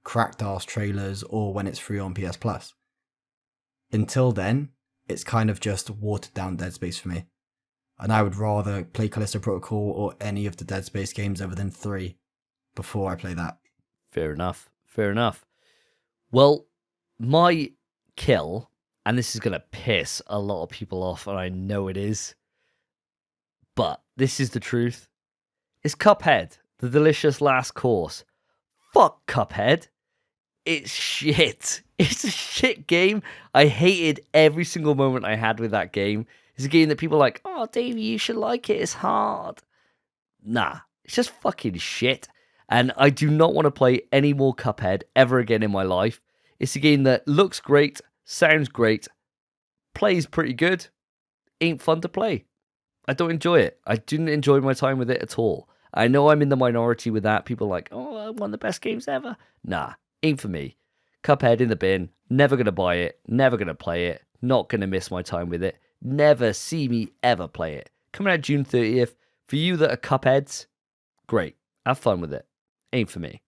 Speaker 3: cracked arse trailers, or when it's free on PS Plus. Until then, it's kind of just watered down Dead Space for me. And I would rather play Callisto Protocol or any of the Dead Space games other than 3 before I play that.
Speaker 1: Fair enough. Fair enough. Well, my kill, and this is going to piss a lot of people off, and I know it is, but this is the truth. It's Cuphead, the delicious last course. Fuck Cuphead. It's shit. It's a shit game. I hated every single moment I had with that game. It's a game that people are like, "Oh, Davey, you should like it. It's hard." Nah, it's just fucking shit. And I do not want to play any more Cuphead ever again in my life. It's a game that looks great, sounds great, plays pretty good, ain't fun to play. I don't enjoy it. I didn't enjoy my time with it at all. I know I'm in the minority with that. People are like, oh, one of the best games ever. Nah, ain't for me. Cuphead in the bin. Never going to buy it. Never going to play it. Not going to miss my time with it. Never see me ever play it. Coming out June 30th. For you that are Cupheads, great. Have fun with it. Ain't for me.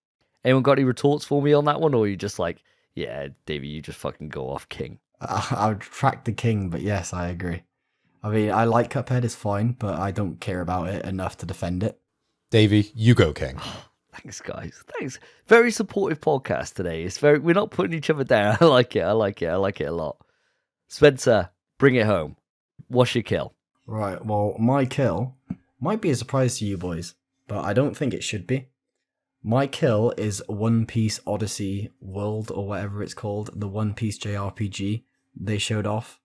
Speaker 1: Anyone got any retorts for me on that one? Or are you just like, yeah, Davey, you just fucking go off, king?
Speaker 3: I would track the king, but yes, I agree. I mean, I like Cuphead, it's fine, but I don't care about it enough to defend it.
Speaker 2: Davey, you go, king.
Speaker 1: Thanks, guys. Thanks. Very supportive podcast today. We're not putting each other down. I like it. I like it a lot. Spencer, bring it home. What's your kill?
Speaker 3: Right, well, my kill might be a surprise to you boys, but I don't think it should be. My kill is One Piece Odyssey World, or whatever it's called, the One Piece JRPG they showed off.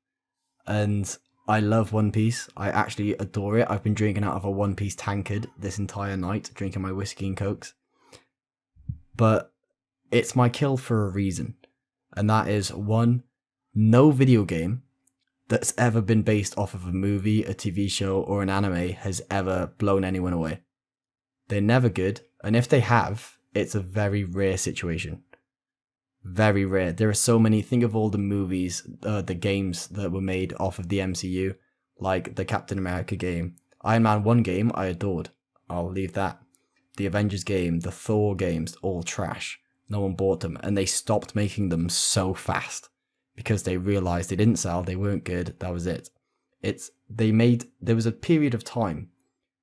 Speaker 3: And I love One Piece. I actually adore it. I've been drinking out of a One Piece tankard this entire night, drinking my whiskey and cokes. But it's my kill for a reason. And that is, one, no video game that's ever been based off of a movie, a TV show, or an anime has ever blown anyone away. They're never good, and if they have, it's a very rare situation. Very rare. There are so many. Think of all the movies, the games that were made off of the MCU, like the Captain America game. Iron Man 1 game, I adored. I'll leave that. The Avengers game, the Thor games, all trash. No one bought them, and they stopped making them so fast because they realized they didn't sell, they weren't good, that was it. There was a period of time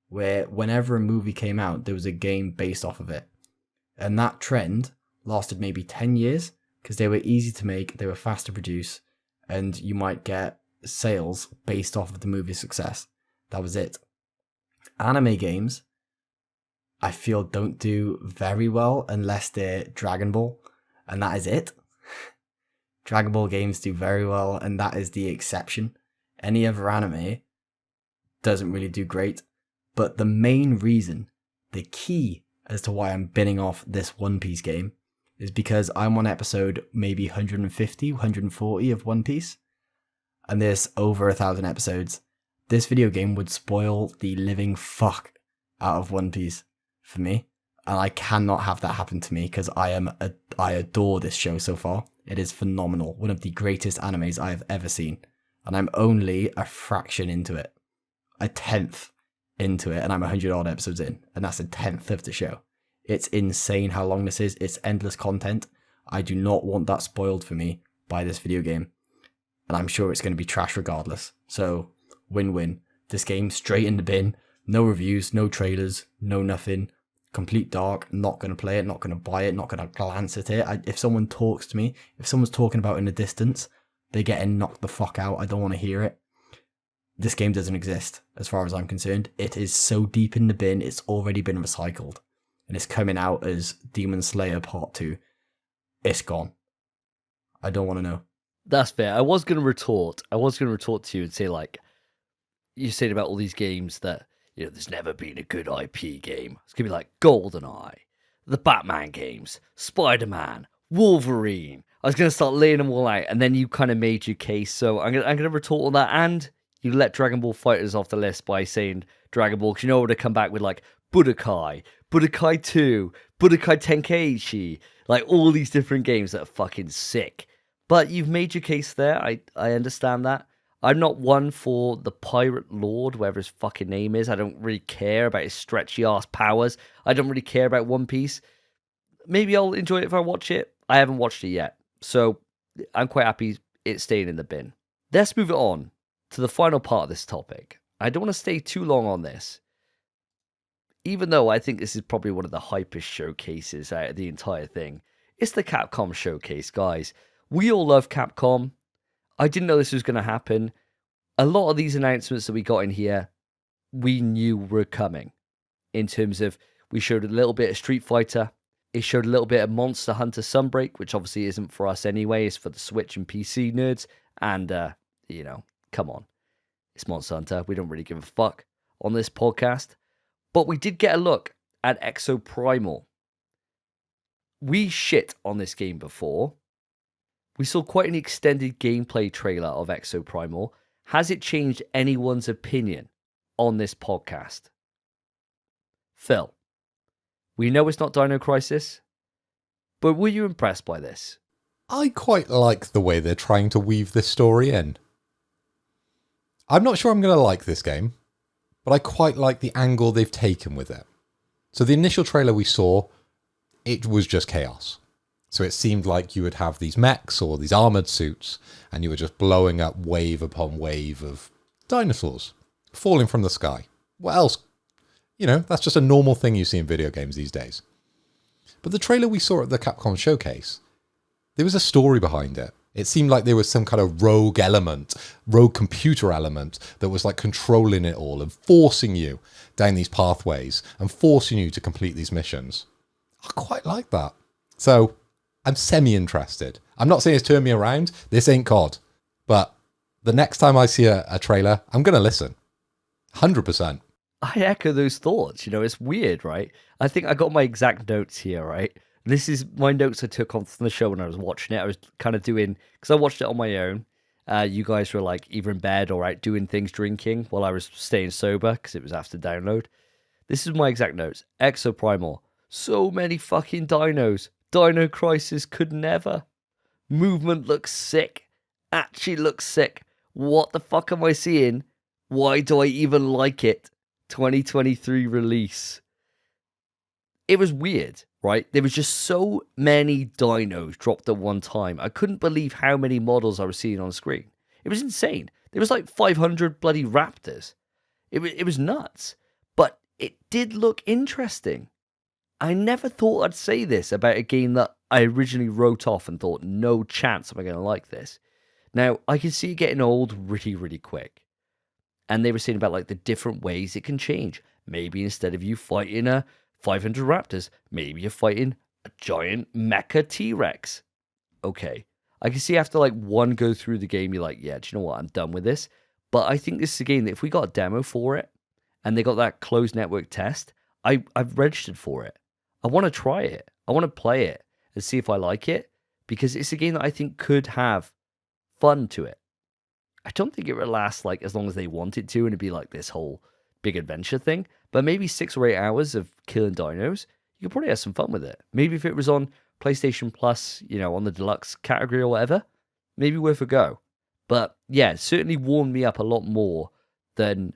Speaker 3: where whenever a movie came out, there was a game based off of it. And that trend lasted maybe 10 years because they were easy to make, they were fast to produce, and you might get sales based off of the movie's success. That was it. Anime games, I feel, don't do very well unless they're Dragon Ball, and that is it. Dragon Ball games do very well, and that is the exception. Any other anime doesn't really do great. But the main reason, the key as to why I'm binning off this One Piece game, is because I'm on episode maybe 150, 140 of One Piece, and there's over 1,000 episodes. This video game would spoil the living fuck out of One Piece for me, and I cannot have that happen to me because I adore this show so far. It is phenomenal, one of the greatest animes I have ever seen, and I'm only a fraction into it, a tenth into it, and I'm 100 odd episodes in, and that's a tenth of the show. It's insane how long this is. It's endless content. I do not want that spoiled for me by this video game, and I'm sure it's going to be trash regardless. So win-win. This game straight in the bin. No reviews, no trailers, no nothing. Complete dark. Not going to play it, not going to buy it, not going to glance at it. If someone talks to me, if someone's talking about it in the distance, they're getting knocked the fuck out. I don't want to hear it. This game doesn't exist, as far as I'm concerned. It is so deep in the bin, it's already been recycled. And it's coming out as Demon Slayer Part 2. It's gone. I don't want to know.
Speaker 1: That's fair. I was going to retort to you and say, like, you're saying about all these games that, you know, there's never been a good IP game. It's going to be like GoldenEye, the Batman games, Spider-Man, Wolverine. I was going to start laying them all out, and then you kind of made your case. So I'm going to retort on that, and you let Dragon Ball FighterZ off the list by saying Dragon Ball, because you know what to come back with, like Budokai 2, Budokai Tenkaichi, like all these different games that are fucking sick. But you've made your case there. I understand that. I'm not one for the Pirate Lord, whatever his fucking name is. I don't really care about his stretchy ass powers. I don't really care about One Piece. Maybe I'll enjoy it if I watch it. I haven't watched it yet, so I'm quite happy it's staying in the bin. Let's move it on to the final part of this topic. I don't want to stay too long on this, even though I think this is probably one of the hypest showcases out of the entire thing. It's the Capcom showcase, guys. We all love Capcom. I didn't know this was going to happen. A lot of these announcements that we got in here, we knew were coming. In terms of, we showed a little bit of Street Fighter. It showed a little bit of Monster Hunter Sunbreak, which obviously isn't for us anyway. It's for the Switch and PC nerds. And, you know, come on. It's Monster Hunter. We don't really give a fuck on this podcast. But we did get a look at Exoprimal. we shit on this game before. We saw quite an extended gameplay trailer of Exoprimal. Has it changed anyone's opinion on this podcast? Phil, we know it's not Dino Crisis, but were you impressed by this?
Speaker 2: I quite like the way they're trying to weave this story in. I'm not sure I'm going to like this game, but I quite like the angle they've taken with it. So the initial trailer we saw, it was just chaos. So it seemed like you would have these mechs or these armored suits, and you were just blowing up wave upon wave of dinosaurs falling from the sky. What else? You know, that's just a normal thing you see in video games these days. But the trailer we saw at the Capcom showcase, there was a story behind it. It seemed like there was some kind of rogue computer element that was like controlling it all and forcing you down these pathways and forcing you to complete these missions. I quite like that. So I'm semi-interested. I'm not saying it's turned me around. This ain't COD. But the next time I see a trailer, I'm going to listen. 100%.
Speaker 1: I echo those thoughts. You know, it's weird, right? I think I got my exact notes here, right? This is my notes I took on the show when I was watching it. I was kind of doing, because I watched it on my own. You guys were like either in bed or out doing things, drinking, while I was staying sober because it was after download. This is my exact notes. Exoprimal. So many fucking dinos. Dino Crisis could never. Movement looks sick. Actually looks sick. What the fuck am I seeing? Why do I even like it? 2023 release. It was weird, right? There was just so many dinos dropped at one time. I couldn't believe how many models I was seeing on screen. It was insane. There was like 500 bloody raptors. It was nuts. But it did look interesting. I never thought I'd say this about a game that I originally wrote off and thought, no chance am I going to like this. Now, I can see it getting old really, really quick. And they were saying about like the different ways it can change. Maybe instead of you fighting a 500 raptors, maybe you're fighting a giant mecha T-Rex. Okay. I can see after like one go through the game, you're like, yeah, do you know what? I'm done with this. But I think this is a game that if we got a demo for it and they got that closed network test, I've registered for it. I want to try it. I want to play it and see if I like it because it's a game that I think could have fun to it. I don't think it would last like as long as they want it to and it'd be like this whole big adventure thing. But maybe 6 or 8 hours of killing dinos, you could probably have some fun with it. Maybe if it was on PlayStation Plus, you know, on the deluxe category or whatever, maybe worth a go. But yeah, it certainly warmed me up a lot more than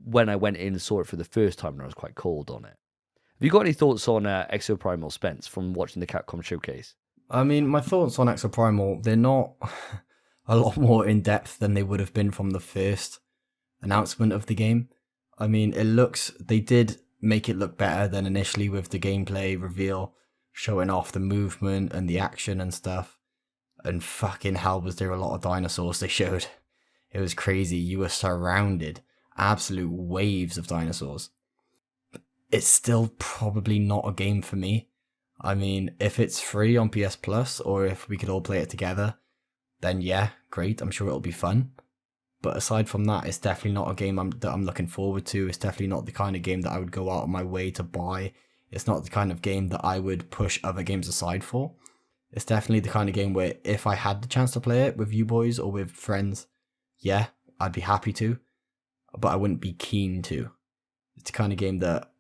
Speaker 1: when I went in and saw it for the first time and I was quite cold on it. Have you got any thoughts on Exoprimal, Spence, from watching the Capcom showcase?
Speaker 3: I mean, my thoughts on Exoprimal, they're not a lot more in-depth than they would have been from the first announcement of the game. I mean, they did make it look better than initially with the gameplay reveal, showing off the movement and the action and stuff. And fucking hell was there a lot of dinosaurs they showed. It was crazy. You were surrounded. Absolute waves of dinosaurs. It's still probably not a game for me. I mean, if it's free on PS Plus or if we could all play it together, then yeah, great. I'm sure it'll be fun. But aside from that, it's definitely not a game that I'm looking forward to. It's definitely not the kind of game that I would go out of my way to buy. It's not the kind of game that I would push other games aside for. It's definitely the kind of game where if I had the chance to play it with you boys or with friends, yeah, I'd be happy to. But I wouldn't be keen to. It's the kind of game that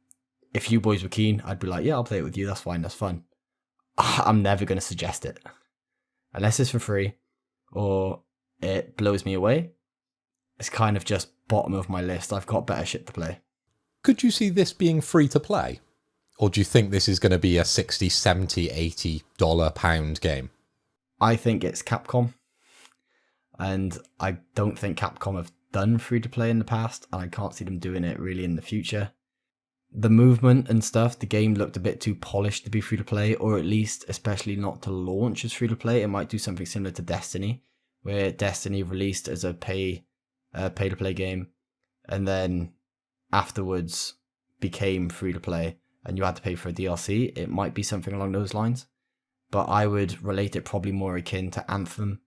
Speaker 3: if you boys were keen, I'd be like, yeah, I'll play it with you. That's fine. That's fun. I'm never going to suggest it. Unless it's for free or it blows me away. It's kind of just bottom of my list. I've got better shit to play.
Speaker 2: Could you see this being free to play? Or do you think this is going to be a $60, $70, $80 pound game?
Speaker 3: I think it's Capcom. And I don't think Capcom have done free to play in the past. And I can't see them doing it really in the future. The movement and stuff, the game looked a bit too polished to be free to play. Or at least, especially not to launch as free to play. It might do something similar to Destiny. Where Destiny released as a pay-to-play game, and then afterwards became free-to-play, and you had to pay for a DLC. It might be something along those lines, but I would relate it probably more akin to Anthem,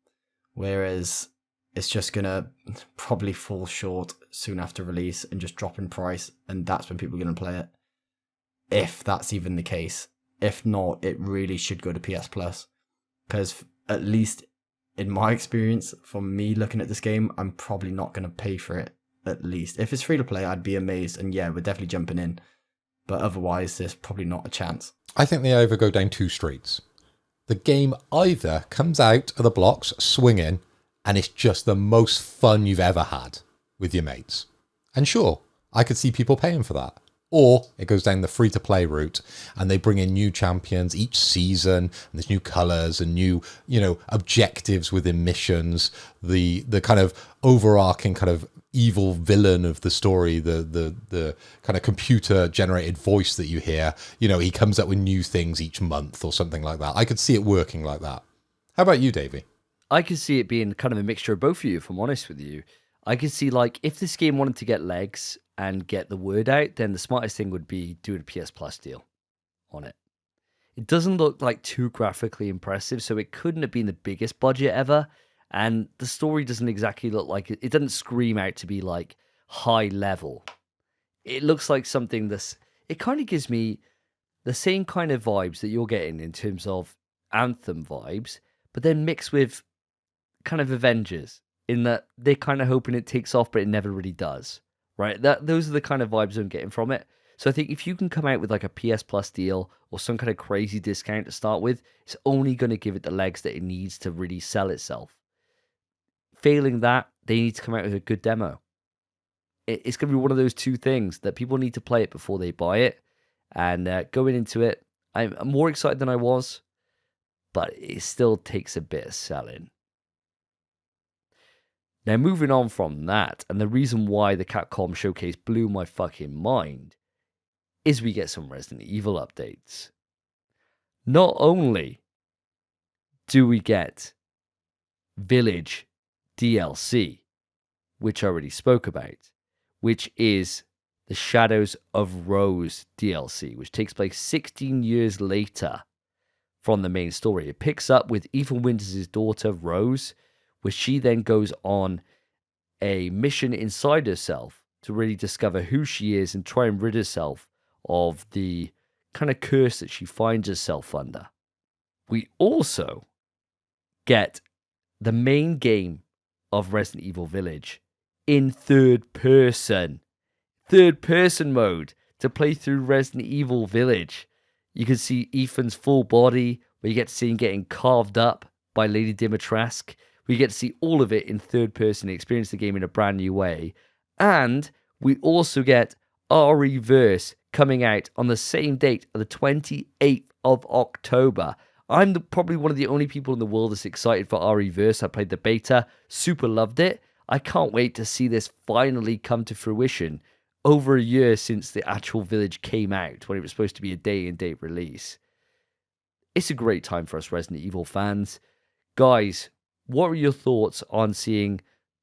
Speaker 3: whereas it's just going to probably fall short soon after release and just drop in price, and that's when people are going to play it. If that's even the case. If not, it really should go to PS Plus. Because at least in my experience, from me looking at this game, I'm probably not going to pay for it, at least. If it's free to play, I'd be amazed. And yeah, we're definitely jumping in. But otherwise, there's probably not a chance.
Speaker 2: I think they either go down two streets. The game either comes out of the blocks swinging and it's just the most fun you've ever had with your mates. And sure, I could see people paying for that. Or it goes down the free-to-play route and they bring in new champions each season and there's new colours and new, objectives within missions. The kind of overarching kind of evil villain of the story, the kind of computer-generated voice that you hear, he comes up with new things each month or something like that. I could see it working like that. How about you, Davey?
Speaker 1: I could see it being kind of a mixture of both of you, if I'm honest with you. I could see, like, if this game wanted to get legs and get the word out, then the smartest thing would be doing a PS Plus deal on it. It doesn't look like too graphically impressive, so it couldn't have been the biggest budget ever. And the story doesn't exactly look like it doesn't scream out to be like high level. It looks like something it kind of gives me the same kind of vibes that you're getting in terms of Anthem vibes, but then mixed with kind of Avengers, in that they're kind of hoping it takes off, but it never really does. Right? Those are the kind of vibes I'm getting from it. So I think if you can come out with like a PS Plus deal or some kind of crazy discount to start with, it's only going to give it the legs that it needs to really sell itself. Failing that, they need to come out with a good demo. It's going to be one of those two things that people need to play it before they buy it. And going into it, I'm more excited than I was, but it still takes a bit of selling. Now, moving on from that, and the reason why the Capcom showcase blew my fucking mind, is we get some Resident Evil updates. Not only do we get Village DLC, which I already spoke about, which is the Shadows of Rose DLC, which takes place 16 years later from the main story. It picks up with Ethan Winters' daughter, Rose, where she then goes on a mission inside herself to really discover who she is and try and rid herself of the kind of curse that she finds herself under. We also get the main game of Resident Evil Village in third person mode to play through Resident Evil Village. You can see Ethan's full body, where you get to see him getting carved up by Lady Dimitrescu. We get to see all of it in third person and experience the game in a brand new way. And we also get Re4 coming out on the same date of the 28th of October. I'm probably one of the only people in the world that's excited for Re4. I played the beta, super loved it. I can't wait to see this finally come to fruition over a year since the actual Village came out, when it was supposed to be a day-and-date release. It's a great time for us Resident Evil fans. Guys, what are your thoughts on seeing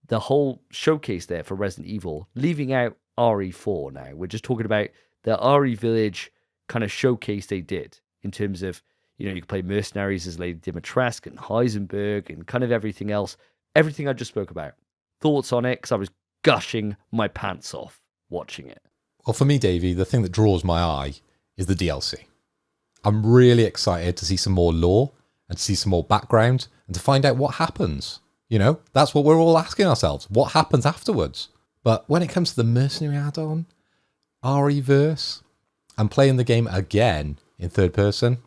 Speaker 1: the whole showcase there for Resident Evil, leaving out RE4 now? We're just talking about the RE Village kind of showcase they did in terms of, you can play mercenaries as Lady Dimitrescu and Heisenberg and kind of everything else. Everything I just spoke about. Thoughts on it? Because I was gushing my pants off watching it.
Speaker 2: Well, for me, Davey, the thing that draws my eye is the DLC. I'm really excited to see some more lore and to see some more background and to find out what happens. That's what we're all asking ourselves. What happens afterwards? But when it comes to the mercenary add-on, Re4, and playing the game again in third person,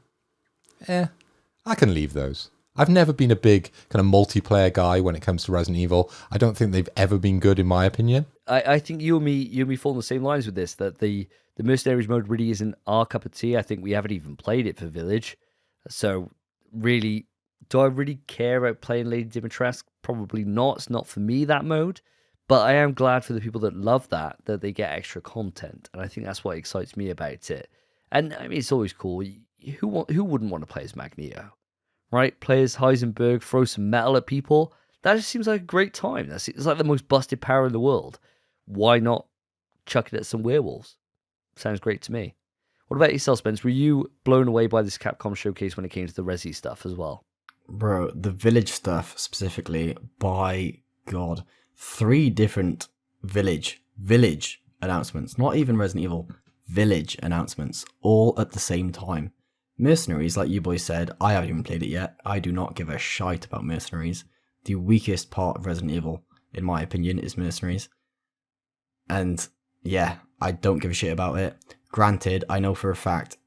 Speaker 2: I can leave those. I've never been a big kind of multiplayer guy when it comes to Resident Evil. I don't think they've ever been good in my opinion.
Speaker 1: I think you and me fall on the same lines with this, that the mercenaries mode really isn't our cup of tea. I think we haven't even played it for Village. So really, do I really care about playing Lady Dimitrescu? Probably not. It's not for me, that mode. But I am glad for the people that love that they get extra content. And I think that's what excites me about it. And I mean, it's always cool. Who wouldn't want to play as Magneto? Right? Play as Heisenberg, throw some metal at people. That just seems like a great time. It's like the most busted power in the world. Why not chuck it at some werewolves? Sounds great to me. What about yourself, Spence? Were you blown away by this Capcom showcase when it came to the Resi stuff as well?
Speaker 3: Bro, the Village stuff specifically, by God, 3 different Village announcements, not even Resident Evil, Village announcements, all at the same time, Mercenaries, like you boys said, I haven't even played it yet. I do not give a shite about Mercenaries. The weakest part of Resident Evil, in my opinion, is Mercenaries. And yeah, I don't give a shit about it. Granted, I know for a fact,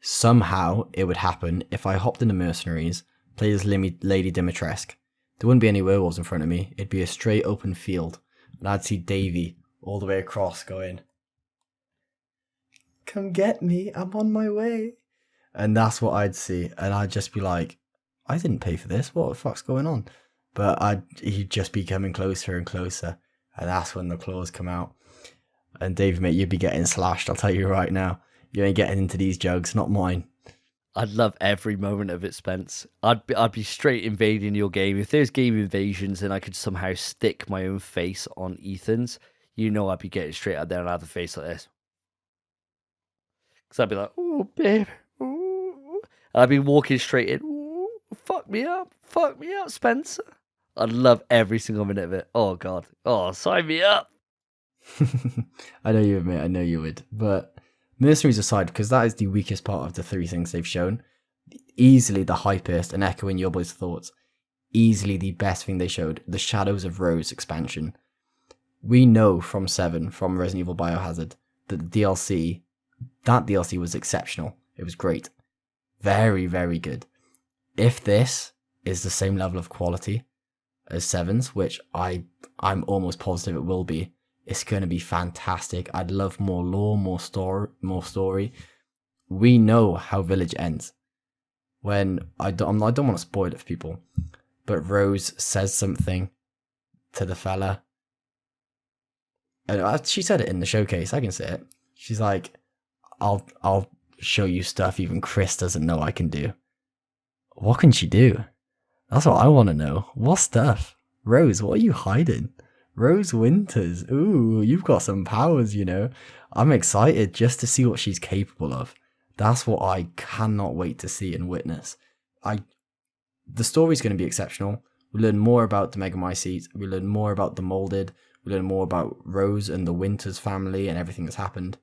Speaker 3: somehow it would happen if I hopped into Mercenaries, played as Lady Dimitrescu. There wouldn't be any werewolves in front of me. It'd be a straight open field. And I'd see Davey all the way across going, "Come get me, I'm on my way." And that's what I'd see. And I'd just be like, I didn't pay for this. What the fuck's going on? But he'd just be coming closer and closer. And that's when the claws come out. And Dave, mate, you'd be getting slashed, I'll tell you right now. You ain't getting into these jugs, not mine.
Speaker 1: I'd love every moment of it, Spence. I'd be straight invading your game. If there's game invasions and I could somehow stick my own face on Ethan's, you know I'd be getting straight out there and I'd have a face like this. Because I'd be like, "Oh, babe. Ooh." I'd be walking straight in. "Ooh, fuck me up, Spencer." I'd love every single minute of it. Oh, God. Oh, sign me up.
Speaker 3: I know you would, mate. I know you would. But Mercenaries aside, because that is the weakest part of the three things they've shown, easily the hypest, and echoing your boys' thoughts, easily the best thing they showed, the Shadows of Rose expansion. We know from 7, from Resident Evil Biohazard, that the DLC was exceptional. It was great. Very, very good. If this is the same level of quality as 7's, which I'm almost positive it will be, it's going to be fantastic. I'd love more lore, more story. We know how Village ends. When I don't want to spoil it for people, but Rose says something to the fella. And she said it in the showcase. I can say it. She's like, "I'll show you stuff even Chris doesn't know I can do." What can she do? That's what I want to know. What stuff? Rose, what are you hiding? Rose Winters. Ooh, you've got some powers, you know. I'm excited just to see what she's capable of. That's what I cannot wait to see and witness. The story's going to be exceptional. We learn more about the Megamycetes. We learn more about the Molded. We learn more about Rose and the Winters family and everything that's happened.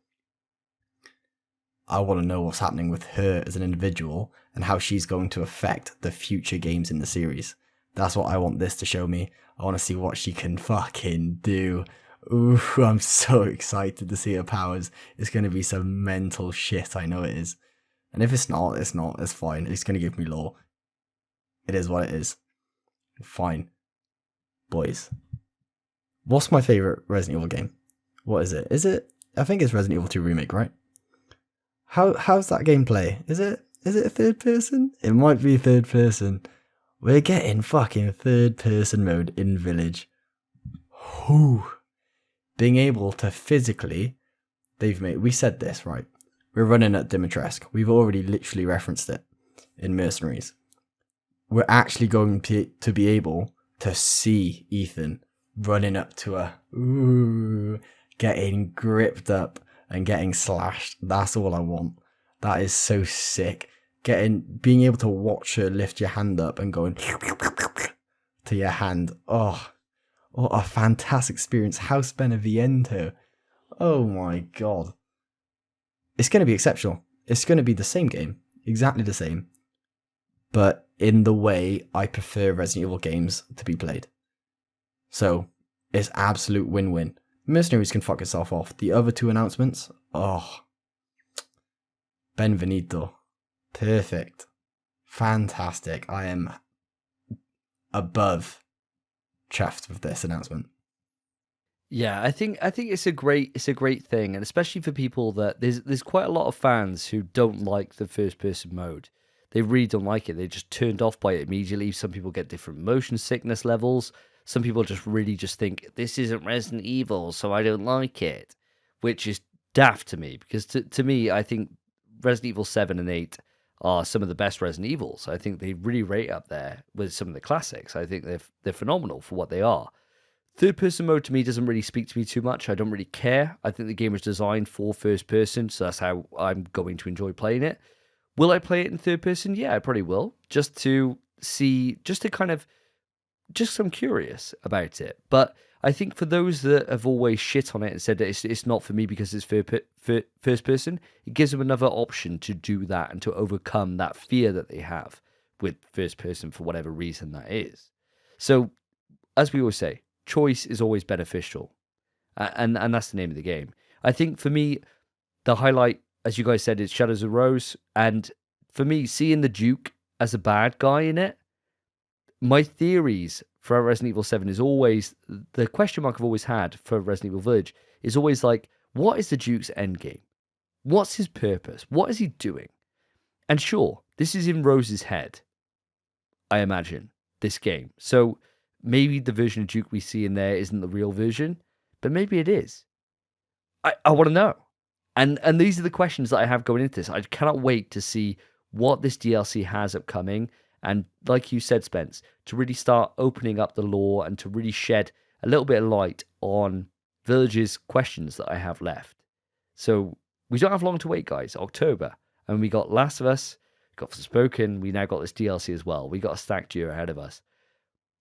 Speaker 3: I want to know what's happening with her as an individual and how she's going to affect the future games in the series. That's what I want this to show me. I want to see what she can fucking do. Ooh, I'm so excited to see her powers. It's going to be some mental shit, I know it is. And if it's not, it's not. It's fine. It's going to give me lore. It is what it is. Fine. Boys. What's my favourite Resident Evil game? What is it? I think it's Resident Evil 2 Remake, right? How's that gameplay? Is it a third person? It might be third person. We're getting fucking third person mode in Village. Whew. Being able to physically, we said this, right? We're running at Dimitrescu. We've already literally referenced it in Mercenaries. We're actually going to be able to see Ethan running up to her, getting gripped up and getting slashed. That's all I want. That is so sick. Being able to watch her lift your hand up and going to your hand. Oh, what a fantastic experience. House Beneviento. Oh my God. It's going to be exceptional. It's going to be the same game. Exactly the same. But in the way I prefer Resident Evil games to be played. So, it's absolute win-win. Mercenaries can fuck itself off. The other two announcements, Benvenuto. Perfect. Fantastic. I am above chuffed with this announcement.
Speaker 1: Yeah, I think it's a great thing, and especially for people that there's quite a lot of fans who don't like the first person mode. They really don't like it. They just turned off by it immediately. Some people get different motion sickness levels. Some people just think this isn't Resident Evil, so I don't like it, which is daft to me, because to me, I think Resident Evil 7 and 8 are some of the best Resident Evils. I think they really rate up there with some of the classics. I think they're phenomenal for what they are. Third person mode to me doesn't really speak to me too much. I don't really care. I think the game was designed for first person, so that's how I'm going to enjoy playing it. Will I play it in third person? Yeah, I probably will. Just I'm curious about it. But I think for those that have always shit on it and said that it's not for me because it's first person, it gives them another option to do that and to overcome that fear that they have with first person for whatever reason that is. So, as we always say, choice is always beneficial. And that's the name of the game. I think for me, the highlight, as you guys said, is Shadows of Rose. And for me, seeing the Duke as a bad guy in it, my theories for Resident Evil 7 is always, the question mark I've always had for Resident Evil Village is always like, what is the Duke's end game? What's his purpose? What is he doing? And sure, this is in Rose's head, I imagine, this game. So maybe the version of Duke we see in there isn't the real version, but maybe it is. I want to know. And these are the questions that I have going into this. I cannot wait to see what this DLC has upcoming. And like you said, Spence, to really start opening up the lore and to really shed a little bit of light on Village's questions that I have left. So we don't have long to wait, guys. October. And we got Last of Us, got Forspoken, we now got this DLC as well. We got a stacked year ahead of us.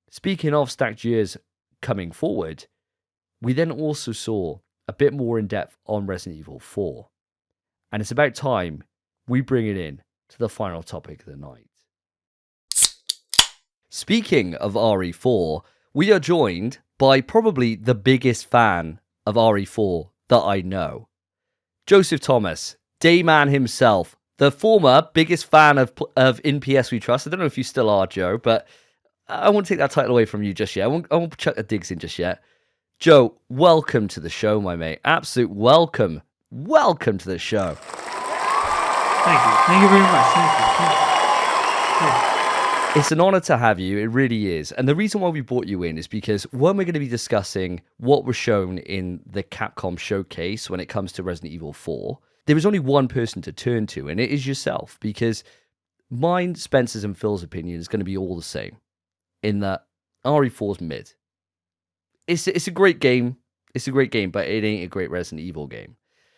Speaker 1: Speaking of stacked years coming forward, we then also saw a bit more in depth on Resident Evil 4. And it's about time we bring it in to the final topic of the night. Speaking of RE4, we are joined by probably the biggest fan of RE4 that I know. Joseph Thomas, Dayman himself, the former biggest fan of In PS We Trust. I don't know if you still are, Joe, but I won't take that title away from you just yet. I won't chuck the digs in just yet. Joe, welcome to the show, my mate. Absolute welcome. Welcome to the show.
Speaker 4: Thank you. Thank you very much. Thank you.
Speaker 1: It's an honor to have you. It really is. And the reason why we brought you in is because when we're going to be discussing what was shown in the Capcom showcase when it comes to Resident Evil 4, there is only one person to turn to, and it is yourself, because mine, Spencer's, and Phil's opinion is going to be all the same, in that RE4's mid. It's a great game. It's a great game, but it ain't a great Resident Evil game.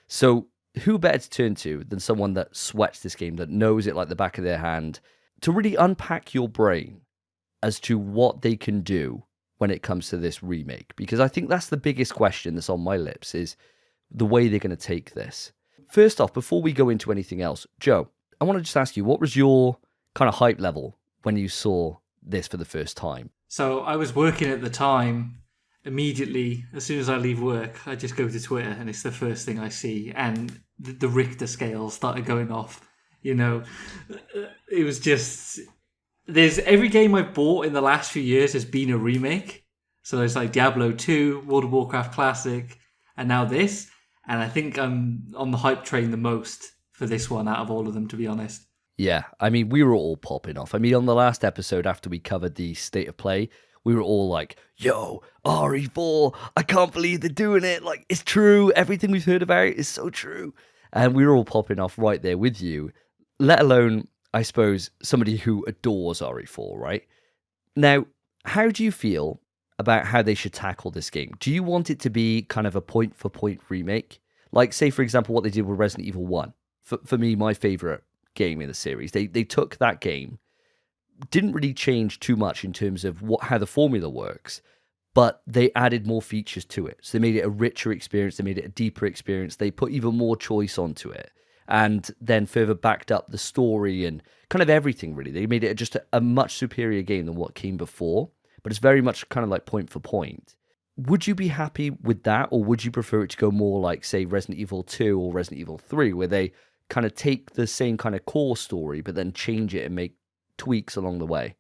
Speaker 1: So who better to turn to than someone that sweats this game, that knows it like the back of their hand, to really unpack your brain as to what they can do when it comes to this remake? Because I think that's the biggest question that's on my lips, is the way they're going to take this. First off, before we go into anything else, Joe, I want to just ask you, what was your kind of hype level when you saw this for the first time?
Speaker 4: So I was working at the time. Immediately, as soon as I leave work, I just go to Twitter and it's the first thing I see. And the Richter scale started going off. You know, it was just... Every game I've bought in the last few years has been a remake. So there's like Diablo 2, World of Warcraft Classic, and now this. And I think I'm on the hype train the most for this one out of all of them, to be honest.
Speaker 1: Yeah, I mean, we were all popping off. I mean, on the last episode, after we covered the State of Play, we were all like, yo, RE4, I can't believe they're doing it. Like, it's true. Everything we've heard about it is so true. And we were all popping off right there with you, let alone, I suppose, somebody who adores RE4, right? Now, how do you feel about how they should tackle this game? Do you want it to be kind of a point-for-point remake? Like, say, for example, what they did with Resident Evil 1. For me, my favorite game in the series. They took that game, didn't really change too much in terms of how the formula works, but they added more features to it. So they made it a richer experience, they made it a deeper experience, they put even more choice onto it, and then further backed up the story and kind of everything, really. They made it just a much superior game than what came before, but it's very much kind of like point for point. Would you be happy with that, or would you prefer it to go more like, say, Resident Evil 2 or Resident Evil 3, where they kind of take the same kind of core story, but then change it and make tweaks along the way?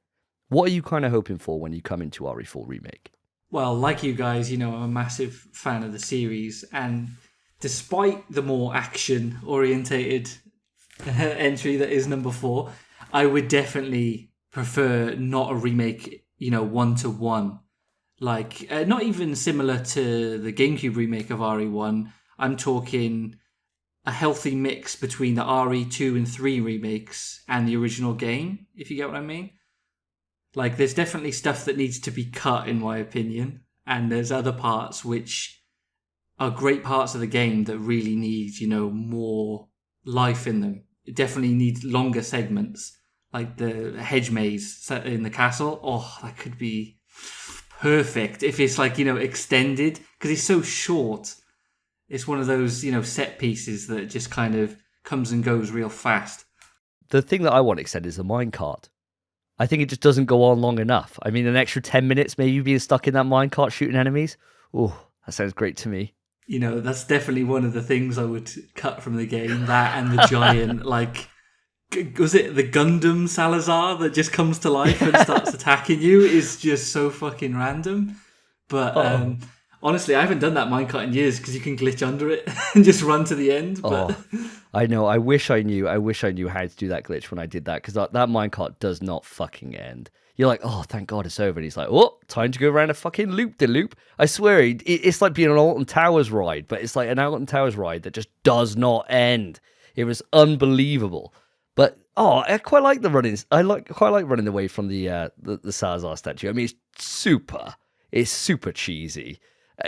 Speaker 1: What are you kind of hoping for when you come into RE4 Remake?
Speaker 4: Well, like you guys, you know, I'm a massive fan of the series, and despite the more action-orientated entry that is number 4, I would definitely prefer not a remake, you know, 1-to-1. Like, not even similar to the GameCube remake of RE1. I'm talking a healthy mix between the RE2 and 3 remakes and the original game, if you get what I mean. Like, there's definitely stuff that needs to be cut, in my opinion, and there's other parts which are great parts of the game that really need, you know, more life in them. It definitely needs longer segments, like the hedge maze set in the castle. Oh, that could be perfect if it's like, extended, because it's so short. It's one of those, set pieces that just kind of comes and goes real fast.
Speaker 1: The thing that I want extended is the minecart. I think it just doesn't go on long enough. I mean, an extra 10 minutes maybe being stuck in that minecart shooting enemies. Oh, that sounds great to me.
Speaker 4: That's definitely one of the things I would cut from the game. That and the giant, was it the Gundam Salazar that just comes to life and starts attacking you is just so fucking random. But honestly, I haven't done that minecart in years because you can glitch under it and just run to the end. But
Speaker 1: I know. I wish I knew how to do that glitch when I did that, because that minecart does not fucking end. You're like, oh, thank God it's over. And he's like, oh, time to go around a fucking loop-de-loop. I swear, it's like being on an Alton Towers ride, but it's like an Alton Towers ride that just does not end. It was unbelievable. But I quite like the running. Quite like running away from the Salazar statue. I mean, it's super cheesy.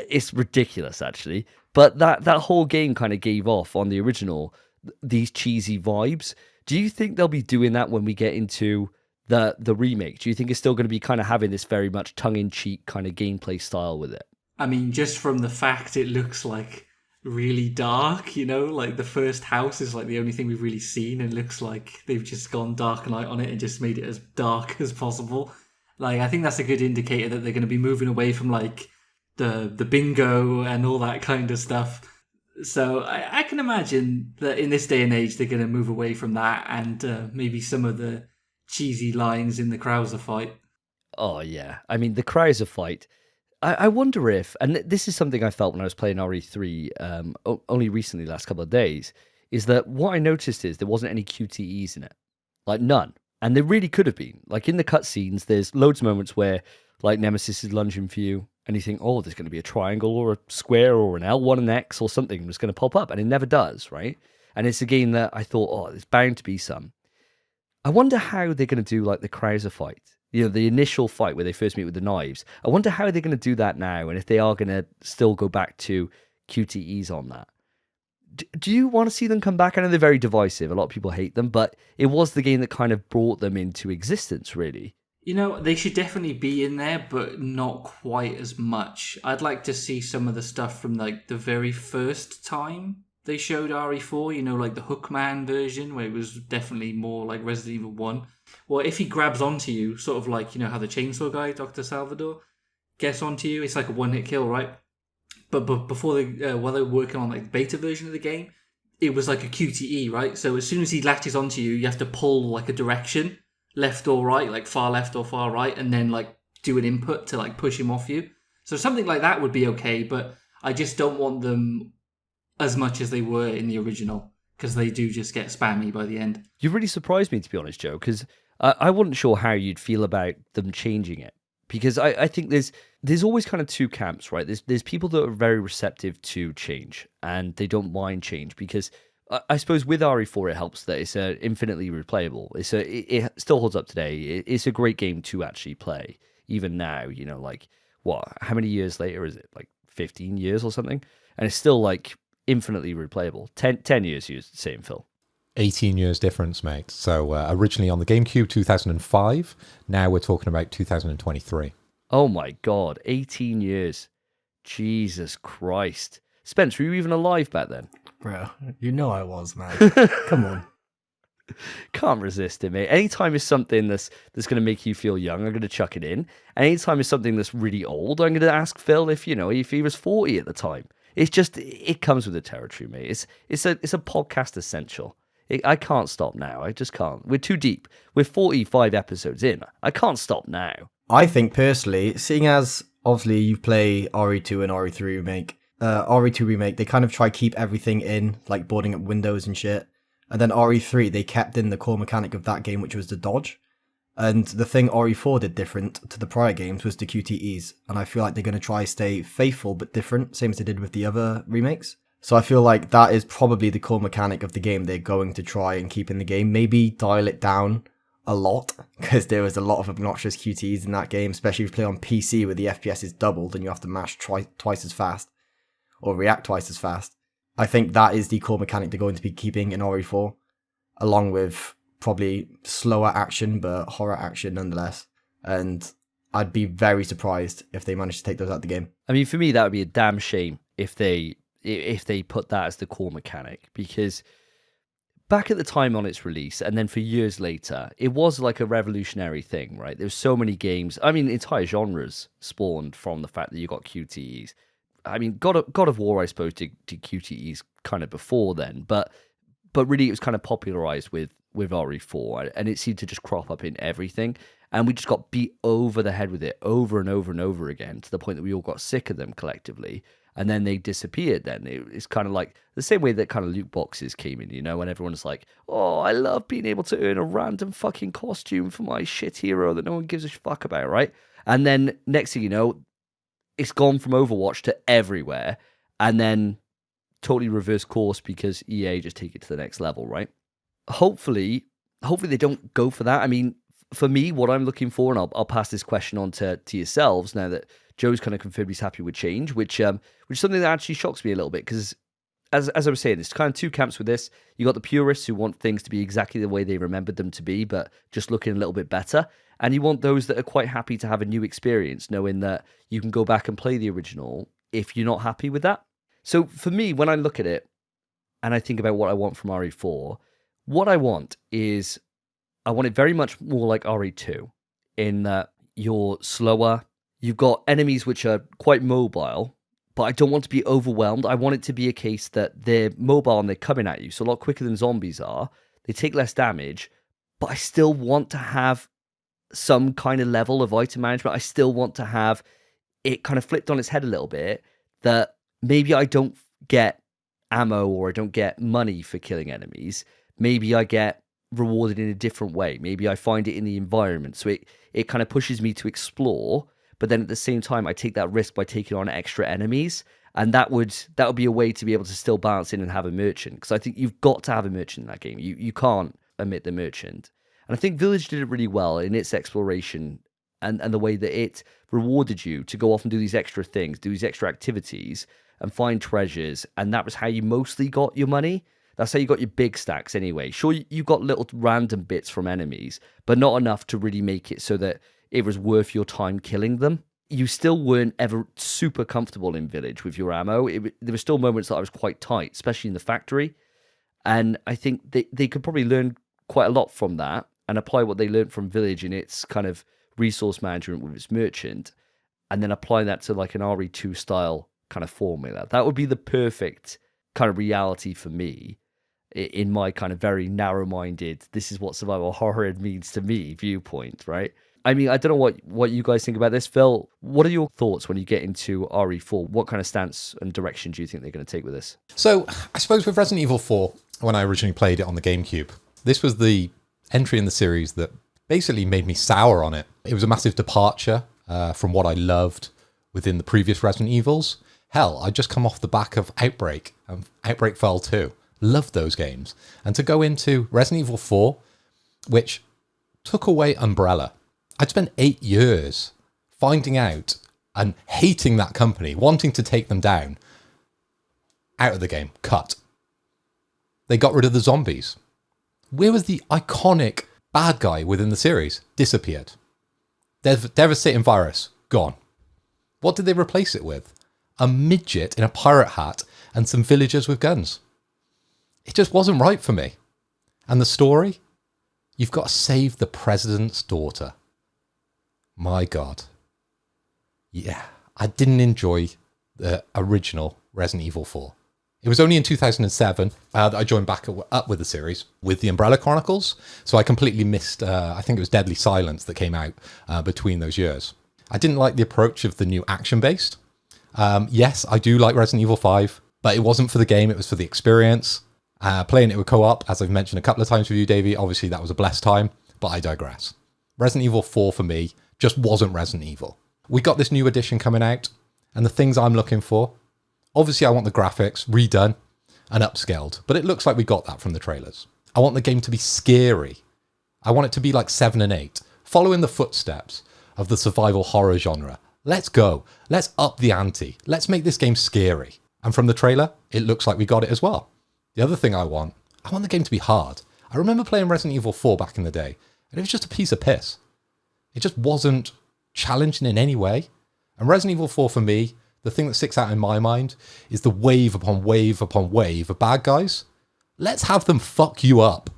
Speaker 1: It's ridiculous, actually. But that whole game kind of gave off on the original these cheesy vibes. Do you think they'll be doing that when we get into the remake? Do you think it's still going to be kind of having this very much tongue-in-cheek kind of gameplay style with it?
Speaker 4: I mean, just from the fact it looks like really dark, like the first house is like the only thing we've really seen, and looks like they've just gone Dark Knight on it and just made it as dark as possible. Like, I think that's a good indicator that they're going to be moving away from like the bingo and all that kind of stuff. So I can imagine that in this day and age they're going to move away from that, and maybe some of the cheesy lines in the Krauser fight.
Speaker 1: Oh yeah, I mean the Krauser fight. I wonder if, and this is something I felt when I was playing RE3 only recently, last couple of days, is that what I noticed is there wasn't any QTEs in it, like none, and there really could have been. Like in the cutscenes, there's loads of moments where like Nemesis is lunging for you, and you think, oh, there's going to be a triangle or a square or an L1 and X or something that's going to pop up, and it never does, right? And it's a game that I thought, oh, there's bound to be some. I wonder how they're going to do like the Krauser fight. The initial fight where they first meet with the knives. I wonder how they're going to do that now, and if they are going to still go back to QTEs on that. Do you want to see them come back? I know they're very divisive. A lot of people hate them, but it was the game that kind of brought them into existence, really.
Speaker 4: They should definitely be in there, but not quite as much. I'd like to see some of the stuff from like the very first time they showed RE4, like the Hookman version, where it was definitely more like Resident Evil 1. Well, if he grabs onto you, sort of like, how the chainsaw guy, Dr. Salvador, gets onto you, it's like a one-hit kill, right? But before while they were working on like the beta version of the game, it was like a QTE, right? So as soon as he latches onto you, you have to pull like a direction, left or right, like far left or far right, and then like do an input to like push him off you. So something like that would be okay, but I just don't want them as much as they were in the original, because they do just get spammy by the end.
Speaker 1: You really surprised me, to be honest, Joe, because I wasn't sure how you'd feel about them changing it. Because I think there's always kind of two camps, right? There's people that are very receptive to change, and they don't mind change, because I suppose with RE4 it helps that it's infinitely replayable. It still holds up today. It's a great game to actually play, even now. Like how many years later is it? Like 15 years or something, and it's still like infinitely replayable. 10 years, you're saying, Phil?
Speaker 2: 18 years difference, mate. So originally on the GameCube, 2005. Now we're talking about 2023.
Speaker 1: Oh my God, 18 years. Jesus Christ. Spence, were you even alive back then?
Speaker 3: Bro, I was, man. Come on.
Speaker 1: Can't resist it, mate. Anytime it's something that's going to make you feel young, I'm going to chuck it in. And anytime it's something that's really old, I'm going to ask Phil if he was 40 at the time. It's just, it comes with the territory, mate. It's a podcast essential. I can't stop now. I just can't. We're too deep. We're 45 episodes in. I can't stop now.
Speaker 3: I think personally, seeing as obviously you play RE2 and RE3 Remake, RE2 Remake, they kind of try to keep everything in, like boarding up windows and shit. And then RE3, they kept in the core mechanic of that game, which was the dodge. And the thing RE4 did different to the prior games was the QTEs. And I feel like they're going to try to stay faithful but different, same as they did with the other remakes. So I feel like that is probably the core mechanic of the game they're going to try and keep in the game. Maybe dial it down a lot, because there was a lot of obnoxious QTEs in that game, especially if you play on PC where the FPS is doubled and you have to mash twice as fast or react twice as fast. I think that is the core mechanic they're going to be keeping in RE4, along with probably slower action but horror action nonetheless. And I'd be very surprised if they managed to take those out of the game.
Speaker 1: I mean, for me, that would be a damn shame if they put that as the core mechanic, because back at the time on its release, and then for years later, it was like a revolutionary thing, right? There's so many games. I mean, entire genres spawned from the fact that you got QTEs. I mean, God of War, I suppose, did QTEs kind of before then, but really it was kind of popularized with RE4, and it seemed to just crop up in everything, and we just got beat over the head with it over and over and over again, to the point that we all got sick of them collectively, and then they disappeared. Then it's kind of like the same way that kind of loot boxes came in, you know, when everyone's like, oh, I love being able to earn a random fucking costume for my shit hero that no one gives a fuck about, right? And then next thing you know, it's gone from Overwatch to everywhere, and then totally reverse course because EA just take it to the next level, right? Hopefully they don't go for that. I mean, for me, what I'm looking for, and I'll pass this question on to yourselves now that Joe's kind of confirmed he's happy with change, which is something that actually shocks me a little bit, because as I was saying, there's kind of two camps with this. You got the purists who want things to be exactly the way they remembered them to be, but just looking a little bit better. And you want those that are quite happy to have a new experience, knowing that you can go back and play the original if you're not happy with that. So for me, when I look at it and I think about what I want from RE4, what I want is, I want it very much more like RE2, in that you're slower. You've got enemies which are quite mobile, but I don't want to be overwhelmed. I want it to be a case that they're mobile and they're coming at you, so a lot quicker than zombies are. They take less damage, but I still want to have some kind of level of item management. I still want to have it kind of flipped on its head a little bit, that maybe I don't get ammo or I don't get money for killing enemies. Maybe I get rewarded in a different way. Maybe I find it in the environment. So it kind of pushes me to explore, but then at the same time, I take that risk by taking on extra enemies. And that would be a way to be able to still balance in and have a merchant. Because I think you've got to have a merchant in that game. You can't omit the merchant. And I think Village did it really well in its exploration and the way that it rewarded you to go off and do these extra things, do these extra activities and find treasures. And that was how you mostly got your money. That's how you got your big stacks anyway. Sure, you got little random bits from enemies, but not enough to really make it so that it was worth your time killing them. You still weren't ever super comfortable in Village with your ammo. There were still moments that I was quite tight, especially in the factory. And I think they could probably learn quite a lot from that and apply what they learned from Village in its kind of resource management with its merchant, and then apply that to like an RE2 style kind of formula. That would be the perfect kind of reality for me, in my kind of very narrow-minded, this is what survival horror means to me viewpoint, right? I mean, I don't know what you guys think about this. Phil, what are your thoughts when you get into RE4? What kind of stance and direction do you think they're going to take with this?
Speaker 2: So I suppose with Resident Evil 4, when I originally played it on the GameCube, this was the entry in the series that basically made me sour on it. It was a massive departure from what I loved within the previous Resident Evils. Hell, I'd just come off the back of Outbreak and Outbreak Fell 2. Loved those games. And to go into Resident Evil 4, which took away Umbrella. I'd spent 8 years finding out and hating that company, wanting to take them down. Out of the game. Cut. They got rid of the zombies. Where was the iconic bad guy within the series? Disappeared. Devastating virus. Gone. What did they replace it with? A midget in a pirate hat and some villagers with guns. It just wasn't right for me. And the story? You've got to save the president's daughter. My God. Yeah, I didn't enjoy the original Resident Evil 4. It was only in 2007 that I joined back up with the series with the Umbrella Chronicles. So I completely missed, I think it was Deadly Silence that came out between those years. I didn't like the approach of the new action-based. Yes, I do like Resident Evil 5, but it wasn't for the game, it was for the experience. Playing it with co-op, as I've mentioned a couple of times with you, Davey, obviously that was a blessed time, but I digress. Resident Evil 4 for me just wasn't Resident Evil. We got this new edition coming out, and the things I'm looking for, obviously I want the graphics redone and upscaled, but it looks like we got that from the trailers. I want the game to be scary. I want it to be like 7 and 8, following the footsteps of the survival horror genre. Let's go. Let's up the ante. Let's make this game scary. And from the trailer, it looks like we got it as well. The other thing I want the game to be hard. I remember playing Resident Evil 4 back in the day, and it was just a piece of piss. It just wasn't challenging in any way. And Resident Evil 4 for me, the thing that sticks out in my mind is the wave upon wave upon wave of bad guys. Let's have them fuck you up.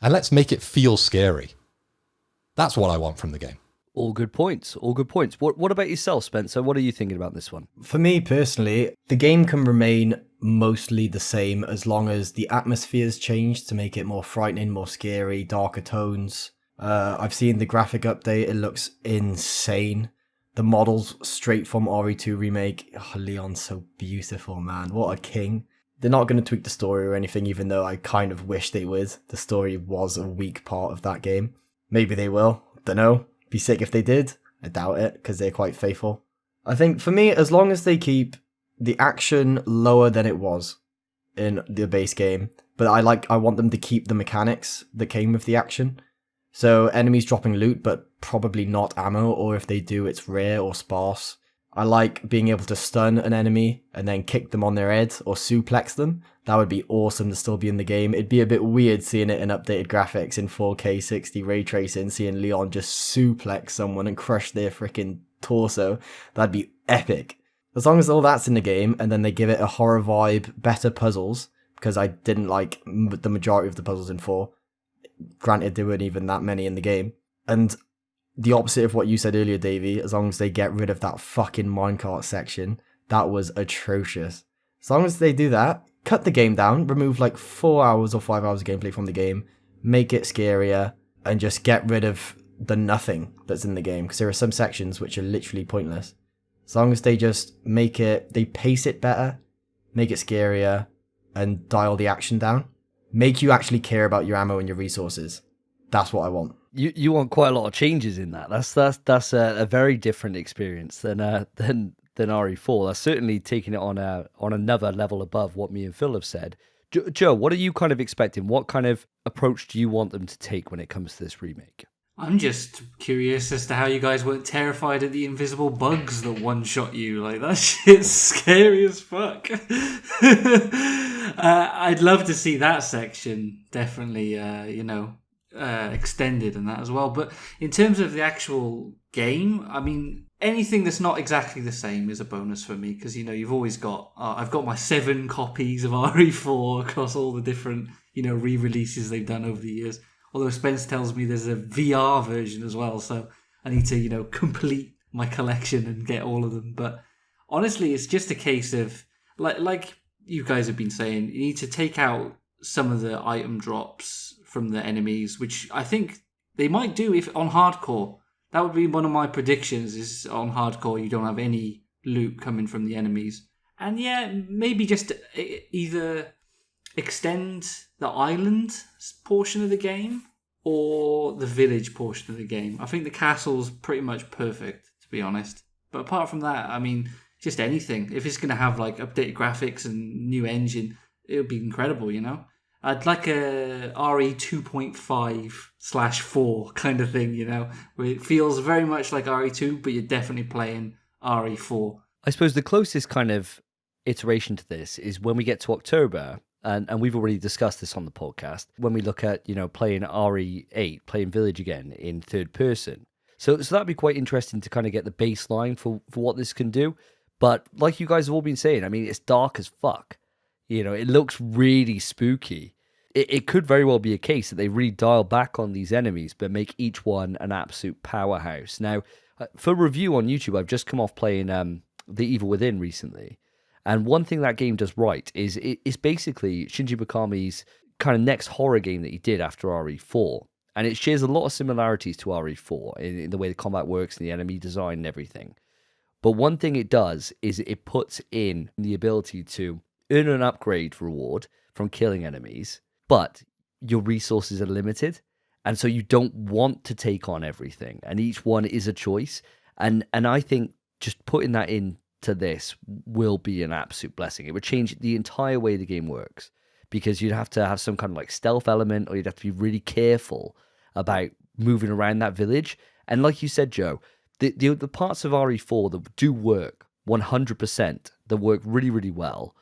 Speaker 2: And let's make it feel scary. That's what I want from the game.
Speaker 1: All good points. All good points. What about yourself, Spencer? What are you thinking about this one?
Speaker 3: For me personally, the game can remain mostly the same as long as the atmospheres change to make it more frightening, more scary, darker tones. I've seen the graphic update. It looks insane. The models straight from RE2 Remake. Oh, Leon's so beautiful, man. What a king. They're not going to tweak the story or anything, even though I kind of wish they would. The story was a weak part of that game. Maybe they will. Don't know. Be sick if they did. I doubt it, because they're quite faithful. I think, for me, as long as they keep the action lower than it was in the base game, but I want them to keep the mechanics that came with the action. So, enemies dropping loot, but probably not ammo, or if they do, it's rare or sparse. I like being able to stun an enemy and then kick them on their head or suplex them. That would be awesome to still be in the game. It'd be a bit weird seeing it in updated graphics in 4K 60 ray tracing, seeing Leon just suplex someone and crush their freaking torso. That'd be epic. As long as all that's in the game and then they give it a horror vibe, better puzzles, because I didn't like the majority of the puzzles in 4. Granted, there weren't even that many in the game. And the opposite of what you said earlier, Davey, as long as they get rid of that fucking minecart section, that was atrocious. As long as they do that, cut the game down, remove like 4 hours or 5 hours of gameplay from the game, make it scarier, and just get rid of the nothing that's in the game, because there are some sections which are literally pointless. As long as they just they pace it better, make it scarier, and dial the action down, make you actually care about your ammo and your resources. That's what I want.
Speaker 1: You want quite a lot of changes in that. That's a very different experience than RE4. That's certainly taking it on another level above what me and Phil have said. Joe, what are you kind of expecting? What kind of approach do you want them to take when it comes to this remake?
Speaker 4: I'm just curious as to how you guys weren't terrified of the invisible bugs that one-shot you. Like, that shit's scary as fuck. I'd love to see that section definitely, extended and that as well. But in terms of the actual game, I mean, anything that's not exactly the same is a bonus for me, because, you've always got... I've got my 7 copies of RE4 across all the different, re-releases they've done over the years. Although Spence tells me there's a VR version as well, so I need to, complete my collection and get all of them. But honestly, it's just a case of, like you guys have been saying, you need to take out some of the item drops from the enemies, which I think they might do if on hardcore. That would be one of my predictions, is on hardcore you don't have any loot coming from the enemies. And yeah, maybe just either extend the island portion of the game or the village portion of the game. I think the castle's pretty much perfect, to be honest. But apart from that, I mean, just anything. If it's going to have like updated graphics and new engine, it would be incredible, I'd like a RE 2.5/4 kind of thing, where it feels very much like RE2, but you're definitely playing RE4.
Speaker 1: I suppose the closest kind of iteration to this is when we get to October, and we've already discussed this on the podcast, when we look at, playing RE8, playing Village again in third person. So that'd be quite interesting to kind of get the baseline for what this can do. But like you guys have all been saying, I mean, it's dark as fuck. It looks really spooky. It could very well be a case that they really dial back on these enemies, but make each one an absolute powerhouse. Now, for review on YouTube, I've just come off playing The Evil Within recently. And one thing that game does right is it's basically Shinji Mikami's kind of next horror game that he did after RE4. And it shares a lot of similarities to RE4 in the way the combat works and the enemy design and everything. But one thing it does is it puts in the ability to earn an upgrade reward from killing enemies, but your resources are limited. And so you don't want to take on everything. And each one is a choice. And I think just putting that into this will be an absolute blessing. It would change the entire way the game works, because you'd have to have some kind of like stealth element, or you'd have to be really careful about moving around that village. And like you said, Joe, the parts of RE4 that do work 100%, that work really, really well,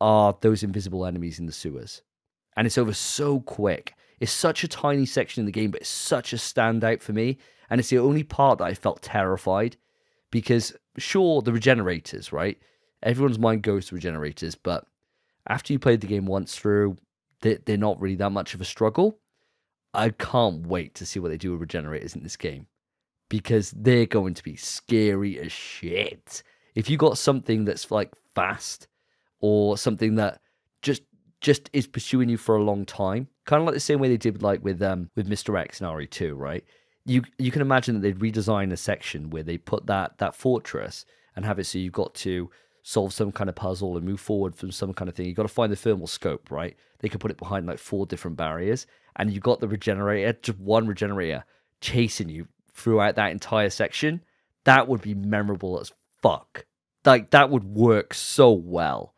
Speaker 1: are those invisible enemies in the sewers. And it's over so quick. It's such a tiny section in the game, but it's such a standout for me. And it's the only part that I felt terrified because, sure, the regenerators, right? Everyone's mind goes to regenerators, but after you played the game once through, they're not really that much of a struggle. I can't wait to see what they do with regenerators in this game because they're going to be scary as shit. If you got something that's like fast or something that just is pursuing you for a long time, kind of like the same way they did like with Mr. X and RE2, right? You can imagine that they'd redesign a section where they put that fortress and have it so you've got to solve some kind of puzzle and move forward from some kind of thing. You've got to find the thermal scope, right? They could put it behind like 4 different barriers, and you've got the regenerator, just one regenerator, chasing you throughout that entire section. That would be memorable as fuck. Like, that would work so well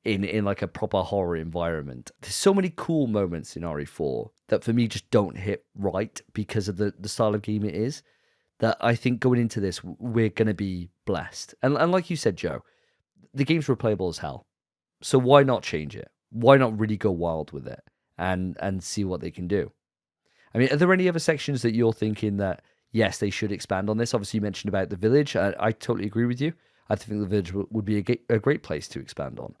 Speaker 1: in like a proper horror environment. There's so many cool moments in RE4 that for me just don't hit right because of the style of game it is, that I think going into this, we're going to be blessed. And like you said, Joe, the game's replayable as hell. So why not change it? Why not really go wild with it and see what they can do? I mean, are there any other sections that you're thinking that, yes, they should expand on this? Obviously, you mentioned about the village. I totally agree with you. I think the village would be a great place to expand on.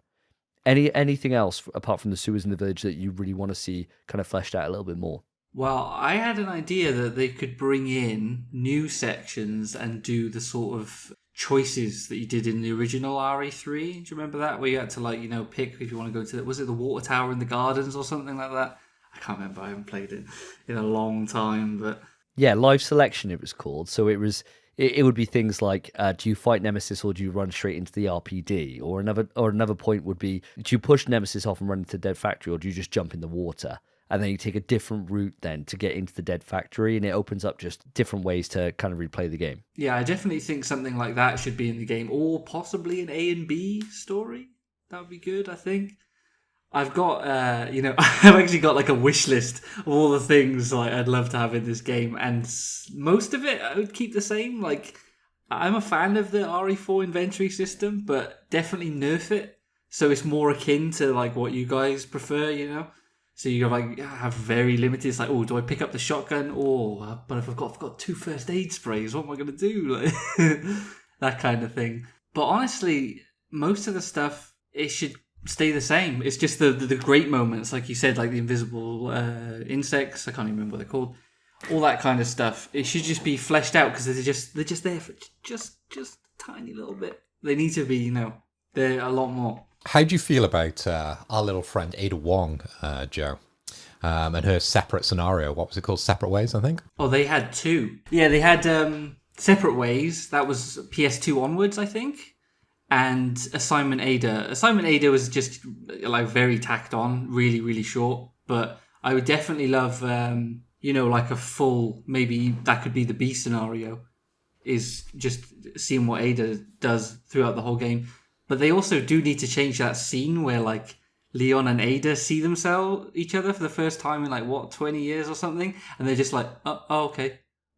Speaker 1: Anything else apart from the sewers in the village that you really want to see kind of fleshed out a little bit more?
Speaker 4: Well, I had an idea that they could bring in new sections and do the sort of choices that you did in the original RE3. Do you remember that? Where you had to, like, pick if you want to go to was it the water tower in the gardens or something like that? I can't remember. I haven't played it in a long time, but
Speaker 1: yeah, live selection it was called. So it would be things like, do you fight Nemesis or do you run straight into the RPD? Or another point would be, do you push Nemesis off and run into Dead Factory, or do you just jump in the water? And then you take a different route then to get into the Dead Factory, and it opens up just different ways to kind of replay the game.
Speaker 4: Yeah, I definitely think something like that should be in the game, or possibly an A and B story. That would be good, I think. I've got, I've actually got like a wish list of all the things like I'd love to have in this game, and most of it I would keep the same. Like, I'm a fan of the RE4 inventory system, but definitely nerf it so it's more akin to like what you guys prefer, So you like have very limited. It's like, oh, do I pick up the shotgun? Oh, but if I've got 2 first aid sprays, what am I going to do? Like, that kind of thing. But honestly, most of the stuff, it should stay the same. It's just the great moments, like you said, like the invisible insects. I can't even remember what they're called. All that kind of stuff. It should just be fleshed out because they're just there for just a tiny little bit. They need to be, they're a lot more.
Speaker 2: How do you feel about our little friend Ada Wong, Joe, and her separate scenario? What was it called? Separate Ways, I think?
Speaker 4: Oh, they had 2. Yeah, they had Separate Ways. That was PS2 onwards, I think. And Assignment Ada. Assignment Ada was just like very tacked on, really, really short. But I would definitely love, like a full, maybe that could be the B scenario, is just seeing what Ada does throughout the whole game. But they also do need to change that scene where like Leon and Ada see each other for the first time in 20 years or something, and they're just like, oh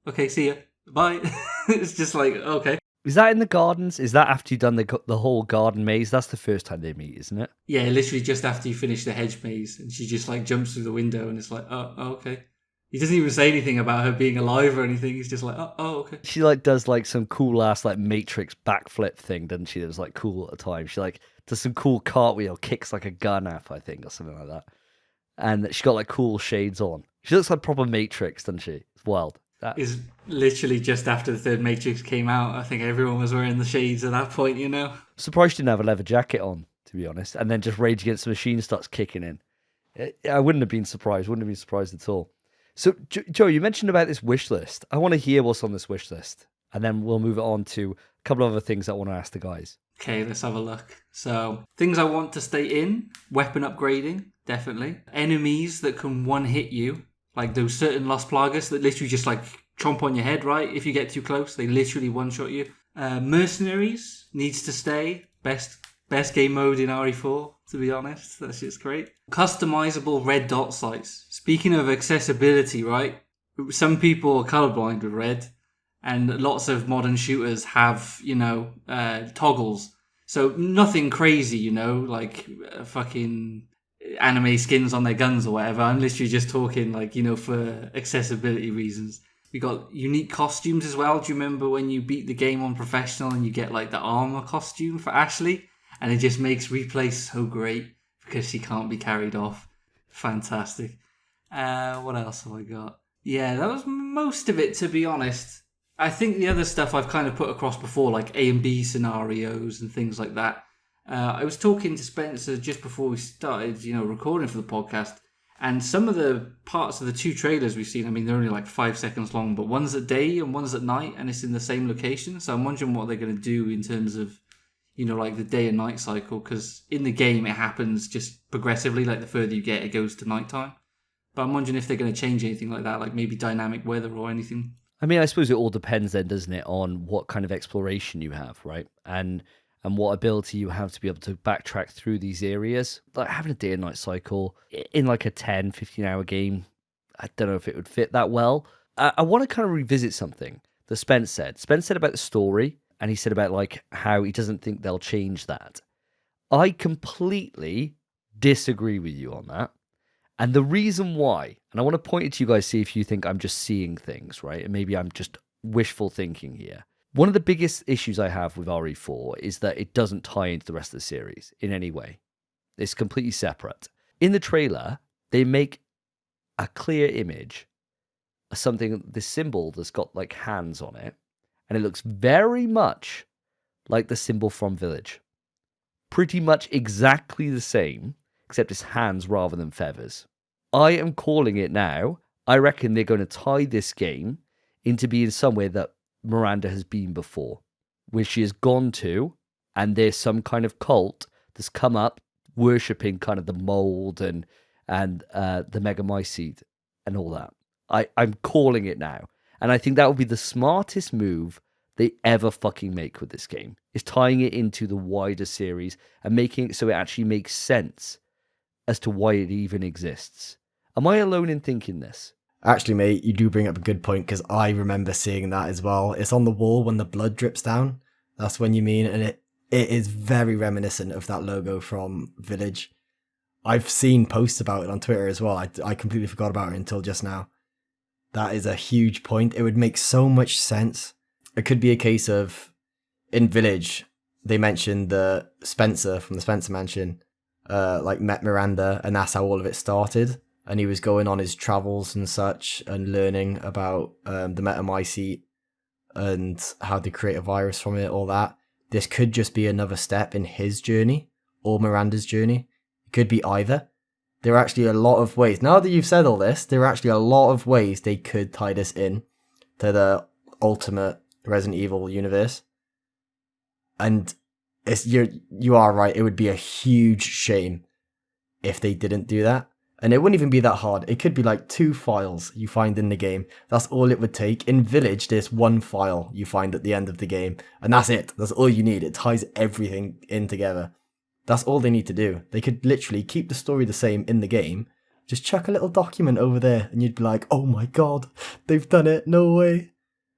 Speaker 4: okay, see ya, bye. It's just like, okay.
Speaker 1: Is that in the gardens? Is that after you've done the whole garden maze? That's the first time they meet, isn't it?
Speaker 4: Yeah, literally just after you finish the hedge maze, and she just jumps through the window, and it's like, oh okay. He doesn't even say anything about her being alive or anything. He's just like, oh okay.
Speaker 1: She does some cool ass Matrix backflip thing, doesn't she? That was cool at the time. She does some cool cartwheel, kicks like a gun up, I think, or something like that. And she got cool shades on. She looks like proper Matrix, doesn't she? It's wild. That
Speaker 4: is literally just after the third Matrix came out. I think everyone was wearing the shades at that point,
Speaker 1: Surprised she didn't have a leather jacket on, to be honest. And then just Rage Against the Machine starts kicking in. I wouldn't have been surprised. Wouldn't have been surprised at all. So, Joe, you mentioned about this wish list. I want to hear what's on this wish list. And then we'll move it on to a couple of other things I want to ask the guys.
Speaker 4: Okay, let's have a look. So, things I want to stay in. Weapon upgrading, definitely. Enemies that can one-hit you. Like those certain Las Plagas that literally just chomp on your head, right? If you get too close, they literally one-shot you. Mercenaries needs to stay. Best game mode in RE4, to be honest. That's just great. Customizable red dot sights. Speaking of accessibility, right? Some people are colorblind with red, and lots of modern shooters have, toggles. So nothing crazy, fucking anime skins on their guns or whatever. I'm literally just talking like, for accessibility reasons. We got unique costumes as well. Do you remember when you beat the game on professional and you get like the armor costume for Ashley? And it just makes replay so great because she can't be carried off. Fantastic. What else have I got? Yeah, that was most of it, to be honest. I think the other stuff I've kind of put across before, like A and B scenarios and things like that. I was talking to Spencer just before we started, recording for the podcast, and some of the parts of the 2 trailers we've seen, I mean, they're only like 5 seconds long, but one's at day and one's at night, and it's in the same location. So I'm wondering what they're going to do in terms of, like the day and night cycle, because in the game it happens just progressively, like the further you get, it goes to nighttime. But I'm wondering if they're going to change anything like that, like maybe dynamic weather or anything.
Speaker 1: I mean, I suppose it all depends then, doesn't it, on what kind of exploration you have, right? And what ability you have to be able to backtrack through these areas. Like having a day and night cycle in like a 10, 15-hour game, I don't know if it would fit that well. I want to kind of revisit something that Spence said. Spence said about the story, and he said about like how he doesn't think they'll change that. I completely disagree with you on that. And the reason why, and I want to point it to you guys, see if you think I'm just seeing things, right? And maybe I'm just wishful thinking here. One of the biggest issues I have with RE4 is that it doesn't tie into the rest of the series in any way. It's completely separate. In the trailer, they make a clear image of something, this symbol that's got like hands on it, and it looks very much like the symbol from Village. Pretty much exactly the same, except it's hands rather than feathers. I am calling it now. I reckon they're going to tie this game into being somewhere that Miranda has been before, where she has gone to, and there's some kind of cult that's come up worshipping kind of the mold and the Megamycete and all that. I'm calling it now. And I think that would be the smartest move they ever fucking make with this game, is tying it into the wider series and making it so it actually makes sense as to why it even exists. Am I alone in thinking this?
Speaker 3: Actually, mate, you do bring up a good point, because I remember seeing that as well. It's on the wall when the blood drips down. That's when you mean, and it is very reminiscent of that logo from Village. I've seen posts about it on Twitter as well. I completely forgot about it until just now. That is a huge point. It would make so much sense. It could be a case of, in Village, they mentioned the Spencer from the Spencer Mansion, met Miranda, and that's how all of it started. And he was going on his travels and such and learning about the Megamycete and how to create a virus from it, all that. This could just be another step in his journey or Miranda's journey. It could be either. There are actually a lot of ways. Now that you've said all this, there are actually a lot of ways they could tie this in to the ultimate Resident Evil universe. And you are right. It would be a huge shame if they didn't do that. And it wouldn't even be that hard. It could be like 2 files you find in the game. That's all it would take. In Village, there's 1 file you find at the end of the game. And that's it. That's all you need. It ties everything in together. That's all they need to do. They could literally keep the story the same in the game. Just chuck a little document over there and you'd be like, oh my god, they've done it. No way.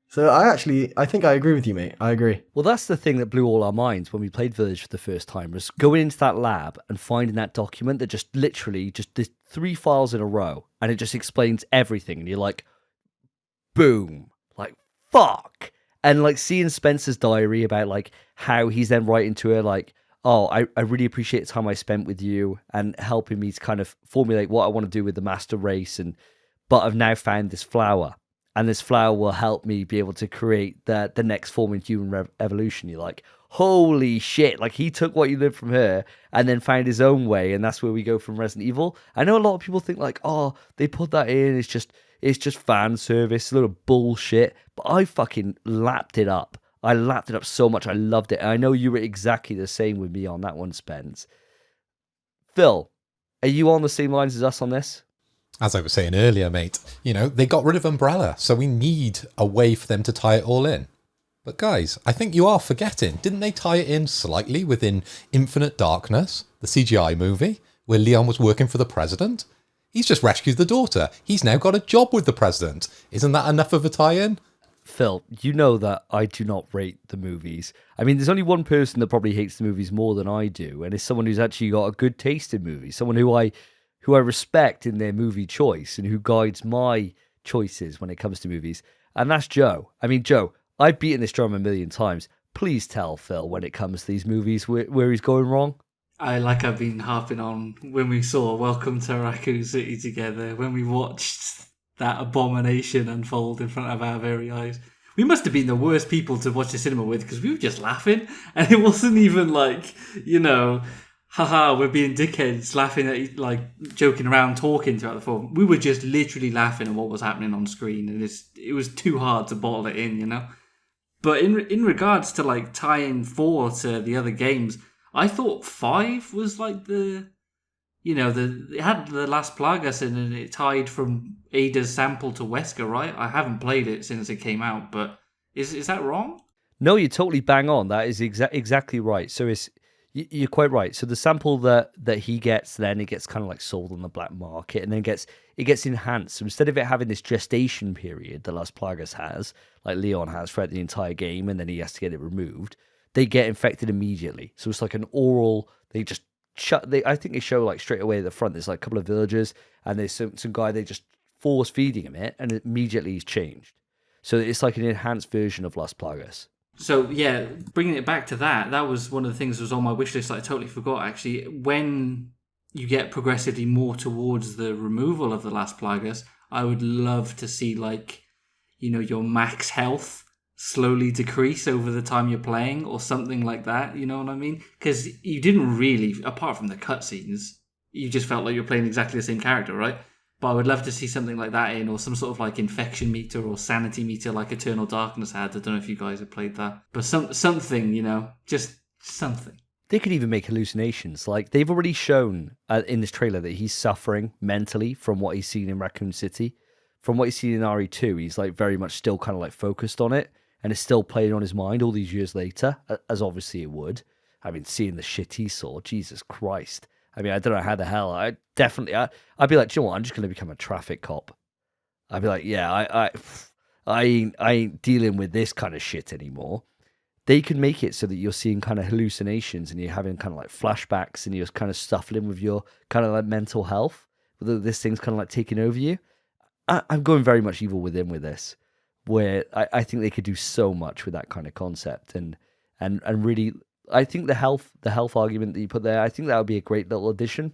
Speaker 3: So I think I agree with you, mate. I agree.
Speaker 1: Well, that's the thing that blew all our minds when we played Village for the first time, was going into that lab and finding that document that just literally just 3 files in a row, and it just explains everything. And you're like, boom, like, fuck. And like seeing Spencer's diary about like how he's then writing to her like, oh, I really appreciate the time I spent with you and helping me to kind of formulate what I want to do with the master race. But I've now found this flower. And this flower will help me be able to create the next form in human evolution. You're like, holy shit. Like, he took what you learned from her and then found his own way. And that's where we go from Resident Evil. I know a lot of people think like, oh, they put that in. It's just fan service, a little bullshit. But I fucking lapped it up. I lapped it up so much. I loved it. And I know you were exactly the same with me on that one, Spence. Phil, are you on the same lines as us on this?
Speaker 2: As I was saying earlier, mate, they got rid of Umbrella, so we need a way for them to tie it all in. But guys, I think you are forgetting, didn't they tie it in slightly within Infinite Darkness, the CGI movie, where Leon was working for the president? He's just rescued the daughter. He's now got a job with the president. Isn't that enough of a tie-in?
Speaker 1: Phil, you know that I do not rate the movies. I mean, there's only one person that probably hates the movies more than I do, and it's someone who's actually got a good taste in movies, someone who I who I respect in their movie choice and who guides my choices when it comes to movies, and that's Joe. I mean, Joe, I've beaten this drum a million times. Please tell Phil when it comes to these movies where he's going wrong.
Speaker 4: I've been harping on when we saw Welcome to Raccoon City together, when we watched that abomination unfold in front of our very eyes. We must have been the worst people to watch the cinema with because we were just laughing, and it wasn't even like, haha, we're being dickheads, laughing at, like, joking around, talking throughout the film. We were just literally laughing at what was happening on screen, and it was too hard to bottle it in, But in regards to, like, tying 4 to the other games, I thought 5 was like it had the Las Plagas in, and it tied from Ada's sample to Wesker, right? I haven't played it since it came out, but is that wrong?
Speaker 1: No, you're totally bang on. That is exactly right. So you're quite right. So the sample that he gets, then it gets kind of like sold on the black market, and then it gets enhanced. So instead of it having this gestation period that Las Plagas has, like Leon has throughout the entire game, and then he has to get it removed, they get infected immediately. So it's like an oral. They just I think they show like straight away at the front. There's like a couple of villagers, and there's some guy. They just force feeding him it, and immediately he's changed. So it's like an enhanced version of Las Plagas.
Speaker 4: So yeah, bringing it back to that was one of the things that was on my wish list that I totally forgot actually. When you get progressively more towards the removal of the Las Plagas, I would love to see your max health slowly decrease over the time you're playing or something like that, you know what I mean? Because you didn't really, apart from the cutscenes, you just felt like you're playing exactly the same character, right? But I would love to see something like that or some sort of like infection meter or sanity meter like Eternal Darkness had. I don't know if you guys have played that. But something, just something.
Speaker 1: They could even make hallucinations. Like, they've already shown in this trailer that he's suffering mentally from what he's seen in Raccoon City. From what he's seen in RE2, he's like very much still kind of like focused on it, and it's still playing on his mind all these years later, as obviously it would. I mean, seeing the shit he saw, Jesus Christ. I mean, I don't know how the hell. I'd be like, do you know what? I'm just going to become a traffic cop. I'd be like, yeah, I ain't dealing with this kind of shit anymore. They can make it so that you're seeing kind of hallucinations and you're having kind of like flashbacks and you're kind of stuffing with your kind of like mental health. This thing's kind of like taking over you. I'm going very much Evil Within with this, where I think they could do so much with that kind of concept and really. I think the health argument that you put there, I think that would be a great little addition.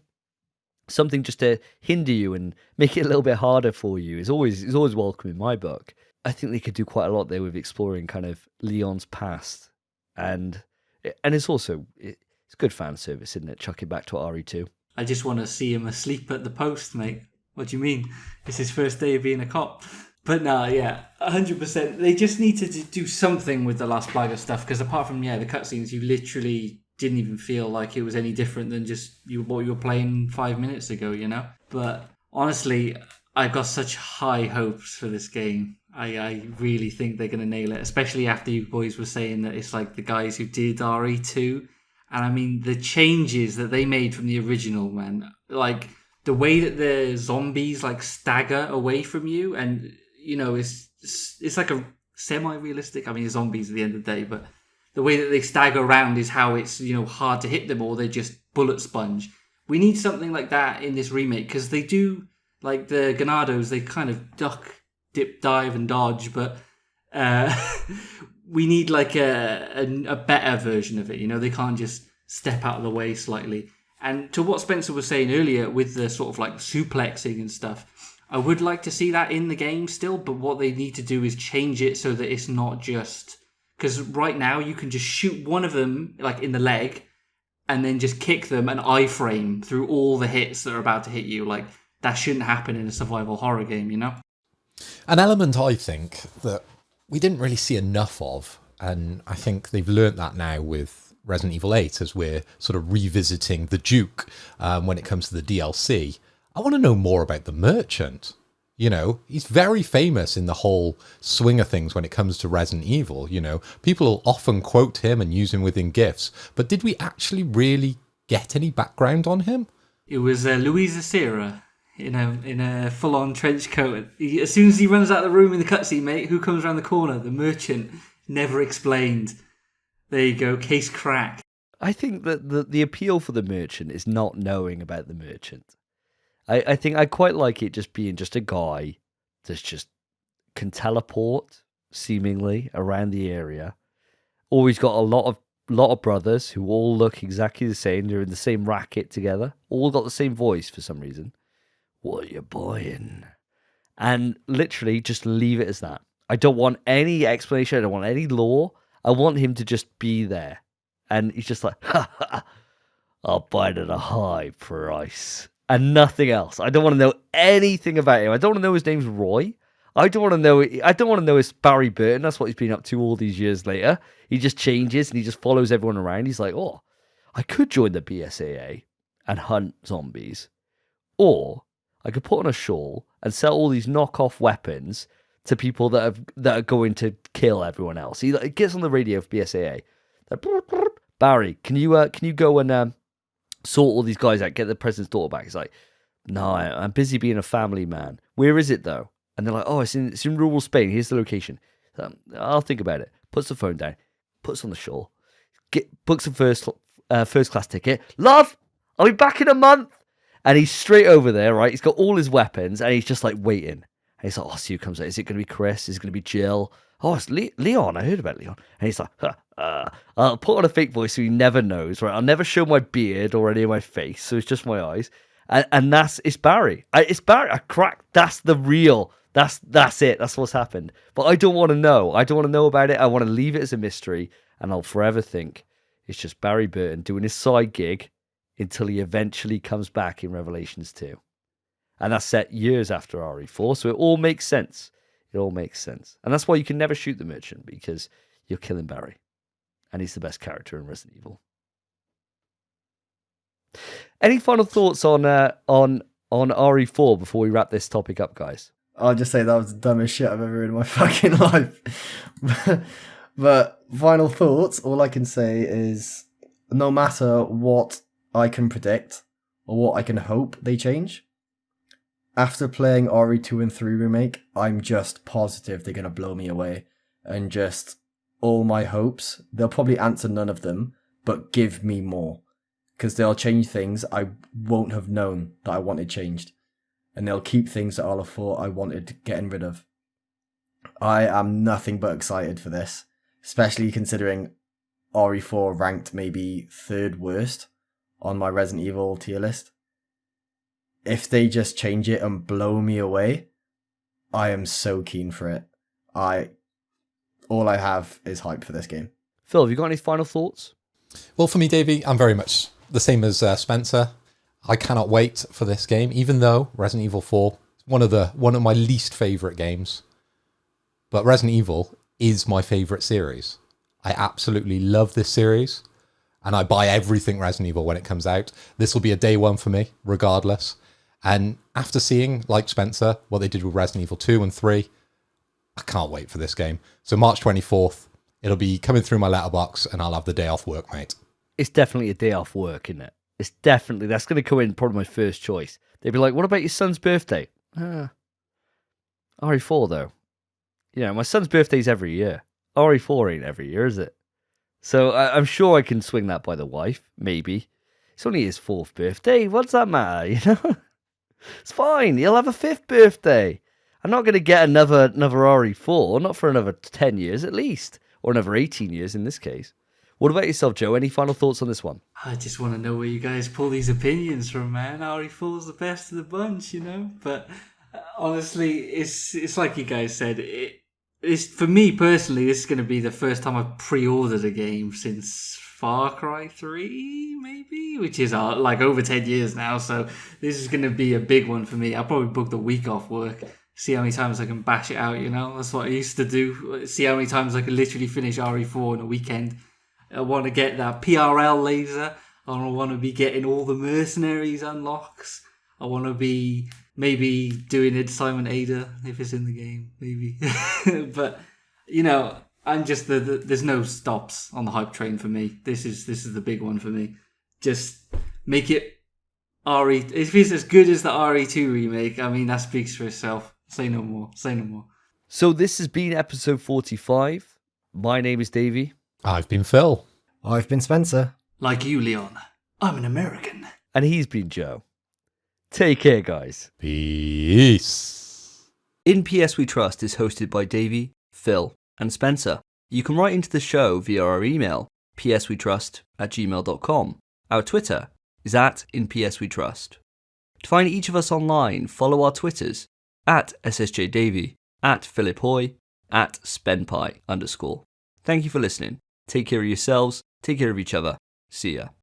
Speaker 1: Something just to hinder you and make it a little bit harder for you is always welcome in my book. I think they could do quite a lot there with exploring kind of Leon's past, and it's also it's good fan service, isn't it? Chuck it back to RE2.
Speaker 4: I just want to see him asleep at the post, mate. What do you mean? It's his first day of being a cop. But no, yeah, 100%. They just need to do something with the Las Plagas stuff, because apart from, the cutscenes, you literally didn't even feel like it was any different than just what you were playing 5 minutes ago, But honestly, I've got such high hopes for this game. I really think they're going to nail it, especially after you boys were saying that it's like the guys who did RE2. And I mean, the changes that they made from the original, man, like the way that the zombies like stagger away from you, and it's like a semi-realistic. I mean, zombies at the end of the day, but the way that they stagger around is how it's hard to hit them, or they just bullet sponge. We need something like that in this remake, because they do, like the Ganados, they kind of duck, dip, dive, and dodge, but we need like a better version of it. They can't just step out of the way slightly. And to what Spencer was saying earlier with the sort of like suplexing and stuff, I would like to see that in the game still, but what they need to do is change it so that it's not just... Because right now you can just shoot one of them like in the leg and then just kick them an iframe through all the hits that are about to hit you. Like, that shouldn't happen in a survival horror game,
Speaker 2: An element I think that we didn't really see enough of, and I think they've learnt that now with Resident Evil 8 as we're sort of revisiting the Duke when it comes to the DLC. I want to know more about the Merchant. He's very famous in the whole swing of things when it comes to Resident Evil. People often quote him and use him within GIFs, but did we actually really get any background on him?
Speaker 4: It was Louisa Serra in a full-on trench coat. As soon as he runs out of the room in the cutscene, mate, who comes around the corner? The Merchant. Never explained. There you go, case cracked.
Speaker 1: I think that the appeal for the Merchant is not knowing about the Merchant. I think I quite like it just being just a guy that's just can teleport seemingly around the area. Always got a lot of brothers who all look exactly the same. They're in the same racket together. All got the same voice for some reason. What are you buying? And literally just leave it as that. I don't want any explanation. I don't want any lore. I want him to just be there. And he's just like, ha, ha, I'll buy it at a high price. And nothing else. I don't want to know anything about him. I don't want to know his name's Roy. I don't want to know it's Barry Burton. That's what he's been up to all these years later. He just changes and he just follows everyone around. He's like, oh, I could join the BSAA and hunt zombies. Or I could put on a shawl and sell all these knockoff weapons to people that are going to kill everyone else. He gets on the radio for BSAA. Like, Barry, can you go and sort all these guys out, get the president's daughter back? He's like, no, I'm busy being a family man. Where is it though? And they're like, oh, it's in rural Spain. Here's the location. I'll think about it. Puts the phone down, puts on the shawl, books a first class ticket. Love, I'll be back in a month. And he's straight over there, right? He's got all his weapons and he's just like waiting. And he's like, oh, see who comes out. Is it going to be Chris? Is it going to be Jill? Oh, it's Leon. I heard about Leon. And he's like, I'll put on a fake voice so he never knows, right? I'll never show my beard or any of my face. So it's just my eyes. And it's Barry. It's Barry. I cracked. That's the real. That's it. That's what's happened. But I don't want to know. I don't want to know about it. I want to leave it as a mystery. And I'll forever think it's just Barry Burton doing his side gig until he eventually comes back in Revelations 2. And that's set years after RE4. So it all makes sense. It all makes sense. And that's why you can never shoot the merchant, because you're killing Barry. And he's the best character in Resident Evil. Any final thoughts on RE4 before we wrap this topic up, guys?
Speaker 3: I'll just say that was the dumbest shit I've ever heard in my fucking life. But final thoughts, all I can say is no matter what I can predict or what I can hope they change, after playing RE2 and 3 Remake, I'm just positive they're going to blow me away. And just all my hopes, they'll probably answer none of them, but give me more. Because they'll change things I won't have known that I wanted changed. And they'll keep things that I'll have thought I wanted getting rid of. I am nothing but excited for this. Especially considering RE4 ranked maybe third worst on my Resident Evil tier list. If they just change it and blow me away, I am so keen for it. All I have is hype for this game.
Speaker 1: Phil, have you got any final thoughts?
Speaker 2: Well, for me, Davey, I'm very much the same as Spencer. I cannot wait for this game, even though Resident Evil 4 is one of my least favourite games. But Resident Evil is my favourite series. I absolutely love this series, and I buy everything Resident Evil when it comes out. This will be a day one for me, regardless. And after seeing, like Spencer, what they did with Resident Evil 2 and 3, I can't wait for this game. So March 24th, it'll be coming through my letterbox, and I'll have the day off work, mate.
Speaker 1: It's definitely a day off work, isn't it? It's definitely, that's going to come in probably my first choice. They'd be like, what about your son's birthday? RE4, though. You know, my son's birthday's every year. RE4 ain't every year, is it? So I'm sure I can swing that by the wife, maybe. It's only his 4th birthday. What does that matter, you know? It's fine. He'll have a 5th birthday. I'm not going to get another RE4, not for another 10 years at least, or another 18 years in this case. What about yourself, Joe? Any final thoughts on this one?
Speaker 4: I just want to know where you guys pull these opinions from, man. RE4's the best of the bunch, you know? But honestly, it's like you guys said. It's for me personally, this is going to be the first time I've pre-ordered a game since Far Cry 3, maybe? Which is like over 10 years now, so this is going to be a big one for me. I'll probably book the week off work, see how many times I can bash it out, you know? That's what I used to do. See how many times I can literally finish RE4 in a weekend. I want to get that PRL laser. I want to be getting all the mercenaries unlocks. I want to be maybe doing it Simon Ada if it's in the game, maybe. But, you know, I'm just there's no stops on the hype train for me. This is the big one for me. Just make it RE. If it's as good as the RE2 remake, I mean, that speaks for itself. Say no more. Say no more.
Speaker 1: So this has been episode 45. My name is Davey.
Speaker 2: I've been Phil.
Speaker 3: I've been Spencer.
Speaker 4: Like you, Leon. I'm an American.
Speaker 1: And he's been Joe. Take care, guys.
Speaker 2: Peace.
Speaker 1: In PS We Trust is hosted by Davey, Phil, and Spencer. You can write into the show via our email, pswetrust@gmail.com. Our Twitter is @InPSWeTrust. To find each of us online, follow our Twitters, @SSJDavey, @PhilipHoy, @SpenPie_. Thank you for listening. Take care of yourselves, take care of each other. See ya.